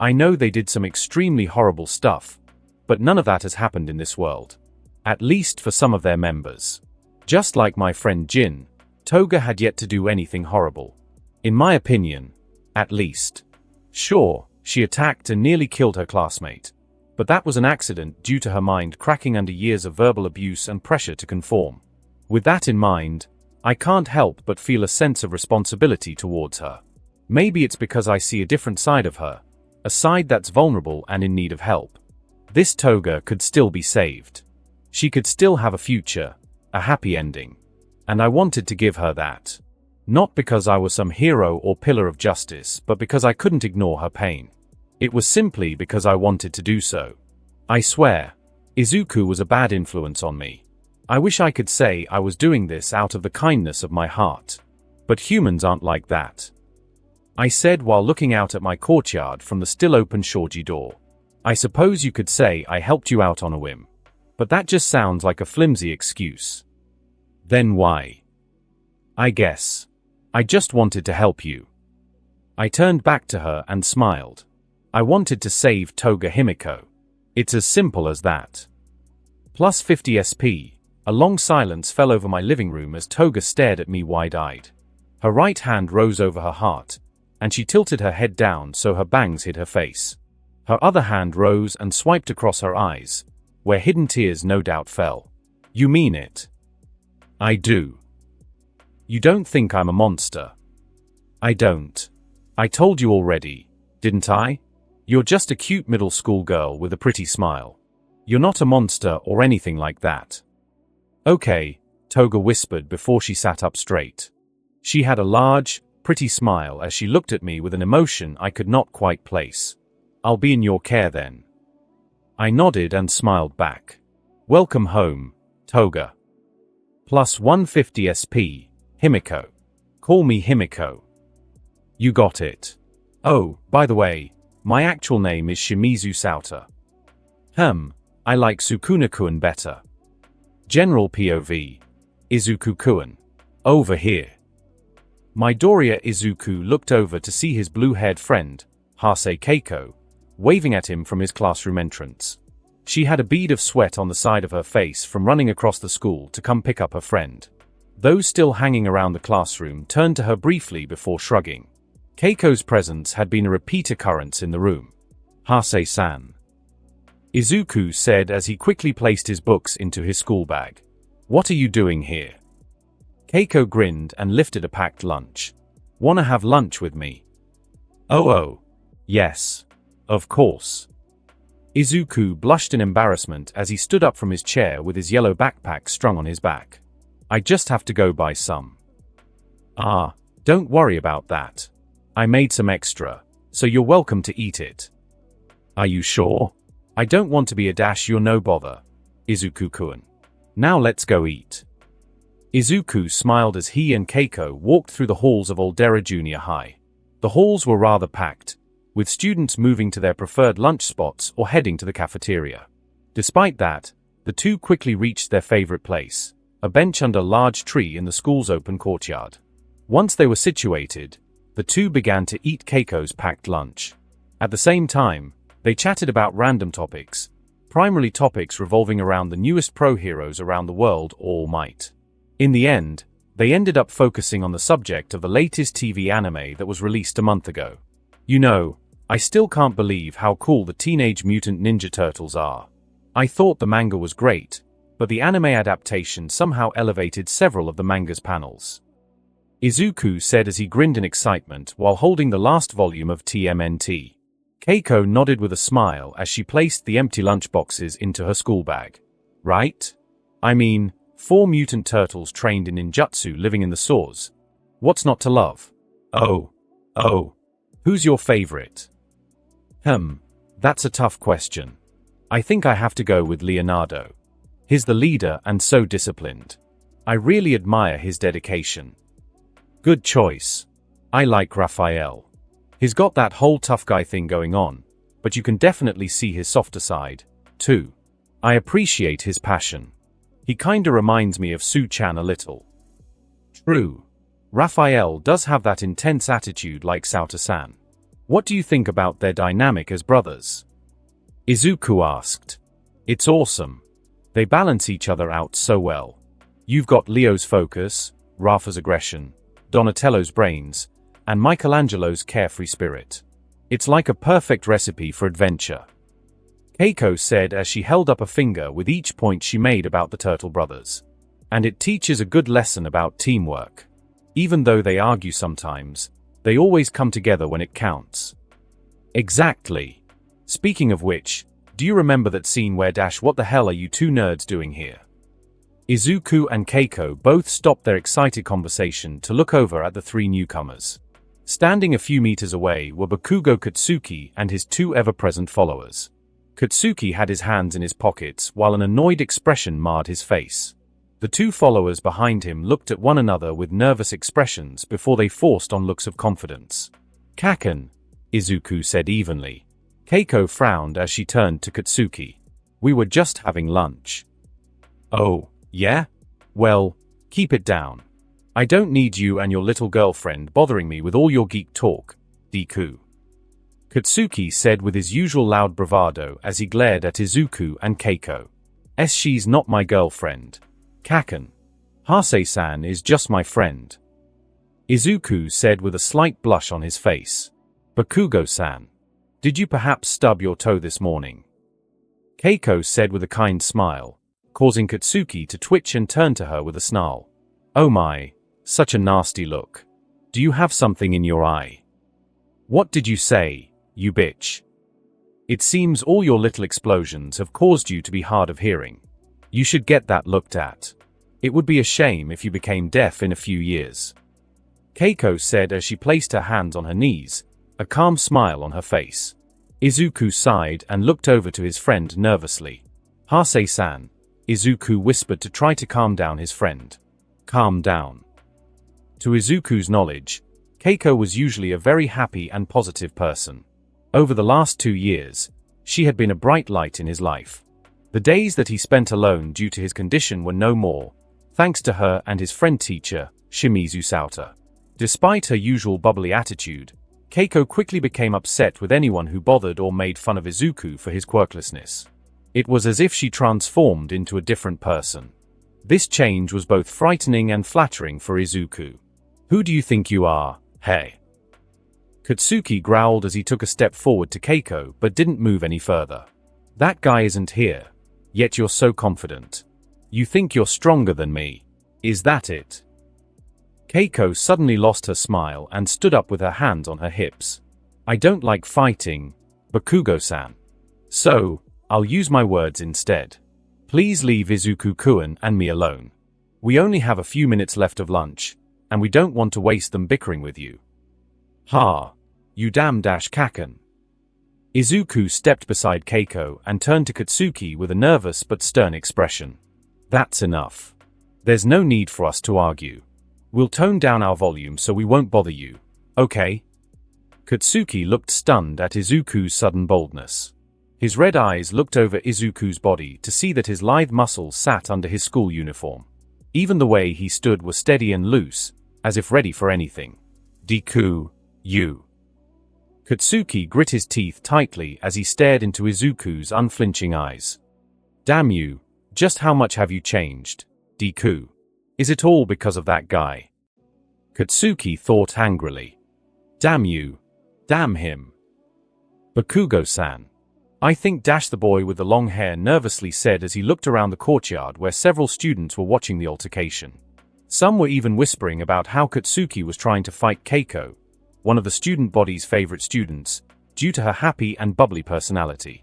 I know they did some extremely horrible stuff, but none of that has happened in this world. At least for some of their members. Just like my friend Jin, Toga had yet to do anything horrible. In my opinion, at least. Sure, she attacked and nearly killed her classmate, but that was an accident due to her mind cracking under years of verbal abuse and pressure to conform. With that in mind, I can't help but feel a sense of responsibility towards her. Maybe it's because I see a different side of her, a side that's vulnerable and in need of help. This Toga could still be saved. She could still have a future, a happy ending. And I wanted to give her that. Not because I was some hero or pillar of justice, but because I couldn't ignore her pain. It was simply because I wanted to do so. I swear, Izuku was a bad influence on me. I wish I could say I was doing this out of the kindness of my heart. But humans aren't like that. I said while looking out at my courtyard from the still open shoji door. I suppose you could say I helped you out on a whim. But that just sounds like a flimsy excuse. Then why? I guess. I just wanted to help you. I turned back to her and smiled. I wanted to save Toga Himiko. It's as simple as that. Plus 50 SP. A long silence fell over my living room as Toga stared at me wide-eyed. Her right hand rose over her heart, and she tilted her head down so her bangs hid her face. Her other hand rose and swiped across her eyes, where hidden tears no doubt fell. You mean it? I do. You don't think I'm a monster? I don't. I told you already, didn't I? You're just a cute middle school girl with a pretty smile. You're not a monster or anything like that. Okay, Toga whispered before she sat up straight. She had a large, pretty smile as she looked at me with an emotion I could not quite place. I'll be in your care then. I nodded and smiled back. Welcome home, Toga. Plus 150 SP, Himiko. Call me Himiko. You got it. Oh, by the way, my actual name is Shimizu Sauta. I like Sukuna-kun better. General POV. Izuku-kun. Over here. Midoriya Izuku looked over to see his blue-haired friend, Hasei Keiko, waving at him from his classroom entrance. She had a bead of sweat on the side of her face from running across the school to come pick up her friend. Those still hanging around the classroom turned to her briefly before shrugging. Keiko's presence had been a repeat occurrence in the room. Hasei-san. Izuku said as he quickly placed his books into his school bag. What are you doing here? Keiko grinned and lifted a packed lunch. Wanna have lunch with me? Oh, yes. Of course. Izuku blushed in embarrassment as he stood up from his chair with his yellow backpack strung on his back. I just have to go buy some. Don't worry about that. I made some extra, so you're welcome to eat it. Are you sure? I don't want to be a dash you're no bother, Izuku-kun. Now let's go eat. Izuku smiled as he and Keiko walked through the halls of Aldera Junior High. The halls were rather packed, with students moving to their preferred lunch spots or heading to the cafeteria. Despite that, the two quickly reached their favorite place, a bench under a large tree in the school's open courtyard. Once they were situated, the two began to eat Keiko's packed lunch. At the same time, they chatted about random topics, primarily topics revolving around the newest pro heroes around the world, All Might. In the end, they ended up focusing on the subject of the latest TV anime that was released a month ago. You know, I still can't believe how cool the Teenage Mutant Ninja Turtles are. I thought the manga was great, but the anime adaptation somehow elevated several of the manga's panels. Izuku said as he grinned in excitement while holding the last volume of TMNT. Keiko nodded with a smile as she placed the empty lunchboxes into her school bag. Right? I mean, 4 mutant turtles trained in ninjutsu living in the source. What's not to love? Oh. Who's your favorite? That's a tough question. I think I have to go with Leonardo. He's the leader and so disciplined. I really admire his dedication. Good choice. I like Raphael. He's got that whole tough guy thing going on, but you can definitely see his softer side, too. I appreciate his passion. He kinda reminds me of Su-chan a little. True. Raphael does have that intense attitude like Sauta-san. What do you think about their dynamic as brothers? Izuku asked. It's awesome. They balance each other out so well. You've got Leo's focus, Rafa's aggression, Donatello's brains, and Michelangelo's carefree spirit. It's like a perfect recipe for adventure. Keiko said as she held up a finger with each point she made about the Turtle brothers. And it teaches a good lesson about teamwork. Even though they argue sometimes, they always come together when it counts. Exactly. Speaking of which, do you remember that scene where what the hell are you two nerds doing here? Izuku and Keiko both stopped their excited conversation to look over at the three newcomers. Standing a few meters away were Bakugo Katsuki and his 2 ever-present followers. Katsuki had his hands in his pockets while an annoyed expression marred his face. The 2 followers behind him looked at one another with nervous expressions before they forced on looks of confidence. Kaken, Izuku said evenly. Keiko frowned as she turned to Katsuki. We were just having lunch. Oh, yeah? Well, keep it down. I don't need you and your little girlfriend bothering me with all your geek talk, Deku. Katsuki said with his usual loud bravado as he glared at Izuku and Keiko. She's not my girlfriend. Kaken. Hase-san is just my friend. Izuku said with a slight blush on his face. Bakugo-san. Did you perhaps stub your toe this morning? Keiko said with a kind smile, causing Katsuki to twitch and turn to her with a snarl. Oh my, such a nasty look. Do you have something in your eye? What did you say, you bitch? It seems all your little explosions have caused you to be hard of hearing. You should get that looked at. It would be a shame if you became deaf in a few years. Keiko said as she placed her hands on her knees, a calm smile on her face. Izuku sighed and looked over to his friend nervously. Hase-san, Izuku whispered to try to calm down his friend. Calm down. To Izuku's knowledge, Keiko was usually a very happy and positive person. Over the last 2 years, she had been a bright light in his life. The days that he spent alone due to his condition were no more, thanks to her and his friend teacher, Shimizu Sauta. Despite her usual bubbly attitude, Keiko quickly became upset with anyone who bothered or made fun of Izuku for his quirklessness. It was as if she transformed into a different person. This change was both frightening and flattering for Izuku. Who do you think you are, hey? Katsuki growled as he took a step forward to Keiko but didn't move any further. That guy isn't here, yet you're so confident. You think you're stronger than me. Is that it? Keiko suddenly lost her smile and stood up with her hands on her hips. I don't like fighting, Bakugo-san. So, I'll use my words instead. Please leave Izuku-kun and me alone. We only have a few minutes left of lunch, and we don't want to waste them bickering with you. Ha! You damn Kaken. Izuku stepped beside Keiko and turned to Katsuki with a nervous but stern expression. That's enough. There's no need for us to argue. We'll tone down our volume so we won't bother you, okay? Katsuki looked stunned at Izuku's sudden boldness. His red eyes looked over Izuku's body to see that his lithe muscles sat under his school uniform. Even the way he stood was steady and loose, as if ready for anything. Deku, you. Katsuki grit his teeth tightly as he stared into Izuku's unflinching eyes. Damn you, just how much have you changed, Deku? Is it all because of that guy? Katsuki thought angrily. Damn you. Damn him. Bakugo-san. I think the boy with the long hair nervously said as he looked around the courtyard where several students were watching the altercation. Some were even whispering about how Katsuki was trying to fight Keiko, one of the student body's favorite students, due to her happy and bubbly personality.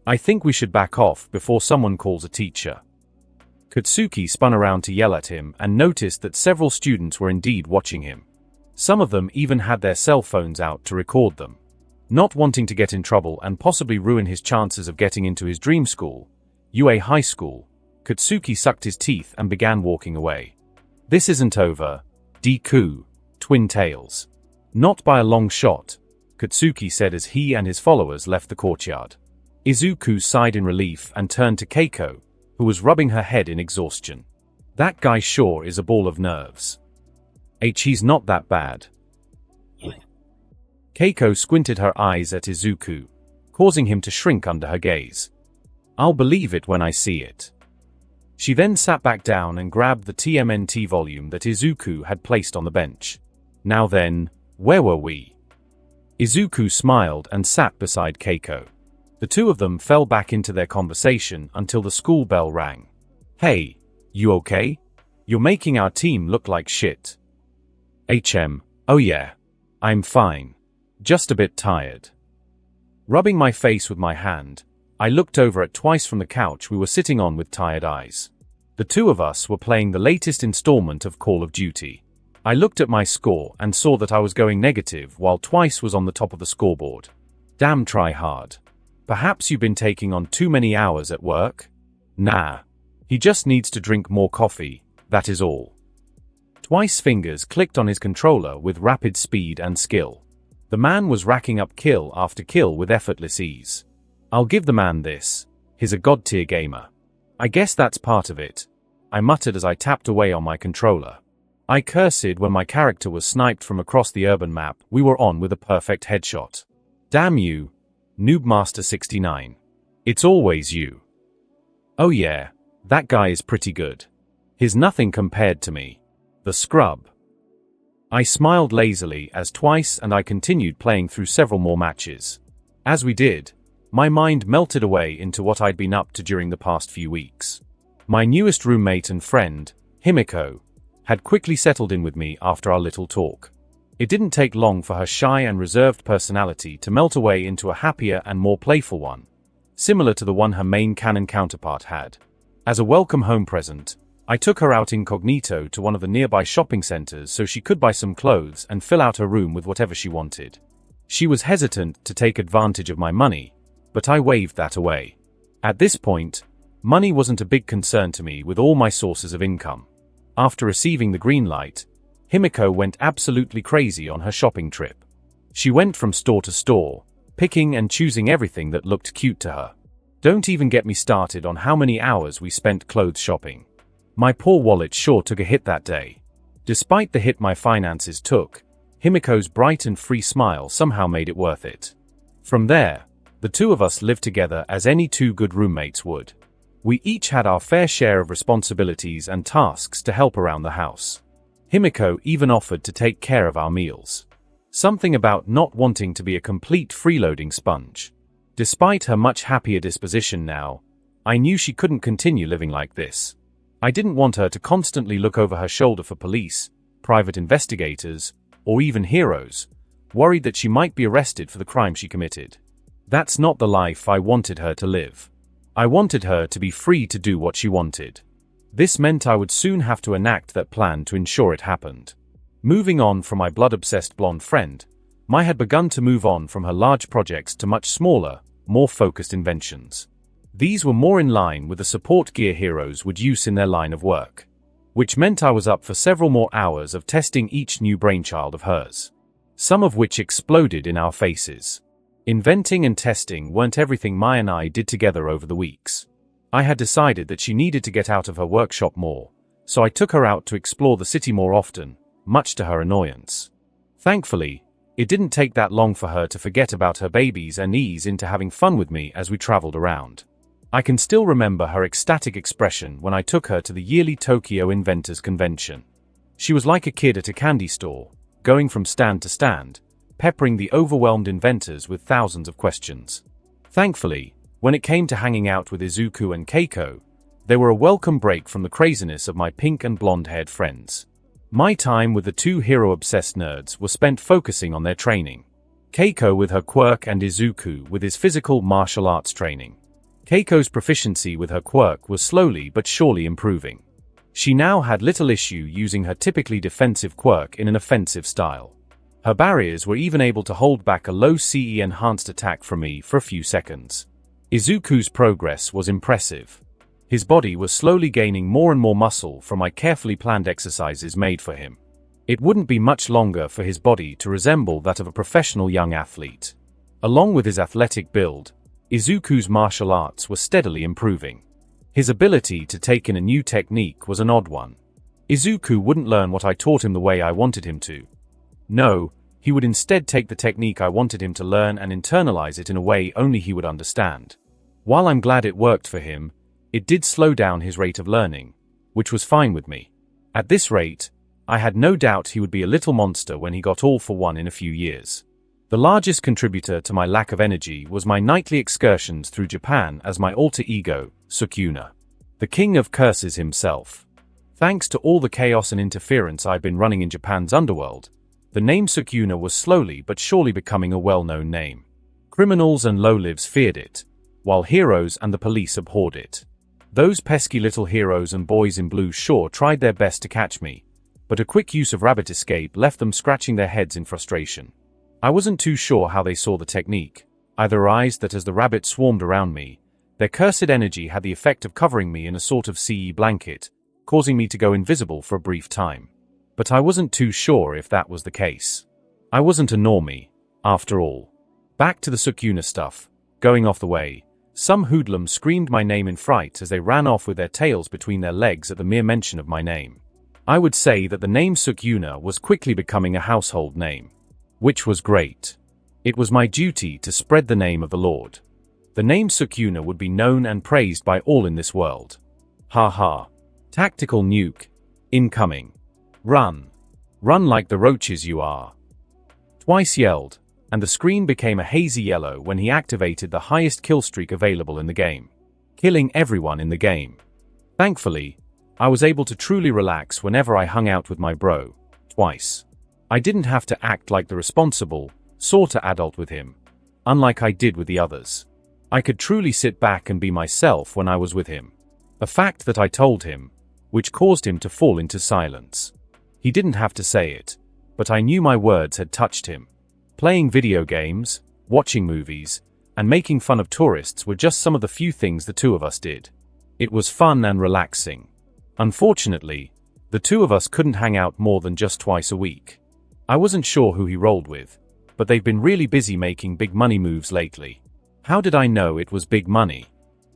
I think we should back off before someone calls a teacher. Katsuki spun around to yell at him and noticed that several students were indeed watching him. Some of them even had their cell phones out to record them. Not wanting to get in trouble and possibly ruin his chances of getting into his dream school, UA High School, Katsuki sucked his teeth and began walking away. This isn't over, Deku, Twin Tails. Not by a long shot, Katsuki said as he and his followers left the courtyard. Izuku sighed in relief and turned to Keiko, who was rubbing her head in exhaustion. That guy sure is a ball of nerves. He's not that bad. Keiko squinted her eyes at Izuku, causing him to shrink under her gaze. I'll believe it when I see it. She then sat back down and grabbed the TMNT volume that Izuku had placed on the bench. Now then, where were we? Izuku smiled and sat beside Keiko. The two of them fell back into their conversation until the school bell rang. Hey, you okay? You're making our team look like shit. Oh yeah. I'm fine. Just a bit tired. Rubbing my face with my hand, I looked over at Twice from the couch we were sitting on with tired eyes. The two of us were playing the latest installment of Call of Duty. I looked at my score and saw that I was going negative while Twice was on the top of the scoreboard. Damn try hard. Perhaps you've been taking on too many hours at work? Nah. He just needs to drink more coffee, that is all. Twice's fingers clicked on his controller with rapid speed and skill. The man was racking up kill after kill with effortless ease. I'll give the man this. He's a god-tier gamer. I guess that's part of it, I muttered as I tapped away on my controller. I cursed when my character was sniped from across the urban map we were on with a perfect headshot. Damn you, Noobmaster69. It's always you. Oh yeah, that guy is pretty good. He's nothing compared to me. The scrub. I smiled lazily as twice and I continued playing through several more matches. As we did, my mind melted away into what I'd been up to during the past few weeks. My newest roommate and friend, Himiko, had quickly settled in with me after our little talk. It didn't take long for her shy and reserved personality to melt away into a happier and more playful one, similar to the one her main canon counterpart had. As a welcome home present, I took her out incognito to one of the nearby shopping centers so she could buy some clothes and fill out her room with whatever she wanted. She was hesitant to take advantage of my money, but I waved that away. At this point, money wasn't a big concern to me with all my sources of income. After receiving the green light, Himiko went absolutely crazy on her shopping trip. She went from store to store, picking and choosing everything that looked cute to her. Don't even get me started on how many hours we spent clothes shopping. My poor wallet sure took a hit that day. Despite the hit my finances took, Himiko's bright and free smile somehow made it worth it. From there, the two of us lived together as any two good roommates would. We each had our fair share of responsibilities and tasks to help around the house. Himiko even offered to take care of our meals. Something about not wanting to be a complete freeloading sponge. Despite her much happier disposition now, I knew she couldn't continue living like this. I didn't want her to constantly look over her shoulder for police, private investigators, or even heroes, worried that she might be arrested for the crime she committed. That's not the life I wanted her to live. I wanted her to be free to do what she wanted. This meant I would soon have to enact that plan to ensure it happened. Moving on from my blood-obsessed blonde friend, Mai had begun to move on from her large projects to much smaller, more focused inventions. These were more in line with the support gear heroes would use in their line of work, which meant I was up for several more hours of testing each new brainchild of hers, some of which exploded in our faces. Inventing and testing weren't everything Mai and I did together over the weeks. I had decided that she needed to get out of her workshop more, so I took her out to explore the city more often, much to her annoyance. Thankfully, it didn't take that long for her to forget about her babies and ease into having fun with me as we traveled around. I can still remember her ecstatic expression when I took her to the yearly Tokyo Inventors Convention. She was like a kid at a candy store, going from stand to stand, peppering the overwhelmed inventors with thousands of questions. Thankfully, when it came to hanging out with Izuku and Keiko, they were a welcome break from the craziness of my pink and blonde-haired friends. My time with the two hero-obsessed nerds was spent focusing on their training. Keiko with her quirk and Izuku with his physical martial arts training. Keiko's proficiency with her quirk was slowly but surely improving. She now had little issue using her typically defensive quirk in an offensive style. Her barriers were even able to hold back a low CE enhanced attack from me for a few seconds. Izuku's progress was impressive. His body was slowly gaining more and more muscle from my carefully planned exercises made for him. It wouldn't be much longer for his body to resemble that of a professional young athlete. Along with his athletic build, Izuku's martial arts were steadily improving. His ability to take in a new technique was an odd one. Izuku wouldn't learn what I taught him the way I wanted him to. No, he would instead take the technique I wanted him to learn and internalize it in a way only he would understand. While I'm glad it worked for him, it did slow down his rate of learning, which was fine with me. At this rate, I had no doubt he would be a little monster when he got all for one in a few years. The largest contributor to my lack of energy was my nightly excursions through Japan as my alter ego, Sukuna, the king of curses himself. Thanks to all the chaos and interference I'd been running in Japan's underworld, the name Sukuna was slowly but surely becoming a well-known name. Criminals and low-lives feared it, while heroes and the police abhorred it. Those pesky little heroes and boys in blue sure tried their best to catch me, but a quick use of rabbit escape left them scratching their heads in frustration. I wasn't too sure how they saw the technique. I realized that as the rabbits swarmed around me, their cursed energy had the effect of covering me in a sort of CE blanket, causing me to go invisible for a brief time. But I wasn't too sure if that was the case. I wasn't a normie. After all. Back to the Sukuna stuff. Going off the way, some hoodlums screamed my name in fright as they ran off with their tails between their legs at the mere mention of my name. I would say that the name Sukuna was quickly becoming a household name. Which was great. It was my duty to spread the name of the Lord. The name Sukuna would be known and praised by all in this world. Ha ha. Tactical nuke. Incoming. Run. Run like the roaches you are. Twice yelled, and the screen became a hazy yellow when he activated the highest kill streak available in the game, killing everyone in the game. Thankfully, I was able to truly relax whenever I hung out with my bro, Twice. I didn't have to act like the responsible, sorta adult with him, unlike I did with the others. I could truly sit back and be myself when I was with him. A fact that I told him, which caused him to fall into silence. He didn't have to say it, but I knew my words had touched him. Playing video games, watching movies, and making fun of tourists were just some of the few things the two of us did. It was fun and relaxing. Unfortunately, the two of us couldn't hang out more than just twice a week. I wasn't sure who he rolled with, but they've been really busy making big money moves lately. How did I know it was big money?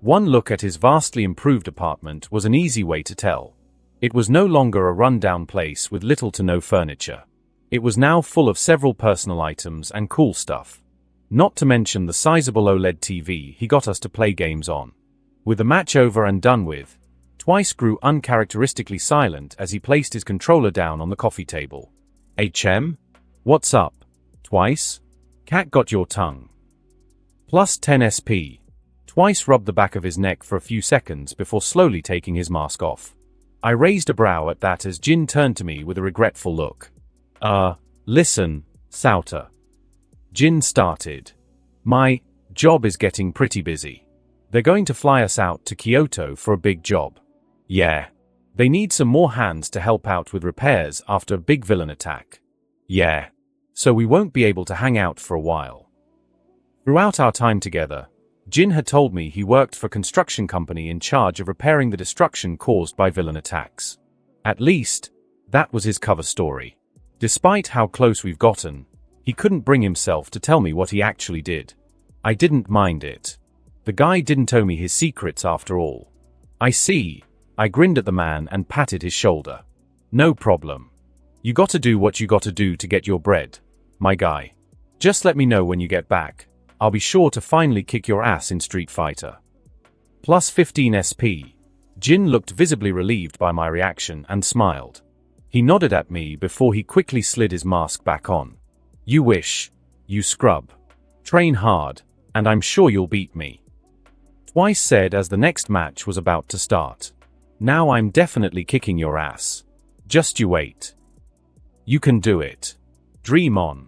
One look at his vastly improved apartment was an easy way to tell. It was no longer a run-down place with little to no furniture. It was now full of several personal items and cool stuff. Not to mention the sizable OLED TV he got us to play games on. With the match over and done with, Twice grew uncharacteristically silent as he placed his controller down on the coffee table. HM? What's up, Twice? Cat got your tongue. Plus 10 SP. Twice rubbed the back of his neck for a few seconds before slowly taking his mask off. I raised a brow at that as Jin turned to me with a regretful look. Listen, Sauter. Jin started. My job is getting pretty busy. They're going to fly us out to Kyoto for a big job. Yeah. They need some more hands to help out with repairs after a big villain attack. Yeah. So we won't be able to hang out for a while. Throughout our time together, Jin had told me he worked for a construction company in charge of repairing the destruction caused by villain attacks. At least, that was his cover story. Despite how close we've gotten, he couldn't bring himself to tell me what he actually did. I didn't mind it. The guy didn't owe me his secrets after all. I see. I grinned at the man and patted his shoulder. No problem. You gotta do what you gotta do to get your bread, my guy. Just let me know when you get back. I'll be sure to finally kick your ass in Street Fighter. Plus 15 SP. Jin looked visibly relieved by my reaction and smiled. He nodded at me before he quickly slid his mask back on. You wish, you scrub. Train hard, and I'm sure you'll beat me. Twice said as the next match was about to start. Now I'm definitely kicking your ass. Just you wait. You can do it. Dream on.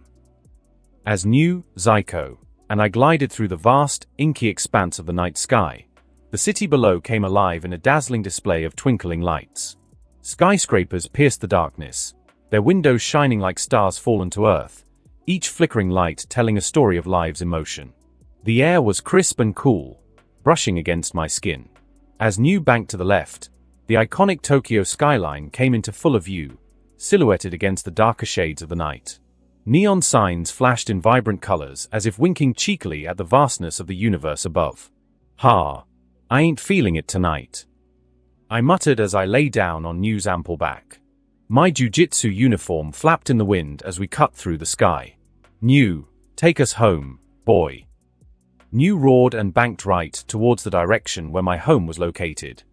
As new, Zyko, and I glided through the vast, inky expanse of the night sky, the city below came alive in a dazzling display of twinkling lights. Skyscrapers pierced the darkness, their windows shining like stars fallen to earth, each flickering light telling a story of lives in motion. The air was crisp and cool, brushing against my skin. As New banked to the left, the iconic Tokyo skyline came into fuller view, silhouetted against the darker shades of the night. Neon signs flashed in vibrant colors as if winking cheekily at the vastness of the universe above. Ha! I ain't feeling it tonight. I muttered as I lay down on New's ample back. My Jujutsu uniform flapped in the wind as we cut through the sky. New, take us home, boy. New roared and banked right towards the direction where my home was located.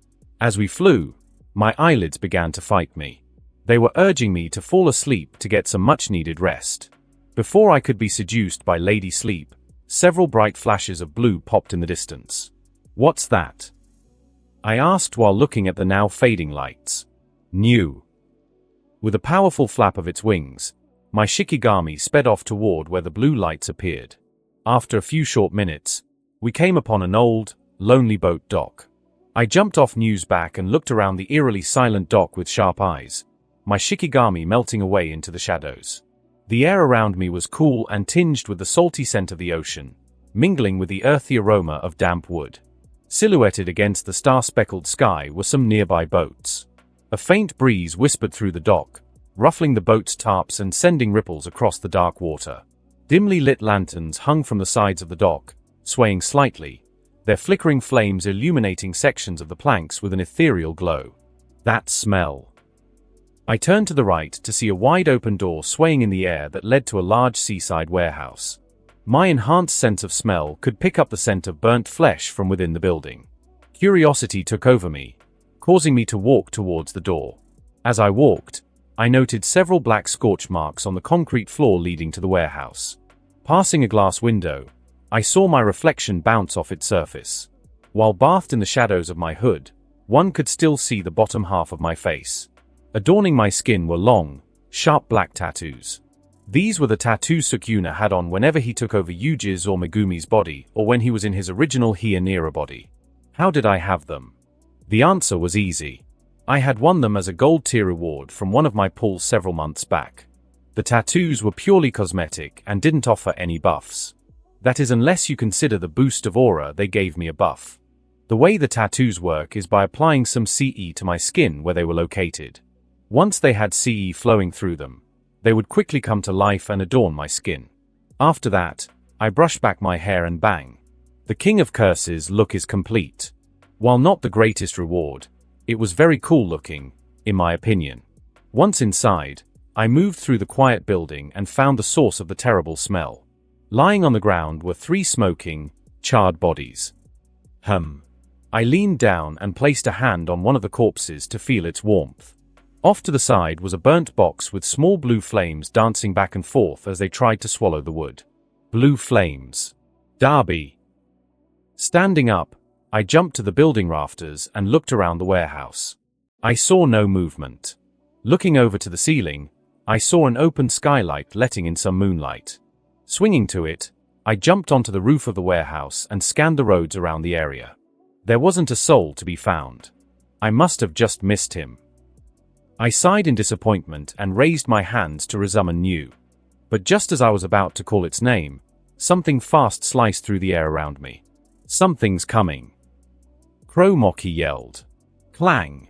As we flew, my eyelids began to fight me. They were urging me to fall asleep to get some much-needed rest. Before I could be seduced by Lady Sleep, several bright flashes of blue popped in the distance. What's that? I asked while looking at the now fading lights. New. With a powerful flap of its wings, my Shikigami sped off toward where the blue lights appeared. After a few short minutes, we came upon an old, lonely boat dock. I jumped off New's back and looked around the eerily silent dock with sharp eyes, my Shikigami melting away into the shadows. The air around me was cool and tinged with the salty scent of the ocean, mingling with the earthy aroma of damp wood. Silhouetted against the star-speckled sky were some nearby boats. A faint breeze whispered through the dock, ruffling the boat's tarps and sending ripples across the dark water. Dimly lit lanterns hung from the sides of the dock, swaying slightly, their flickering flames illuminating sections of the planks with an ethereal glow. That smell. I turned to the right to see a wide-open door swaying in the air that led to a large seaside warehouse. My enhanced sense of smell could pick up the scent of burnt flesh from within the building. Curiosity took over me, causing me to walk towards the door. As I walked, I noted several black scorch marks on the concrete floor leading to the warehouse. Passing a glass window, I saw my reflection bounce off its surface. While bathed in the shadows of my hood, one could still see the bottom half of my face. Adorning my skin were long, sharp black tattoos. These were the tattoos Sukuna had on whenever he took over Yuji's or Megumi's body, or when he was in his original Hionira body. How did I have them? The answer was easy. I had won them as a gold tier reward from one of my pulls several months back. The tattoos were purely cosmetic and didn't offer any buffs. That is, unless you consider the boost of aura they gave me a buff. The way the tattoos work is by applying some CE to my skin where they were located. Once they had CE flowing through them, they would quickly come to life and adorn my skin. After that, I brushed back my hair and bang. The King of Curses look is complete. While not the greatest reward, it was very cool looking, in my opinion. Once inside, I moved through the quiet building and found the source of the terrible smell. Lying on the ground were 3 smoking, charred bodies. I leaned down and placed a hand on one of the corpses to feel its warmth. Off to the side was a burnt box with small blue flames dancing back and forth as they tried to swallow the wood. Blue flames. Darby. Standing up, I jumped to the building rafters and looked around the warehouse. I saw no movement. Looking over to the ceiling, I saw an open skylight letting in some moonlight. Swinging to it, I jumped onto the roof of the warehouse and scanned the roads around the area. There wasn't a soul to be found. I must have just missed him. I sighed in disappointment and raised my hands to resummon new. But just as I was about to call its name, something fast sliced through the air around me. Something's coming. Cromoki yelled. Clang.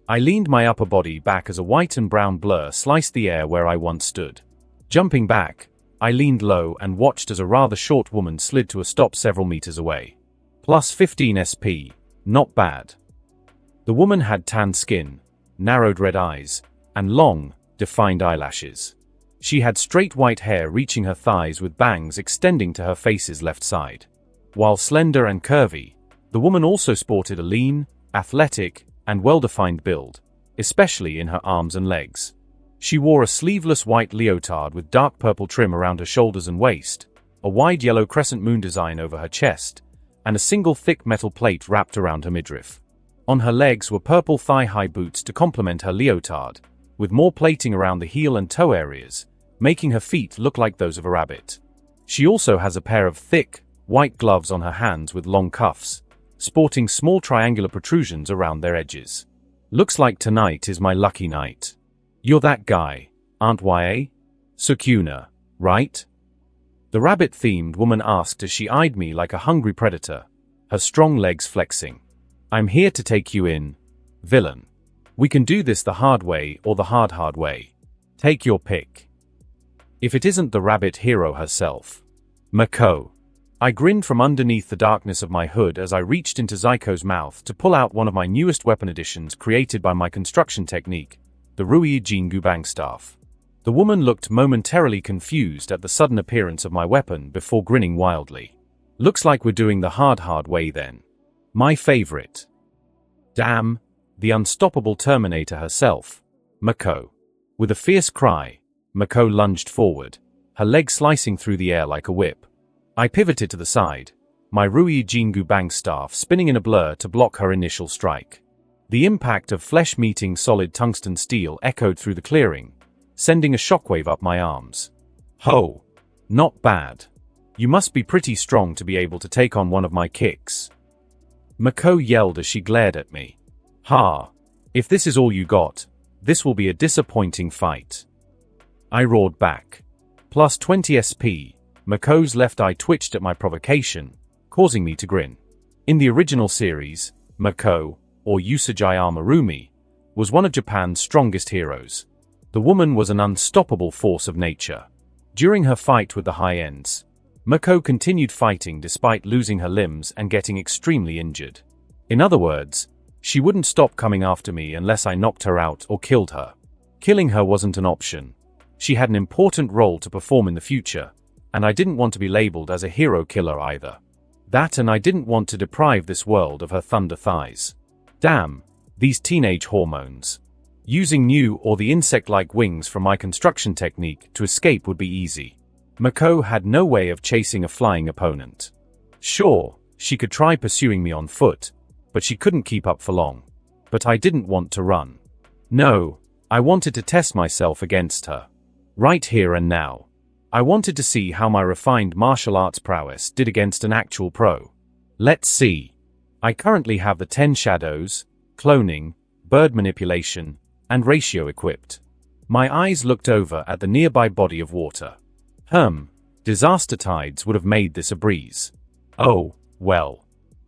I leaned my upper body back as a white and brown blur sliced the air where I once stood. Jumping back, I leaned low and watched as a rather short woman slid to a stop several meters away. Plus 15 SP. Not bad. The woman had tan skin, narrowed red eyes, and long, defined eyelashes. She had straight white hair reaching her thighs with bangs extending to her face's left side. While slender and curvy, the woman also sported a lean, athletic, and well-defined build, especially in her arms and legs. She wore a sleeveless white leotard with dark purple trim around her shoulders and waist, a wide yellow crescent moon design over her chest, and a single thick metal plate wrapped around her midriff. On her legs were purple thigh-high boots to complement her leotard, with more plating around the heel and toe areas, making her feet look like those of a rabbit. She also has a pair of thick, white gloves on her hands with long cuffs, sporting small triangular protrusions around their edges. Looks like tonight is my lucky night. You're that guy, aren't ya? Sukuna, right? The rabbit-themed woman asked as she eyed me like a hungry predator, her strong legs flexing. I'm here to take you in, villain. We can do this the hard way or the hard way. Take your pick. If it isn't the rabbit hero herself. Mako. I grinned from underneath the darkness of my hood as I reached into Zyko's mouth to pull out one of my newest weapon additions created by my construction technique, the Rui Jingu Bang Staff. The woman looked momentarily confused at the sudden appearance of my weapon before grinning wildly. Looks like we're doing the hard way then. My favorite. Damn, the unstoppable Terminator herself, Mako. With a fierce cry, Mako lunged forward, her leg slicing through the air like a whip. I pivoted to the side, my Rui Jingu Bang Staff spinning in a blur to block her initial strike. The impact of flesh meeting solid tungsten steel echoed through the clearing, sending a shockwave up my arms. Ho! Not bad. You must be pretty strong to be able to take on one of my kicks. Mako yelled as she glared at me. Ha! If this is all you got, this will be a disappointing fight. I roared back. Plus 20 SP, Mako's left eye twitched at my provocation, causing me to grin. In the original series, Mako, or Usagi Armarumi, was one of Japan's strongest heroes. The woman was an unstoppable force of nature. During her fight with the high ends, Mako continued fighting despite losing her limbs and getting extremely injured. In other words, she wouldn't stop coming after me unless I knocked her out or killed her. Killing her wasn't an option. She had an important role to perform in the future, and I didn't want to be labeled as a hero killer either. That, and I didn't want to deprive this world of her thunder thighs. Damn, these teenage hormones. Using new or the insect-like wings from my construction technique to escape would be easy. Mako had no way of chasing a flying opponent. Sure, she could try pursuing me on foot, but she couldn't keep up for long. But I didn't want to run. No, I wanted to test myself against her. Right here and now. I wanted to see how my refined martial arts prowess did against an actual pro. Let's see. I currently have the 10 shadows, cloning, bird manipulation, and ratio equipped. My eyes looked over at the nearby body of water. Disaster tides would have made this a breeze. Oh, well.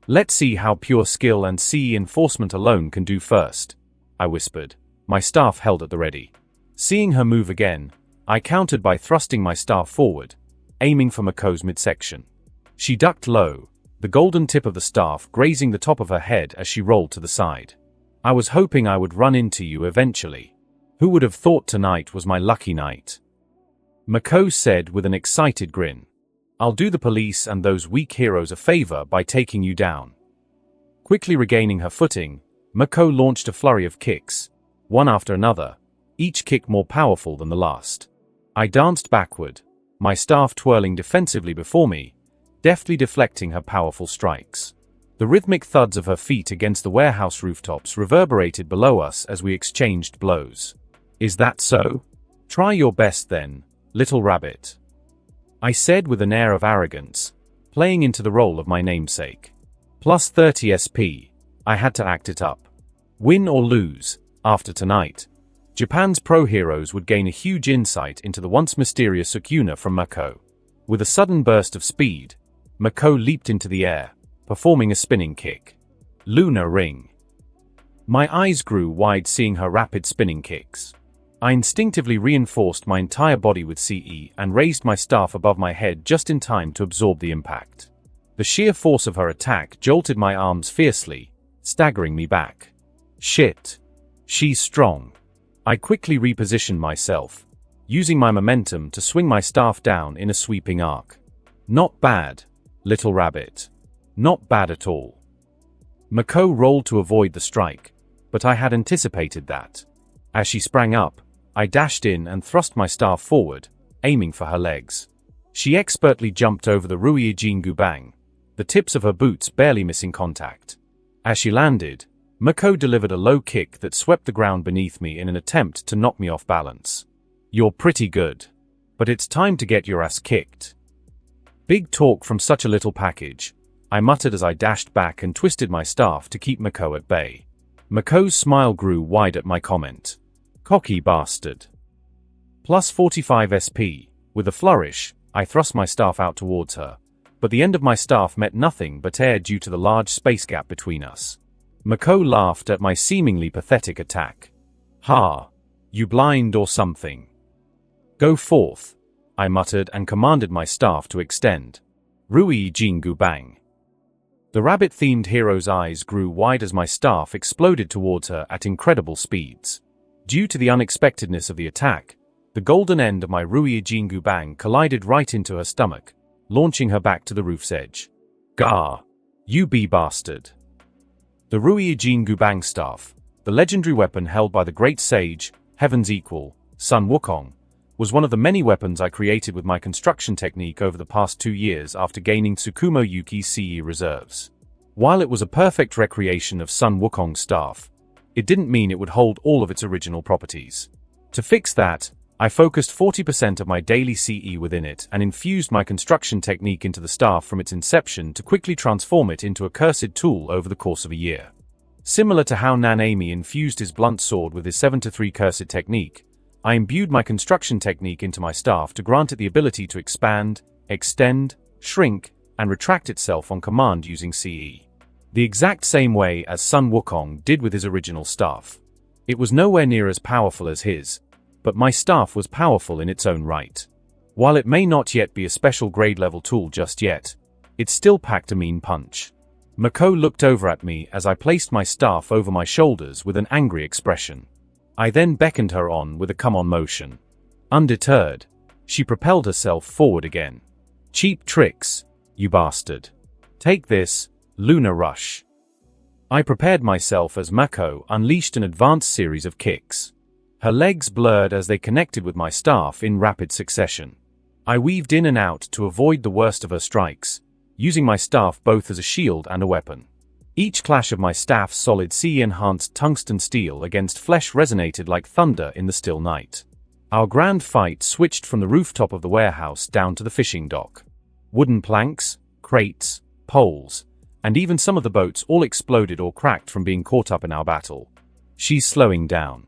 Let's see how pure skill and CE enforcement alone can do first, I whispered, my staff held at the ready. Seeing her move again, I countered by thrusting my staff forward, aiming for Mako's midsection. She ducked low, the golden tip of the staff grazing the top of her head as she rolled to the side. I was hoping I would run into you eventually. Who would have thought tonight was my lucky night? Mako said with an excited grin. I'll do the police and those weak heroes a favor by taking you down. Quickly regaining her footing, Mako launched a flurry of kicks, one after another, each kick more powerful than the last. I danced backward, my staff twirling defensively before me, deftly deflecting her powerful strikes. The rhythmic thuds of her feet against the warehouse rooftops reverberated below us as we exchanged blows. Is that so? Try your best then, little rabbit, I said with an air of arrogance, playing into the role of my namesake. Plus 30 SP, I had to act it up. Win or lose, after tonight, Japan's pro heroes would gain a huge insight into the once mysterious Sukuna from Mako. With a sudden burst of speed, Mako leaped into the air, performing a spinning kick. Lunar Ring. My eyes grew wide seeing her rapid spinning kicks. I instinctively reinforced my entire body with CE and raised my staff above my head just in time to absorb the impact. The sheer force of her attack jolted my arms fiercely, staggering me back. Shit. She's strong. I quickly repositioned myself, using my momentum to swing my staff down in a sweeping arc. Not bad, little rabbit. Not bad at all. Mako rolled to avoid the strike, but I had anticipated that. As she sprang up, I dashed in and thrust my staff forward, aiming for her legs. She expertly jumped over the Rui Jingu Bang, the tips of her boots barely missing contact. As she landed, Mako delivered a low kick that swept the ground beneath me in an attempt to knock me off balance. You're pretty good. But it's time to get your ass kicked. Big talk from such a little package, I muttered as I dashed back and twisted my staff to keep Mako at bay. Mako's smile grew wide at my comment. Cocky bastard. Plus 45 SP. With a flourish, I thrust my staff out towards her, but the end of my staff met nothing but air due to the large space gap between us. Mako laughed at my seemingly pathetic attack. Ha! You blind or something? Go forth, I muttered and commanded my staff to extend. Rui Jingu Bang. The rabbit-themed hero's eyes grew wide as my staff exploded towards her at incredible speeds. Due to the unexpectedness of the attack, the golden end of my Rui Jingu Bang collided right into her stomach, launching her back to the roof's edge. Gah! You be bastard! The Rui Jingu Bang staff, the legendary weapon held by the great sage, Heaven's Equal, Sun Wukong, was one of the many weapons I created with my construction technique over the past 2 years after gaining Tsukumo Yuki's CE reserves. While it was a perfect recreation of Sun Wukong's staff, it didn't mean it would hold all of its original properties. To fix that, I focused 40% of my daily CE within it and infused my construction technique into the staff from its inception to quickly transform it into a cursed tool over the course of a year. Similar to how Nanami infused his blunt sword with his 7-3 cursed technique, I imbued my construction technique into my staff to grant it the ability to expand, extend, shrink, and retract itself on command using CE. The exact same way as Sun Wukong did with his original staff. It was nowhere near as powerful as his, but my staff was powerful in its own right. While it may not yet be a special grade level tool just yet, it still packed a mean punch. Mako looked over at me as I placed my staff over my shoulders with an angry expression. I then beckoned her on with a come on motion. Undeterred, she propelled herself forward again. Cheap tricks, you bastard. Take this, Lunar Rush. I prepared myself as Mako unleashed an advanced series of kicks. Her legs blurred as they connected with my staff in rapid succession. I weaved in and out to avoid the worst of her strikes, using my staff both as a shield and a weapon. Each clash of my staff's solid C-enhanced tungsten steel against flesh resonated like thunder in the still night. Our grand fight switched from the rooftop of the warehouse down to the fishing dock. Wooden planks, crates, poles, and even some of the boats all exploded or cracked from being caught up in our battle. She's slowing down.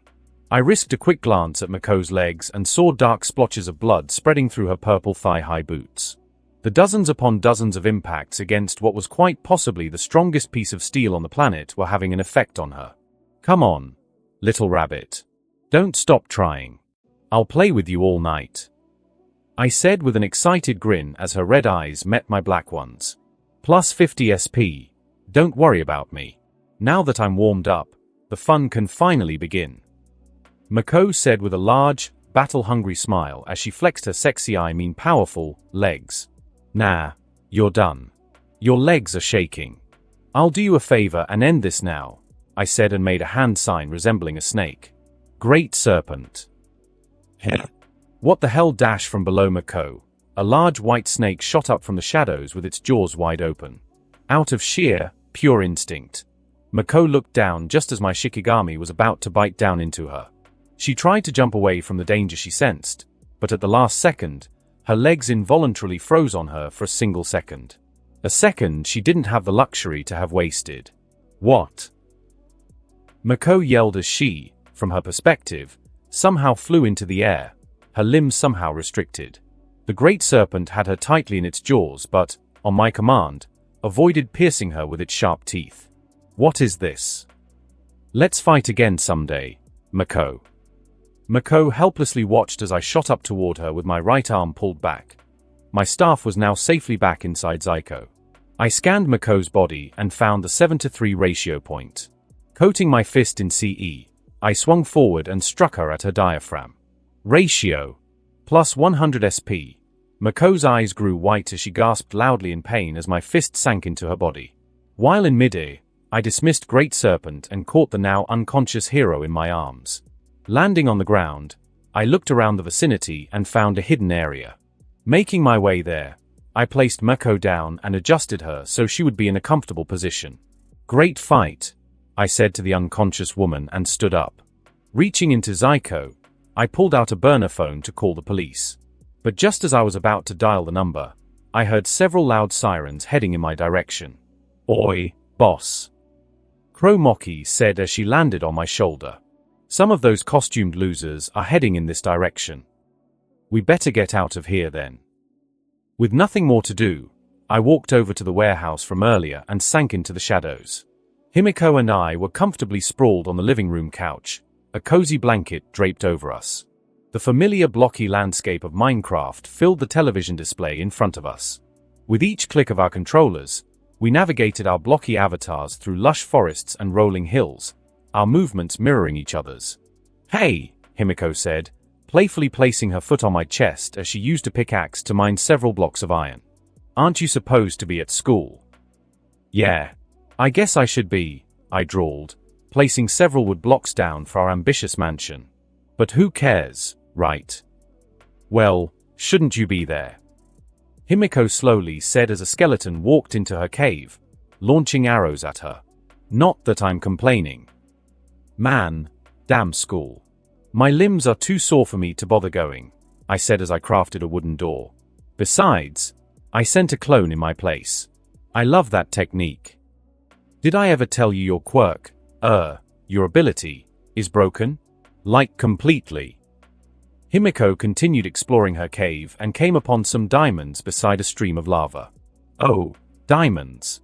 I risked a quick glance at Mako's legs and saw dark splotches of blood spreading through her purple thigh-high boots. The dozens upon dozens of impacts against what was quite possibly the strongest piece of steel on the planet were having an effect on her. Come on, little rabbit. Don't stop trying. I'll play with you all night. I said with an excited grin as her red eyes met my black ones. Plus 50 SP. Don't worry about me. Now that I'm warmed up, the fun can finally begin. Mako said with a large, battle-hungry smile as she flexed her sexy powerful legs. Nah, you're done. Your legs are shaking. I'll do you a favor and end this now, I said and made a hand sign resembling a snake. Great serpent. What the hell? Dash from below Mako. A large white snake shot up from the shadows with its jaws wide open. Out of sheer, pure instinct, Mako looked down just as my Shikigami was about to bite down into her. She tried to jump away from the danger she sensed, but at the last second, her legs involuntarily froze on her for a single second. A second she didn't have the luxury to have wasted. What? Mako yelled as she, from her perspective, somehow flew into the air, her limbs somehow restricted. The great serpent had her tightly in its jaws but, on my command, avoided piercing her with its sharp teeth. What is this? Let's fight again someday, Mako. Mako helplessly watched as I shot up toward her with my right arm pulled back. My staff was now safely back inside Zyko. I scanned Mako's body and found the 7:3 ratio point. Coating my fist in CE, I swung forward and struck her at her diaphragm. Ratio. Plus 100 SP. Mako's eyes grew white as she gasped loudly in pain as my fist sank into her body. While in midair, I dismissed Great Serpent and caught the now unconscious hero in my arms. Landing on the ground, I looked around the vicinity and found a hidden area. Making my way there, I placed Mako down and adjusted her so she would be in a comfortable position. Great fight, I said to the unconscious woman and stood up. Reaching into Zyko, I pulled out a burner phone to call the police. But just as I was about to dial the number, I heard several loud sirens heading in my direction. Oi, boss. Cromoki said as she landed on my shoulder. Some of those costumed losers are heading in this direction. We better get out of here then. With nothing more to do, I walked over to the warehouse from earlier and sank into the shadows. Himiko and I were comfortably sprawled on the living room couch, a cozy blanket draped over us. The familiar blocky landscape of Minecraft filled the television display in front of us. With each click of our controllers, we navigated our blocky avatars through lush forests and rolling hills, our movements mirroring each other's. Hey, Himiko said, playfully placing her foot on my chest as she used a pickaxe to mine several blocks of iron. Aren't you supposed to be at school? Yeah, I guess I should be, I drawled, placing several wood blocks down for our ambitious mansion. But who cares, right? Well, shouldn't you be there? Himiko slowly said as a skeleton walked into her cave, launching arrows at her. Not that I'm complaining. Man, damn school. My limbs are too sore for me to bother going, I said as I crafted a wooden door. Besides, I sent a clone in my place. I love that technique. Did I ever tell you your quirk, your ability, is broken? Like completely. Himiko continued exploring her cave and came upon some diamonds beside a stream of lava. Oh, diamonds.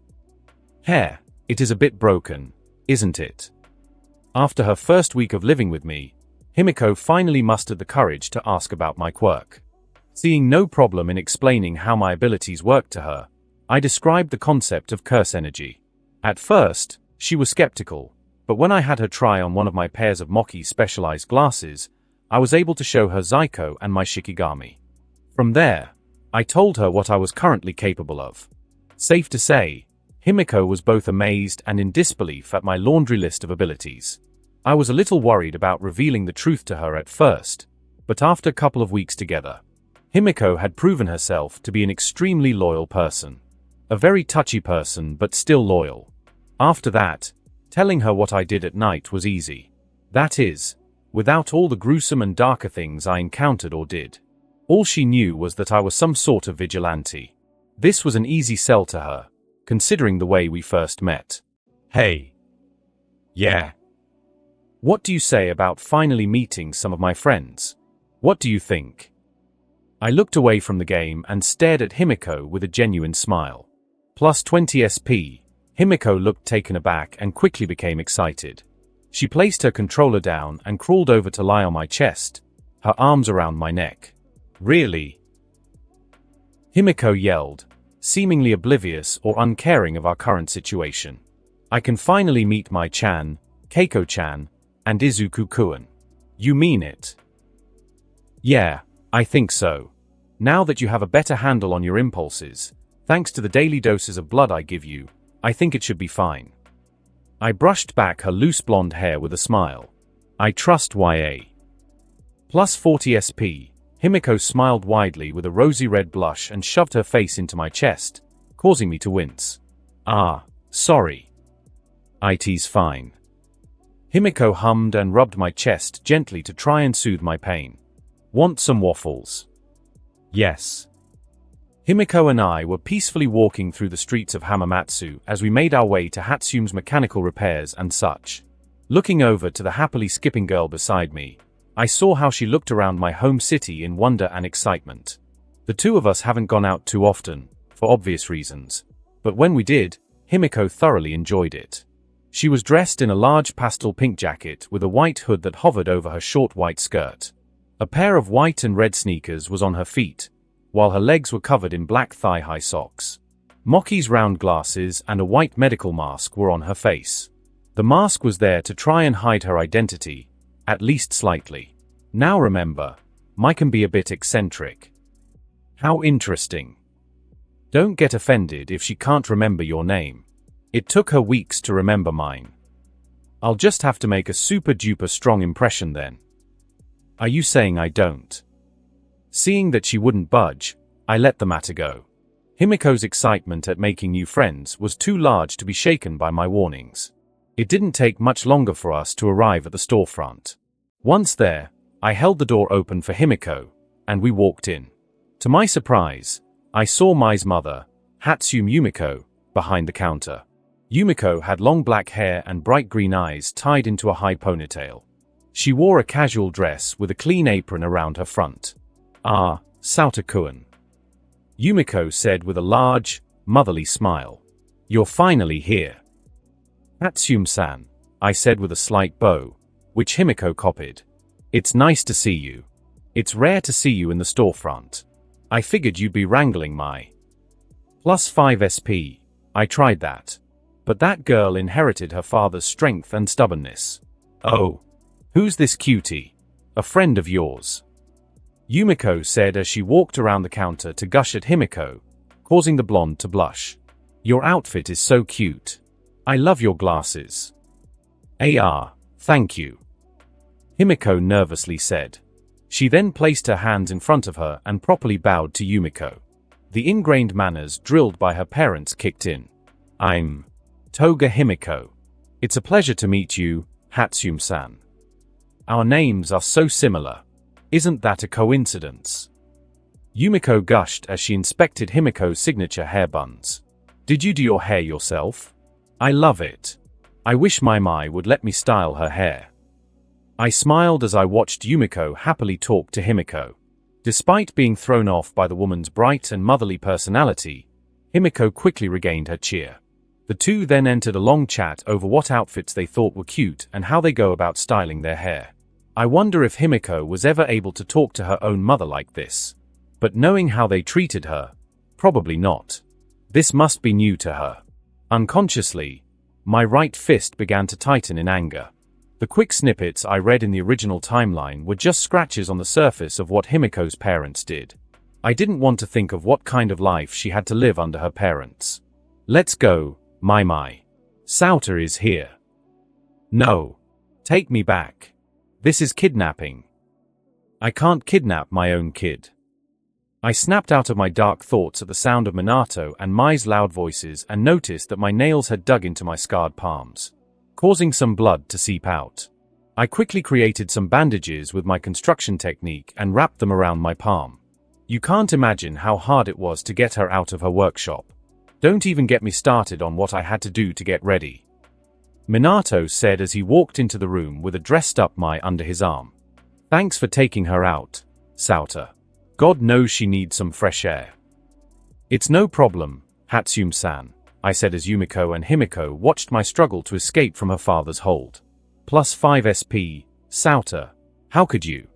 Hair, it is a bit broken, isn't it? After her first week of living with me, Himiko finally mustered the courage to ask about my quirk. Seeing no problem in explaining how my abilities worked to her, I described the concept of curse energy. At first, she was skeptical, but when I had her try on one of my pairs of Moki's specialized glasses, I was able to show her Zaiko and my Shikigami. From there, I told her what I was currently capable of. Safe to say, Himiko was both amazed and in disbelief at my laundry list of abilities. I was a little worried about revealing the truth to her at first, but after a couple of weeks together, Himiko had proven herself to be an extremely loyal person. A very touchy person but still loyal. After that, telling her what I did at night was easy. That is, without all the gruesome and darker things I encountered or did. All she knew was that I was some sort of vigilante. This was an easy sell to her, considering the way we first met. Hey. Yeah. What do you say about finally meeting some of my friends? What do you think? I looked away from the game and stared at Himiko with a genuine smile. Plus 20 SP, Himiko looked taken aback and quickly became excited. She placed her controller down and crawled over to lie on my chest, her arms around my neck. Really? Himiko yelled, seemingly oblivious or uncaring of our current situation. I can finally meet my Chan, Keiko-chan, and Izuku-kun. You mean it? Yeah, I think so. Now that you have a better handle on your impulses, thanks to the daily doses of blood I give you, I think it should be fine. I brushed back her loose blonde hair with a smile. I trust YA. Plus 40 SP, Himiko smiled widely with a rosy red blush and shoved her face into my chest, causing me to wince. Ah, sorry. It's fine. Himiko hummed and rubbed my chest gently to try and soothe my pain. Want some waffles? Yes. Himiko and I were peacefully walking through the streets of Hamamatsu as we made our way to Hatsume's mechanical repairs and such. Looking over to the happily skipping girl beside me, I saw how she looked around my home city in wonder and excitement. The two of us haven't gone out too often, for obvious reasons, but when we did, Himiko thoroughly enjoyed it. She was dressed in a large pastel pink jacket with a white hood that hovered over her short white skirt. A pair of white and red sneakers was on her feet, while her legs were covered in black thigh-high socks. Moki's round glasses and a white medical mask were on her face. The mask was there to try and hide her identity, at least slightly. Now remember, Mai can be a bit eccentric. How interesting. Don't get offended if she can't remember your name. It took her weeks to remember mine. I'll just have to make a super-duper strong impression then. Are you saying I don't? Seeing that she wouldn't budge, I let the matter go. Himiko's excitement at making new friends was too large to be shaken by my warnings. It didn't take much longer for us to arrive at the storefront. Once there, I held the door open for Himiko, and we walked in. To my surprise, I saw Mai's mother, Hatsume Yumiko, behind the counter. Yumiko had long black hair and bright green eyes tied into a high ponytail. She wore a casual dress with a clean apron around her front. Ah, Sauta-kun. Yumiko said with a large, motherly smile. You're finally here. Hatsume-san, I said with a slight bow, which Himiko copied. It's nice to see you. It's rare to see you in the storefront. I figured you'd be wrangling Mai. Plus 5 SP, I tried that. But that girl inherited her father's strength and stubbornness. Oh. Who's this cutie? A friend of yours? Yumiko said as she walked around the counter to gush at Himiko, causing the blonde to blush. Your outfit is so cute. I love your glasses. Thank you. Himiko nervously said. She then placed her hands in front of her and properly bowed to Yumiko. The ingrained manners drilled by her parents kicked in. I'm Toga Himiko. It's a pleasure to meet you, Hatsume-san. Our names are so similar. Isn't that a coincidence? Yumiko gushed as she inspected Himiko's signature hair buns. Did you do your hair yourself? I love it. I wish my Mai would let me style her hair. I smiled as I watched Yumiko happily talk to Himiko. Despite being thrown off by the woman's bright and motherly personality, Himiko quickly regained her cheer. The two then entered a long chat over what outfits they thought were cute and how they go about styling their hair. I wonder if Himiko was ever able to talk to her own mother like this. But knowing how they treated her, probably not. This must be new to her. Unconsciously, my right fist began to tighten in anger. The quick snippets I read in the original timeline were just scratches on the surface of what Himiko's parents did. I didn't want to think of what kind of life she had to live under her parents. Let's go, my. Sauter is here. No. Take me back. This is kidnapping. I can't kidnap my own kid. I snapped out of my dark thoughts at the sound of Minato and Mai's loud voices and noticed that my nails had dug into my scarred palms, causing some blood to seep out. I quickly created some bandages with my construction technique and wrapped them around my palm. You can't imagine how hard it was to get her out of her workshop. Don't even get me started on what I had to do to get ready. Minato said as he walked into the room with a dressed-up Mai under his arm. Thanks for taking her out, Sauter. God knows she needs some fresh air. It's no problem, Hatsume-san, I said as Yumiko and Himiko watched my struggle to escape from her father's hold. +5 SP, Sauter, how could you?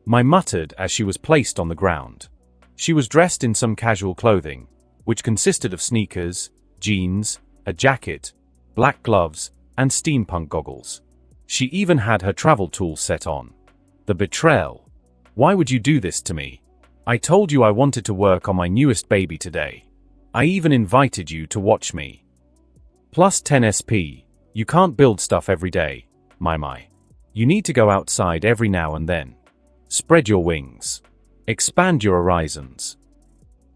Mai muttered as she was placed on the ground. She was dressed in some casual clothing, which consisted of sneakers, jeans, a jacket, black gloves, and steampunk goggles. She even had her travel tools set on. The betrayal. Why would you do this to me? I told you I wanted to work on my newest baby today. I even invited you to watch me. +10 SP. You can't build stuff every day, Mai. You need to go outside every now and then. Spread your wings. Expand your horizons.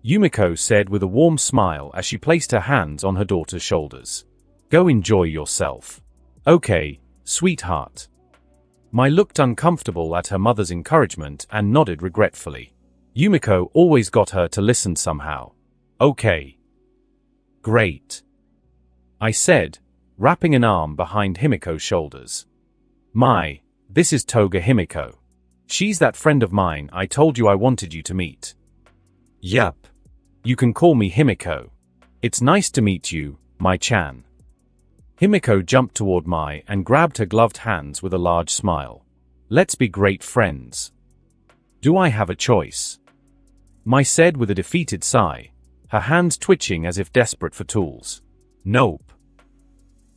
Yumiko said with a warm smile as she placed her hands on her daughter's shoulders. Go enjoy yourself. Okay, sweetheart. Mai looked uncomfortable at her mother's encouragement and nodded regretfully. Yumiko always got her to listen somehow. Okay. Great. I said, wrapping an arm behind Himiko's shoulders. Mai, this is Toga Himiko. She's that friend of mine I told you I wanted you to meet. Yup. You can call me Himiko. It's nice to meet you, Mai-chan. Himiko jumped toward Mai and grabbed her gloved hands with a large smile. Let's be great friends. Do I have a choice? Mai said with a defeated sigh, her hands twitching as if desperate for tools. Nope.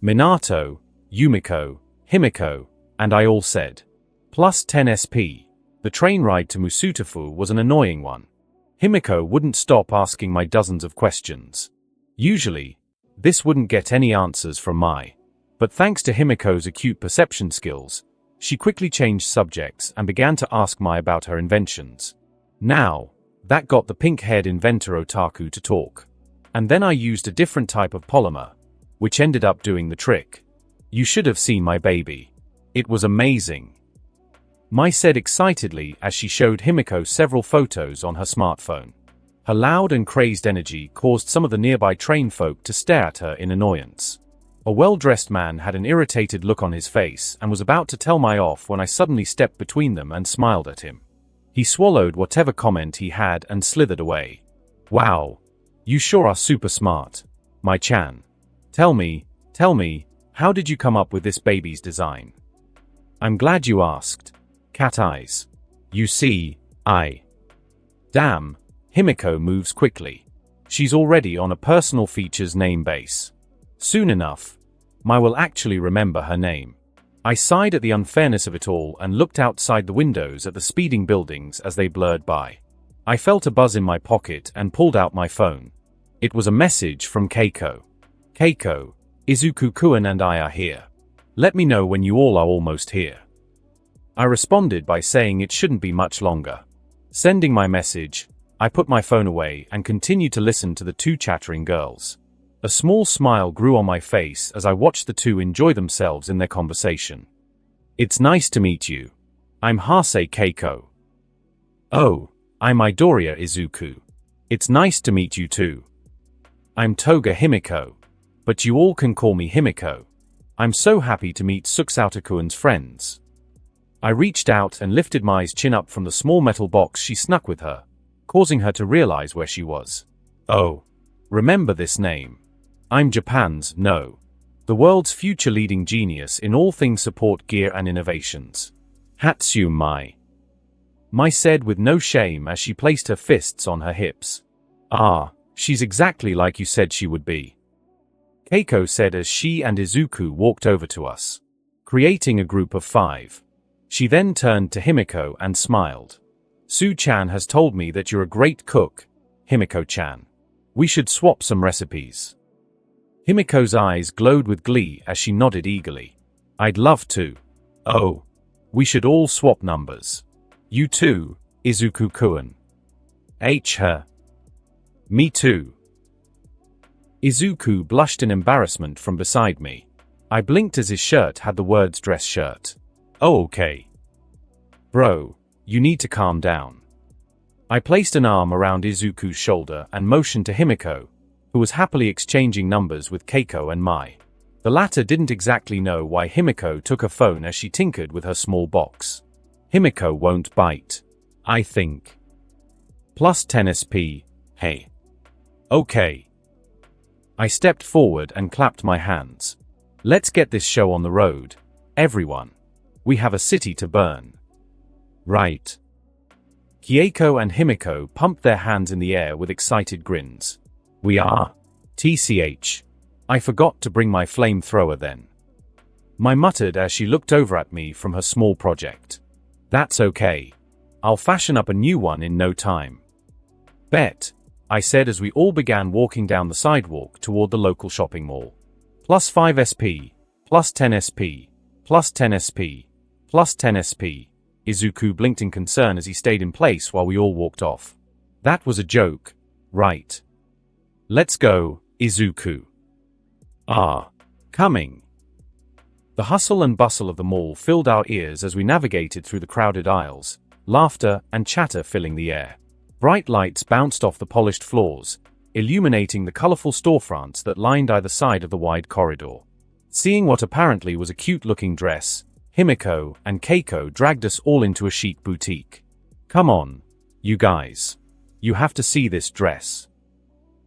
Minato, Yumiko, Himiko, and I all said. +10 SP. The train ride to Musutafu was an annoying one. Himiko wouldn't stop asking Mai dozens of questions. Usually, this wouldn't get any answers from Mai. But thanks to Himiko's acute perception skills, she quickly changed subjects and began to ask Mai about her inventions. Now, that got the pink-haired inventor otaku to talk. And then I used a different type of polymer, which ended up doing the trick. You should have seen my baby. It was amazing. Mai said excitedly as she showed Himiko several photos on her smartphone. Her loud and crazed energy caused some of the nearby train folk to stare at her in annoyance. A well-dressed man had an irritated look on his face and was about to tell Mai off when I suddenly stepped between them and smiled at him. He swallowed whatever comment he had and slithered away. Wow. You sure are super smart, Mai-chan. Tell me, how did you come up with this baby's design? I'm glad you asked. Cat eyes. You see, Damn. Himiko moves quickly. She's already on a personal features name base. Soon enough, Mai will actually remember her name. I sighed at the unfairness of it all and looked outside the windows at the speeding buildings as they blurred by. I felt a buzz in my pocket and pulled out my phone. It was a message from Keiko. Keiko, Izuku-kun and I are here. Let me know when you all are almost here. I responded by saying it shouldn't be much longer. Sending my message, I put my phone away and continued to listen to the two chattering girls. A small smile grew on my face as I watched the two enjoy themselves in their conversation. It's nice to meet you. I'm Hase Keiko. Oh, I'm Midoriya Izuku. It's nice to meet you too. I'm Toga Himiko. But you all can call me Himiko. I'm so happy to meet Suksauta-kun's friends. I reached out and lifted Mai's chin up from the small metal box she snuck with her, causing her to realize where she was. Oh. Remember this name. I'm Japan's, no. The world's future leading genius in all things support gear and innovations. Hatsume Mai. Mai said with no shame as she placed her fists on her hips. Ah, she's exactly like you said she would be. Keiko said as she and Izuku walked over to us, creating a group of 5. She then turned to Himiko and smiled. Su-chan has told me that you're a great cook, Himiko-chan. We should swap some recipes. Himiko's eyes glowed with glee as she nodded eagerly. I'd love to. Oh. We should all swap numbers. You too, Izuku-kun. MHA. Me too. Izuku blushed in embarrassment from beside me. I blinked as his shirt had the words dress shirt. Oh okay. Bro, you need to calm down. I placed an arm around Izuku's shoulder and motioned to Himiko, who was happily exchanging numbers with Keiko and Mai. The latter didn't exactly know why Himiko took her phone as she tinkered with her small box. Himiko won't bite. I think. Plus 10 SP, hey. Okay. I stepped forward and clapped my hands. Let's get this show on the road, everyone. We have a city to burn. Right. Keiko and Himiko pumped their hands in the air with excited grins. We are. TCH. I forgot to bring my flamethrower then. Mai muttered as she looked over at me from her small project. That's okay. I'll fashion up a new one in no time. Bet, I said as we all began walking down the sidewalk toward the local shopping mall. Plus 5 SP, plus 10 SP, plus 10 SP, plus 10 SP. Izuku blinked in concern as he stayed in place while we all walked off. That was a joke, right? Let's go, Izuku. Ah, coming. The hustle and bustle of the mall filled our ears as we navigated through the crowded aisles, laughter and chatter filling the air. Bright lights bounced off the polished floors, illuminating the colorful storefronts that lined either side of the wide corridor. Seeing what apparently was a cute-looking dress, Himiko and Keiko dragged us all into a chic boutique. Come on, you guys. You have to see this dress.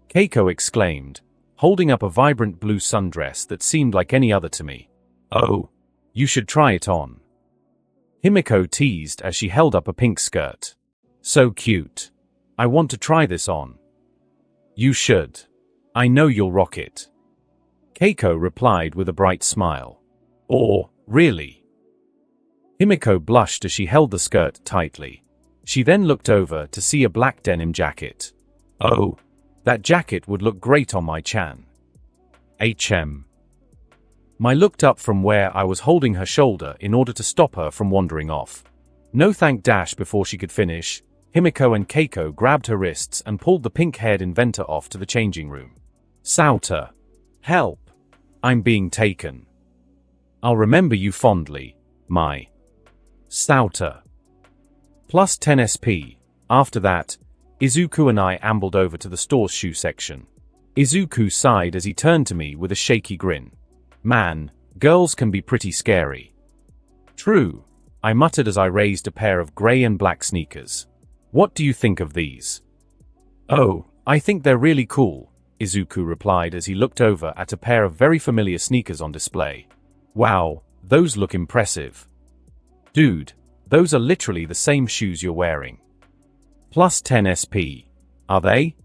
Keiko exclaimed, holding up a vibrant blue sundress that seemed like any other to me. Oh, you should try it on. Himiko teased as she held up a pink skirt. So cute. I want to try this on. You should. I know you'll rock it. Keiko replied with a bright smile. Or, really? Himiko blushed as she held the skirt tightly. She then looked over to see a black denim jacket. Oh, that jacket would look great on my chan. Mai looked up from where I was holding her shoulder in order to stop her from wandering off. No thank dash before she could finish, Himiko and Keiko grabbed her wrists and pulled the pink-haired inventor off to the changing room. Sauter. Help. I'm being taken. I'll remember you fondly, Mai. Sauter. Plus 10 SP. After that, Izuku and I ambled over to the store's shoe section. Izuku sighed as he turned to me with a shaky grin. Man, girls can be pretty scary. True, I muttered as I raised a pair of grey and black sneakers. What do you think of these? Oh, I think they're really cool, Izuku replied as he looked over at a pair of very familiar sneakers on display. Wow, those look impressive. Dude, those are literally the same shoes you're wearing. Plus 10 SP. Are they?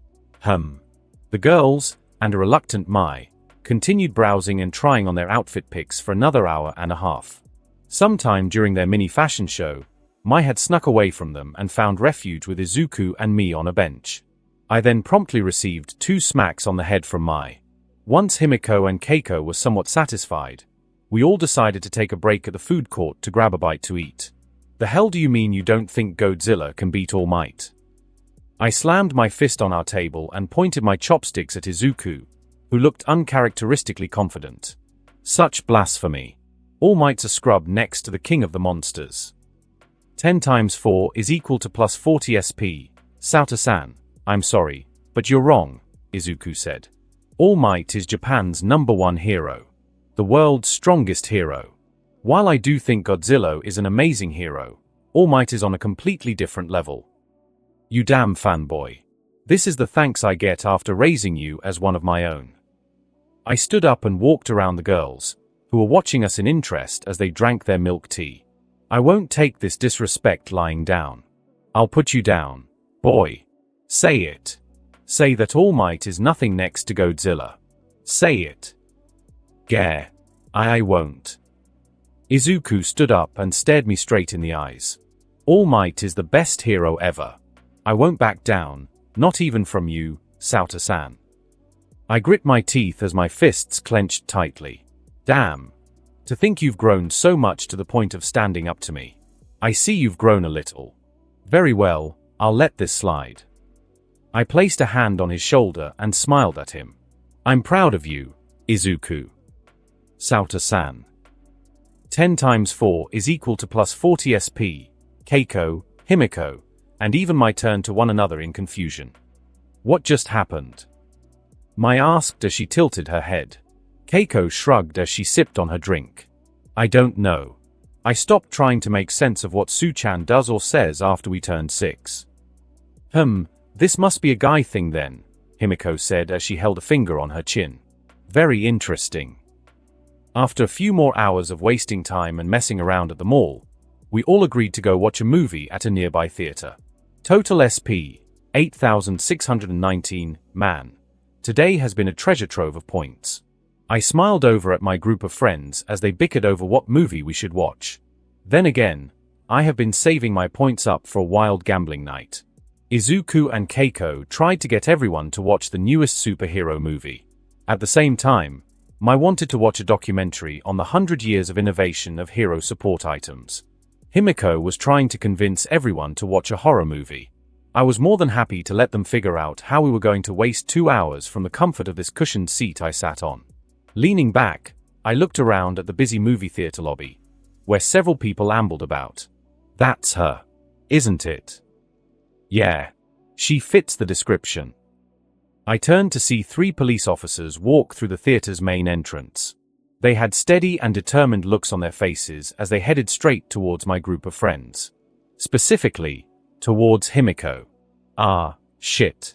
The girls, and a reluctant Mai, continued browsing and trying on their outfit picks for another hour and a half. Sometime during their mini fashion show, Mai had snuck away from them and found refuge with Izuku and me on a bench. I then promptly received 2 smacks on the head from Mai. Once Himiko and Keiko were somewhat satisfied, we all decided to take a break at the food court to grab a bite to eat. The hell do you mean you don't think Godzilla can beat All Might? I slammed my fist on our table and pointed my chopsticks at Izuku, who looked uncharacteristically confident. Such blasphemy. All Might's a scrub next to the king of the monsters. 10 times 4 is equal to plus 40 SP. Sauter-san, I'm sorry, but you're wrong, Izuku said. All Might is Japan's #1 hero. The world's strongest hero. While I do think Godzilla is an amazing hero, All Might is on a completely different level. You damn fanboy. This is the thanks I get after raising you as one of my own. I stood up and walked around the girls, who were watching us in interest as they drank their milk tea. I won't take this disrespect lying down. I'll put you down, boy. Say it. Say that All Might is nothing next to Godzilla. Say it. Gare. I won't. Izuku stood up and stared me straight in the eyes. All Might is the best hero ever. I won't back down, not even from you, Sauta-san. I grit my teeth as my fists clenched tightly. Damn. To think you've grown so much to the point of standing up to me. I see you've grown a little. Very well, I'll let this slide. I placed a hand on his shoulder and smiled at him. I'm proud of you, Izuku. Sauta-san. 10 times 4 is equal to plus 40 SP, Keiko, Himiko, and even my turn to one another in confusion. What just happened? Mai asked as she tilted her head. Keiko shrugged as she sipped on her drink. I don't know. I stopped trying to make sense of what Su-chan does or says after we turned 6. This must be a guy thing then, Himiko said as she held a finger on her chin. Very interesting. After a few more hours of wasting time and messing around at the mall, we all agreed to go watch a movie at a nearby theater. Total SP, 8,619, man. Today has been a treasure trove of points. I smiled over at my group of friends as they bickered over what movie we should watch. Then again, I have been saving my points up for a wild gambling night. Izuku and Keiko tried to get everyone to watch the newest superhero movie. At the same time, Mai wanted to watch a documentary on the 100 years of innovation of hero support items. Himiko was trying to convince everyone to watch a horror movie. I was more than happy to let them figure out how we were going to waste 2 hours from the comfort of this cushioned seat I sat on. Leaning back, I looked around at the busy movie theater lobby, where several people ambled about. That's her, isn't it? Yeah. She fits the description. I turned to see 3 police officers walk through the theater's main entrance. They had steady and determined looks on their faces as they headed straight towards my group of friends. Specifically, towards Himiko. Ah, shit.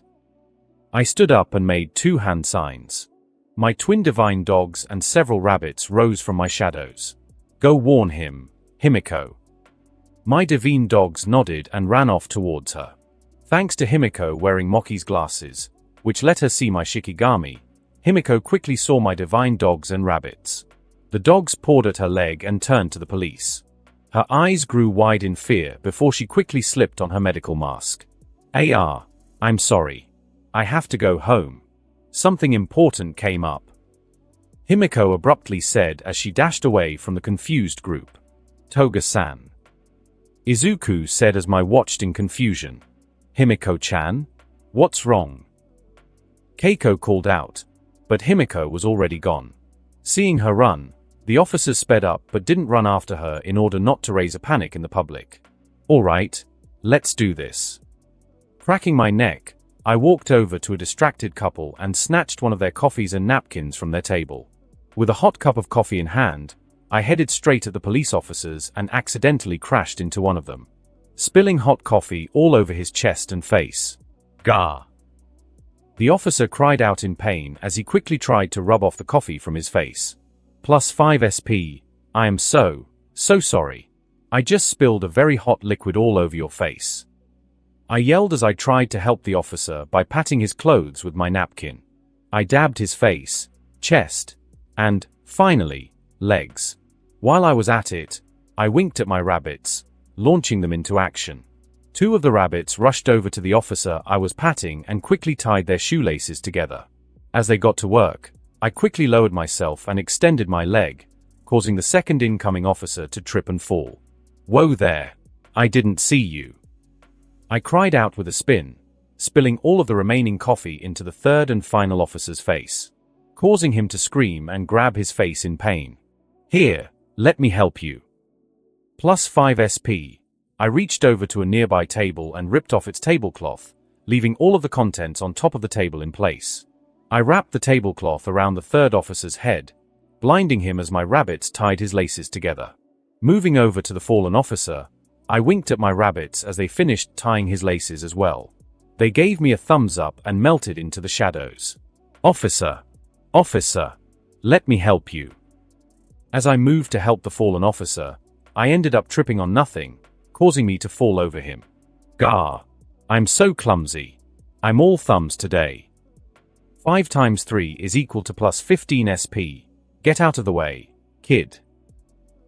I stood up and made 2 hand signs. My twin divine dogs and several rabbits rose from my shadows. Go warn him, Himiko. My divine dogs nodded and ran off towards her. Thanks to Himiko wearing Moki's glasses, which let her see my Shikigami, Himiko quickly saw my divine dogs and rabbits. The dogs pawed at her leg and turned to the police. Her eyes grew wide in fear before she quickly slipped on her medical mask. I'm sorry. I have to go home. Something important came up. Himiko abruptly said as she dashed away from the confused group. Toga-san. Izuku said as Mai watched in confusion. Himiko-chan? What's wrong? Keiko called out, but Himiko was already gone. Seeing her run, the officers sped up but didn't run after her in order not to raise a panic in the public. All right, let's do this. Cracking my neck, I walked over to a distracted couple and snatched one of their coffees and napkins from their table. With a hot cup of coffee in hand, I headed straight at the police officers and accidentally crashed into one of them, spilling hot coffee all over his chest and face. Gah! The officer cried out in pain as he quickly tried to rub off the coffee from his face. Plus 5 SP, I am so sorry. I just spilled a very hot liquid all over your face. I yelled as I tried to help the officer by patting his clothes with my napkin. I dabbed his face, chest, and, finally, legs. While I was at it, I winked at my rabbits, launching them into action. 2 of the rabbits rushed over to the officer I was patting and quickly tied their shoelaces together. As they got to work, I quickly lowered myself and extended my leg, causing the second incoming officer to trip and fall. Whoa there! I didn't see you. I cried out with a spin, spilling all of the remaining coffee into the third and final officer's face, causing him to scream and grab his face in pain. Here, let me help you. Plus 5 SP. I reached over to a nearby table and ripped off its tablecloth, leaving all of the contents on top of the table in place. I wrapped the tablecloth around the third officer's head, blinding him as my rabbits tied his laces together. Moving over to the fallen officer, I winked at my rabbits as they finished tying his laces as well. They gave me a thumbs up and melted into the shadows. Officer! Officer! Let me help you. As I moved to help the fallen officer, I ended up tripping on nothing, causing me to fall over him. Gah. I'm so clumsy. I'm all thumbs today. 5 times 3 is equal to plus 15 SP. Get out of the way, kid.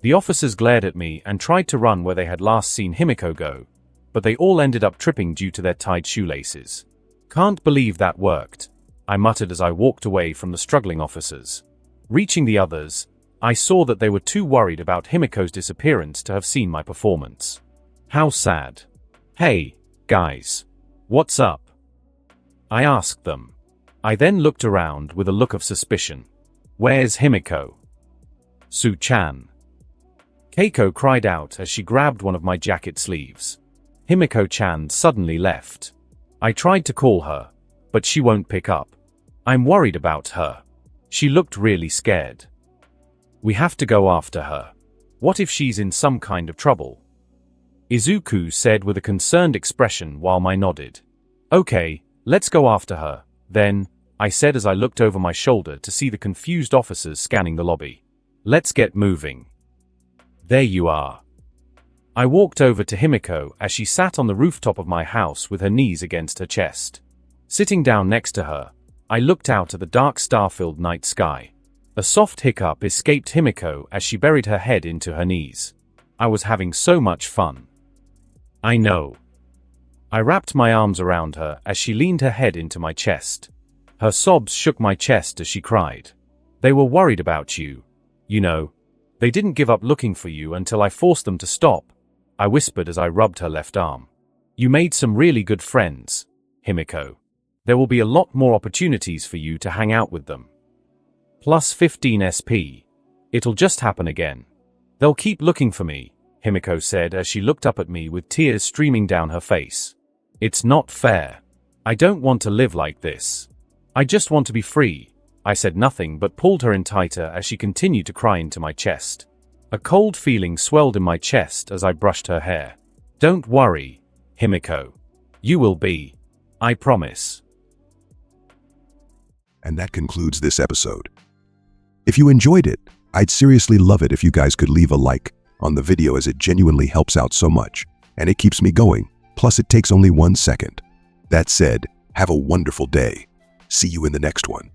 The officers glared at me and tried to run where they had last seen Himiko go, but they all ended up tripping due to their tied shoelaces. Can't believe that worked, I muttered as I walked away from the struggling officers. Reaching the others, I saw that they were too worried about Himiko's disappearance to have seen my performance. How sad. Hey, guys. What's up? I asked them. I then looked around with a look of suspicion. Where's Himiko? Su-chan. Keiko cried out as she grabbed one of my jacket sleeves. Himiko-chan suddenly left. I tried to call her, but she won't pick up. I'm worried about her. She looked really scared. We have to go after her. What if she's in some kind of trouble? Izuku said with a concerned expression while I nodded. Okay, let's go after her, then, I said as I looked over my shoulder to see the confused officers scanning the lobby. Let's get moving. There you are. I walked over to Himiko as she sat on the rooftop of my house with her knees against her chest. Sitting down next to her, I looked out at the dark star-filled night sky. A soft hiccup escaped Himiko as she buried her head into her knees. I was having so much fun. I know. I wrapped my arms around her as she leaned her head into my chest. Her sobs shook my chest as she cried. They were worried about you. You know, they didn't give up looking for you until I forced them to stop, I whispered as I rubbed her left arm. You made some really good friends, Himiko. There will be a lot more opportunities for you to hang out with them. Plus 15 SP. It'll just happen again. They'll keep looking for me, Himiko said as she looked up at me with tears streaming down her face. It's not fair. I don't want to live like this. I just want to be free. I said nothing but pulled her in tighter as she continued to cry into my chest. A cold feeling swelled in my chest as I brushed her hair. Don't worry, Himiko. You will be. I promise. And that concludes this episode. If you enjoyed it, I'd seriously love it if you guys could leave a like on the video, as it genuinely helps out so much, and it keeps me going, plus it takes only 1 second. That said, have a wonderful day. See you in the next one.